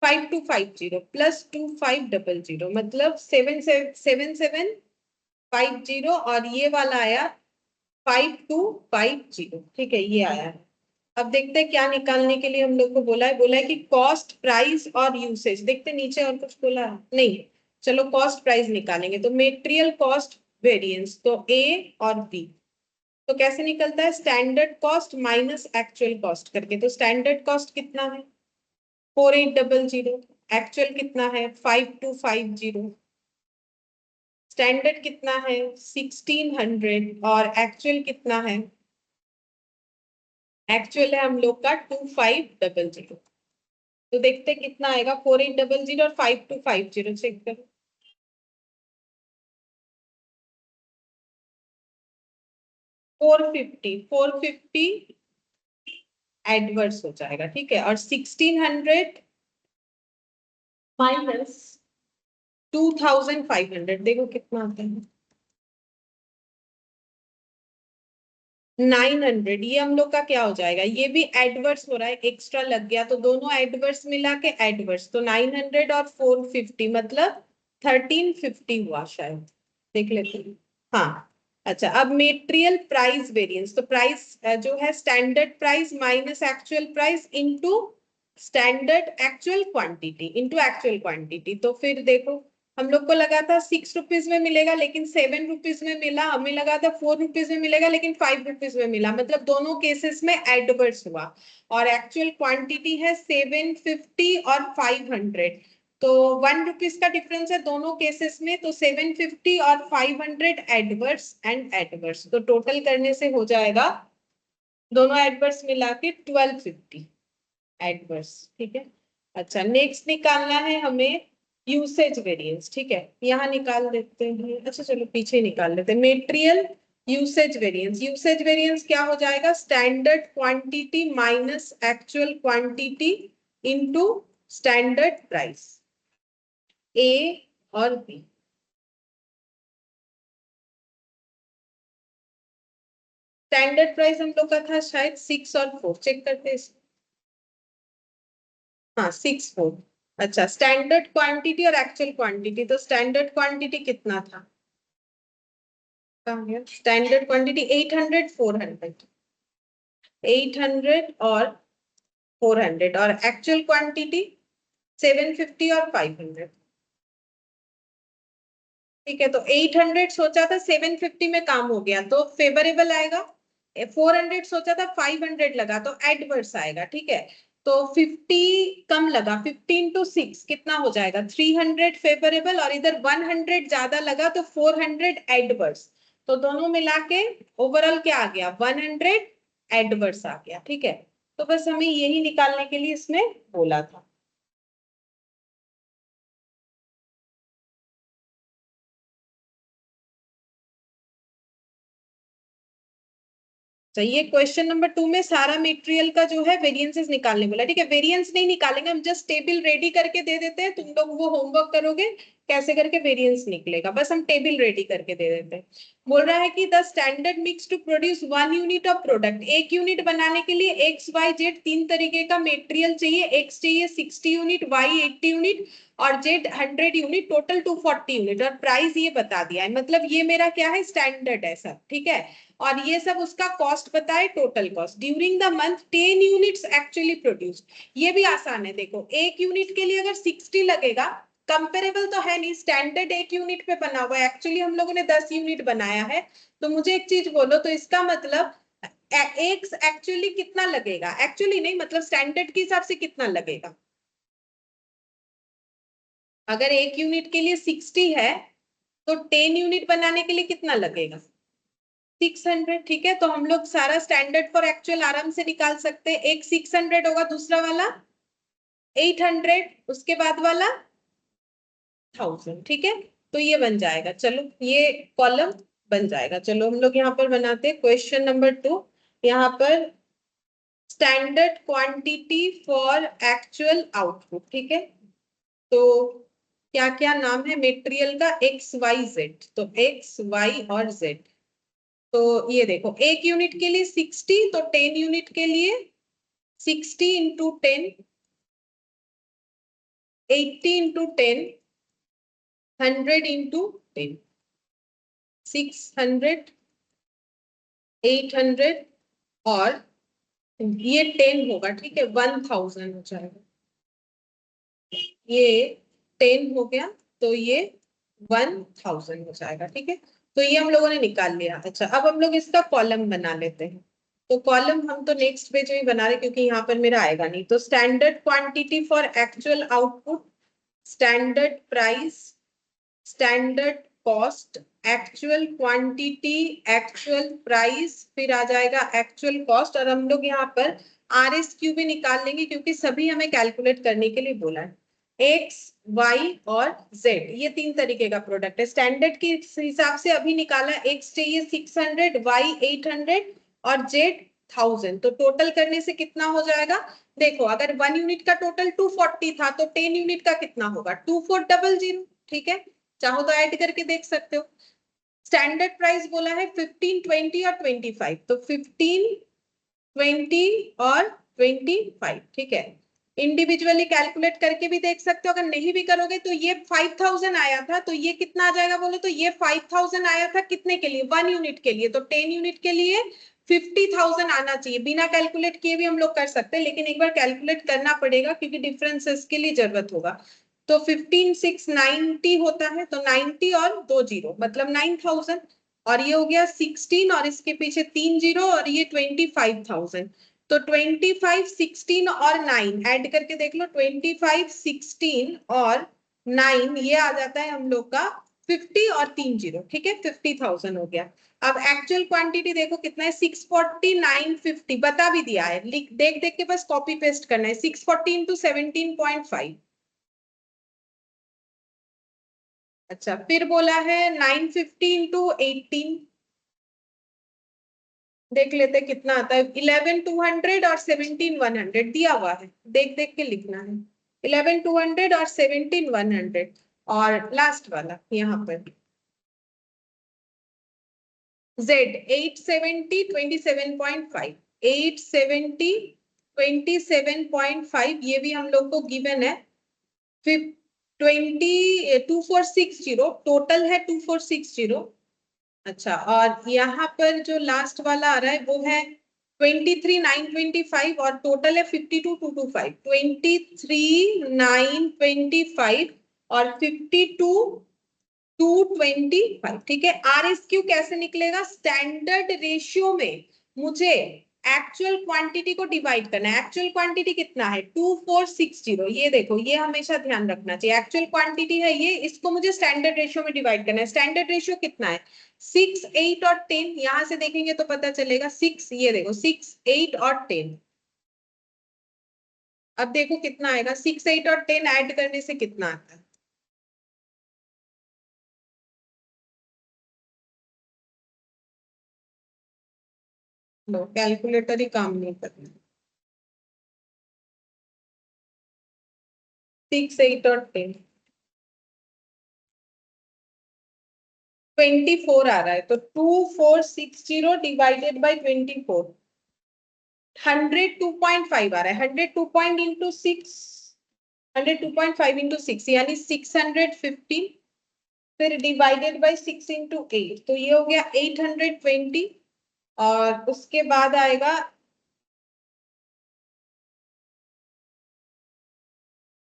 A: 5250 प्लस 2500, मतलब 7750, और ये वाला आया 5250। ठीक है, ये आया है। अब देखते हैं क्या निकालने के लिए हम लोग को बोला है, कि कॉस्ट प्राइस और यूसेज। देखते हैं नीचे और कुछ बोला है नहीं, चलो कॉस्ट प्राइस निकालेंगे, तो मेटेरियल कॉस्ट वेरिएंस, तो ए और बी, तो कैसे निकलता है, standard cost minus actual cost करके, तो स्टैंडर्ड कॉस्ट कितना है 4800, एक्चुअल कितना है 5250, स्टैंडर्ड कितना है 1600, और एक्चुअल कितना है, एक्चुअल है हम लोग का 2500। तो देखते हैं कितना आएगा, 4800 और 5250 चेक करो, 450 एडवर्स हो जाएगा। ठीक है, और 1600 माइनस 2500, देखो कितना आता है, 900, ये हम लोग का क्या हो जाएगा, ये भी एडवर्स हो रहा है, एक्स्ट्रा लग गया, तो दोनों एडवर्स मिला के एडवर्स, तो 900 और 450 मतलब 1350 हुआ शायद, देख लेते हैं। हाँ, अच्छा, अब मेटेरियल प्राइस वेरिएंस, तो प्राइस जो है standard price minus actual price into standard actual quantity into actual quantity, तो फिर देखो हम लोग को लगा था 6 रुपीज में मिलेगा, लेकिन 7 रुपीज में मिला, हमें लगा था 4 रुपीज में मिलेगा, लेकिन 5 रुपीज में मिला, मतलब दोनों केसेस में एडवर्स हुआ, और एक्चुअल क्वांटिटी है 750 और 500, तो 1 रुपीज का डिफरेंस है दोनों केसेस में, तो 750 और 500 एडवर्स एंड एडवर्स, तो टोटल करने से हो जाएगा दोनों एडवर्स मिला के 1250 एडवर्स। ठीक है, अच्छा नेक्स्ट निकालना है हमें यूसेज वेरिएंस। ठीक है, यहाँ निकाल देते हैं, अच्छा चलो पीछे निकाल लेते हैं, material usage variance, usage variance क्या हो जाएगा, standard quantity minus actual quantity into standard price, A और बी। स्टैंडर्ड प्राइस हम लोग का था शायद 6 और 4, चेक करते हैं हाँ 6 4, अच्छा स्टैंडर्ड क्वांटिटी और एक्चुअल क्वांटिटी, तो स्टैंडर्ड क्वांटिटी कितना था, स्टैंडर्ड क्वांटिटी 800 400, 800 और 400, और एक्चुअल क्वांटिटी 750 और 500। ठीक है, तो 800 सोचा था 750 में काम हो गया तो फेवरेबल आएगा, 400 सोचा था 500 लगा तो एडवर्स आएगा। ठीक है, तो 50 कम लगा, 15 × 6 कितना हो जाएगा, 300 फेवरेबल, और इधर 100 ज्यादा लगा तो 400 एडवर्स, तो दोनों मिला के ओवरऑल क्या आ गया, 100 एडवर्स आ गया। ठीक है, तो बस हमें यही निकालने के लिए इसमें बोला था। तो ये क्वेश्चन नंबर 2 में सारा मटेरियल का जो है वेरिएंसेस निकालने बोला। ठीक है, वेरिएंस नहीं निकालेंगे हम, जस्ट टेबल रेडी करके दे देते हैं, तुम लोग वो होमवर्क करोगे कैसे करके वेरिएंस निकलेगा, बस हम टेबल रेडी करके दे देते हैं। बोल रहा है कि the standard mix to produce 1 unit of product, एक यूनिट बनाने के लिए एक्स वाई जेड 3 तरीके का मटेरियल चाहिए, एक्स चाहिए 60 यूनिट, वाई 80 यूनिट और जेड 100 यूनिट, टोटल 240 यूनिट, और प्राइस ये बता दिया है। मतलब ये मेरा क्या है, स्टैंडर्ड है सब। ठीक है, और ये सब उसका कॉस्ट बताए, total cost during the month 10 units actually produced. ये भी आसान है, देखो एक यूनिट के लिए अगर 60 लगेगा, कंपेरेबल तो है नहीं, स्टैंडर्ड एक यूनिट पे बना हुआ है, एक्चुअली हम लोगों ने 10 यूनिट बनाया है। तो मुझे एक चीज बोलो, तो इसका मतलब एक एक्चुअली कितना लगेगा, एक्चुअली नहीं मतलब स्टैंडर्ड के हिसाब से कितना लगेगा। अगर एक यूनिट के लिए 60 है तो 10 यूनिट बनाने के लिए कितना लगेगा, 600। ठीक है, तो हम लोग सारा स्टैंडर्ड फॉर एक्चुअल आराम से निकाल सकते हैं। एक 600 होगा, दूसरा वाला 800, उसके बाद वाला 1000। ठीक है, तो ये बन जाएगा, चलो ये कॉलम बन जाएगा। चलो हम लोग यहाँ पर बनाते हैं क्वेश्चन नंबर 2। यहाँ पर standard quantity for actual output. ठीक है, तो क्या क्या नाम है मटेरियल का, एक्स वाई जेड, तो एक्स वाई और जेड। तो ये देखो एक यूनिट के लिए 60, तो 10 यूनिट के लिए 60 इंटू 10, 80 इंटू 10, 100 इंटू 10, 600, 800 और ये 10 होगा। ठीक है, 1000 हो जाएगा, ये 10 हो गया, तो ये 1000 हो जाएगा। ठीक है, तो ये हम लोगों ने निकाल लिया। अच्छा, अब हम लोग इसका कॉलम बना लेते हैं। तो कॉलम हम तो नेक्स्ट पेज में बना रहे क्योंकि यहाँ पर मेरा आएगा नहीं। तो standard quantity for actual output, standard price, standard cost, actual quantity, actual price, फिर आ जाएगा एक्चुअल कॉस्ट, और हम लोग यहाँ पर RSQ भी निकाल लेंगे क्योंकि सभी हमें कैलकुलेट करने के लिए बोला है। एक्स वाई और जेड ये 3 तरीके का प्रोडक्ट है। स्टैंडर्ड के हिसाब से अभी निकाला, एक्स चाहिए 600, वाई 800 और जेड 1000। तो टोटल करने से कितना हो जाएगा, देखो अगर 1 यूनिट का टोटल 240 था तो 10 यूनिट का कितना होगा, 2400। ठीक है, चाहो तो ऐड करके देख सकते हो। स्टैंडर्ड प्राइस बोला है 15, 20 और 25, तो 15, 20 और 25। ठीक है, इंडिविजुअली कैलकुलेट करके भी देख सकते हो, अगर नहीं भी करोगे तो ये 5000 आया था, तो ये कितना आ जाएगा बोलो, तो ये 5000 आया था कितने के लिए, 1 यूनिट के लिए, तो 10 यूनिट के लिए 50,000 आना चाहिए। बिना कैलकुलेट किए भी हम लोग कर सकते हैं, लेकिन एक बार कैलकुलेट करना पड़ेगा क्योंकि डिफरेंसेस के लिए जरूरत होगा। तो 15 6 90 होता है, तो 90 और 2 जीरो मतलब 9000, और ये हो गया 16 और इसके पीछे 3 जीरो और ये 25,000। तो 25 16 और 9 ऐड करके देख लो, 25 16 और 9 ये आ जाता है हम लोग का 50 और 3 जीरो। ठीक है, 50,000 हो गया। अब एक्चुअल क्वांटिटी देखो कितना है, 640 950 बता भी दिया है, देख देख के बस कॉपी पेस्ट करना है। 640 इंटू 17.5। अच्छा, फिर बोला है 950 इंटू 18, देख लेते कितना आता है। 11,200 और 17,100 दिया हुआ है, देख देख के लिखना है। 11,200 और 17,100 और लास्ट वाला यहाँ पर Z 870 27.5, 870 27.5 ये भी हम लोग को गिवन है। फिर 2460 टोटल है 2460। अच्छा, और यहाँ पर जो लास्ट वाला आ रहा है वो है 23,925 और टोटल है 52,225, 23,925 और 52,225। ठीक है, RSQ कैसे निकलेगा, स्टैंडर्ड रेशियो में मुझे एक्चुअल क्वांटिटी को डिवाइड करना है। एक्चुअल क्वांटिटी कितना है 2460, ये देखो ये हमेशा ध्यान रखना चाहिए, एक्चुअल क्वांटिटी है ये, इसको मुझे स्टैंडर्ड रेशियो में डिवाइड करना है। स्टैंडर्ड रेशियो कितना है 6 8 और 10, यहां से देखेंगे तो पता चलेगा 6, ये देखो 6 8 और 10। अब देखो कितना आएगा, 6 8 और 10 ऐड करने से कितना आता है, लो कैलकुलेटर ही काम नहीं कर रहा। 6, 8 और 10, 24 आ रहा है, तो 2460 डिवाइडेड बाई 24, 100 2.5 आ रहा है। 100 2 पॉइंट इंटू 6, 100 2.5 इंटू 6 यानी 650, फिर डिवाइडेड बाई 6 इंटू 8, तो ये हो गया 820, और उसके बाद आएगा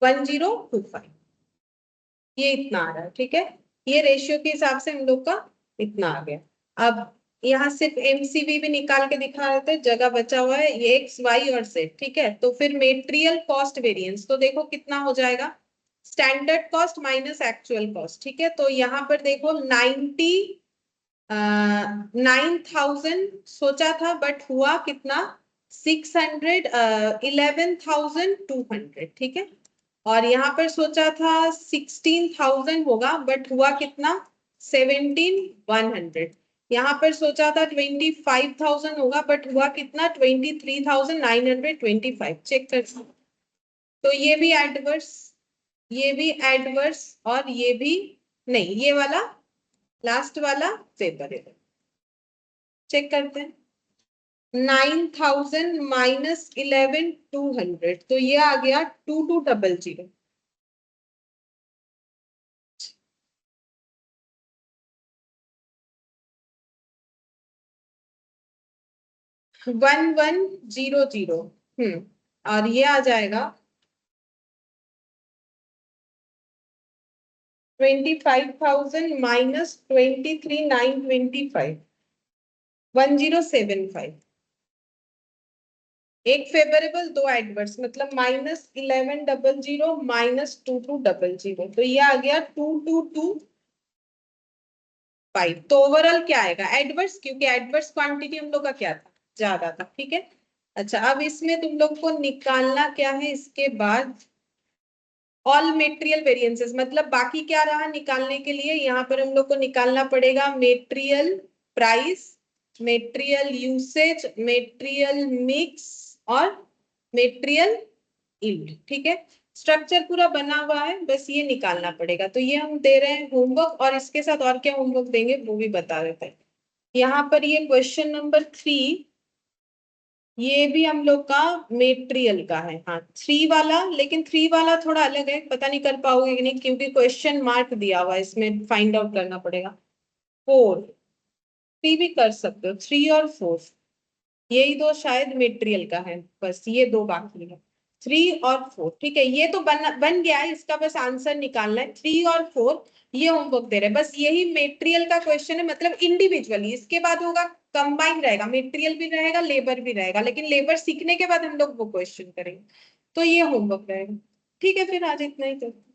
A: 1025, ये इतना आ रहा है। ठीक है, ये रेशियो के हिसाब से हम लोग का इतना आ गया। अब यहाँ सिर्फ एमसीवी भी निकाल के दिखा रहे थे, जगह बचा हुआ है, ये एक्स वाई और जेड। ठीक है, तो फिर मेटेरियल कॉस्ट वेरिएंस तो देखो कितना हो जाएगा, standard cost minus actual cost. ठीक है, तो यहाँ पर देखो 9,000 सोचा था, बट हुआ कितना, 11,200। ठीक है, और यहाँ पर सोचा था 16,000 होगा, बट हुआ कितना, 17,100। यहाँ पर सोचा था 25,000 होगा, बट हुआ कितना, 23,925। चेक कर सकते, तो ये भी एडवर्स, ये भी एडवर्स, और ये भी नहीं, ये वाला लास्ट वाला फेवरेबल। चेक करते हैं, 9,000 माइनस 11,200, तो ये आ गया 2200। 1100, और ये आ जाएगा 25,000 माइनस 23,925, 1075। एक फेवरेबल, दो एडवर्स, मतलब -1100 माइनस 2200, तो ये आ गया 2225। तो ओवरऑल क्या आएगा, एडवर्स, क्योंकि एडवर्स क्वांटिटी हम लोग का क्या था, ज्यादा था। ठीक है, अच्छा अब इसमें तुम लोग को निकालना क्या है, इसके बाद ऑल मेटेरियल वेरिएंसेस, मतलब बाकी क्या रहा निकालने के लिए, यहाँ पर हम लोग को निकालना पड़ेगा material price, material usage, material mix और मेटेरियल यील्ड। ठीक है, स्ट्रक्चर पूरा बना हुआ है, बस ये निकालना पड़ेगा। तो ये हम दे रहे हैं होमवर्क, और इसके साथ और क्या होमवर्क देंगे वो भी बता देते हैं। यहाँ पर ये क्वेश्चन नंबर 3, ये भी हम लोग का मेटेरियल का है। हाँ 3 वाला, लेकिन 3 वाला थोड़ा अलग है, पता नहीं कर पाओगे कि नहीं, क्योंकि क्वेश्चन मार्क दिया हुआ है, इसमें फाइंड आउट करना पड़ेगा। 4, 3 भी कर सकते हो, 3 और 4, यही दो शायद मेटेरियल का है, बस ये दो बाकी है, 3 और 4। ठीक है, ये तो बन गया है, इसका बस आंसर निकालना है। 3 और 4 ये होमवर्क दे रहे हैं, बस यही मेटेरियल का क्वेश्चन है, मतलब इंडिविजुअली। इसके बाद होगा कंबाइन रहेगा, मेटेरियल भी रहेगा, लेबर भी रहेगा, लेकिन लेबर सीखने के बाद हम लोग वो क्वेश्चन करेंगे। तो ये होमवर्क रहेगा। ठीक है, फिर आज इतना ही करते हैं।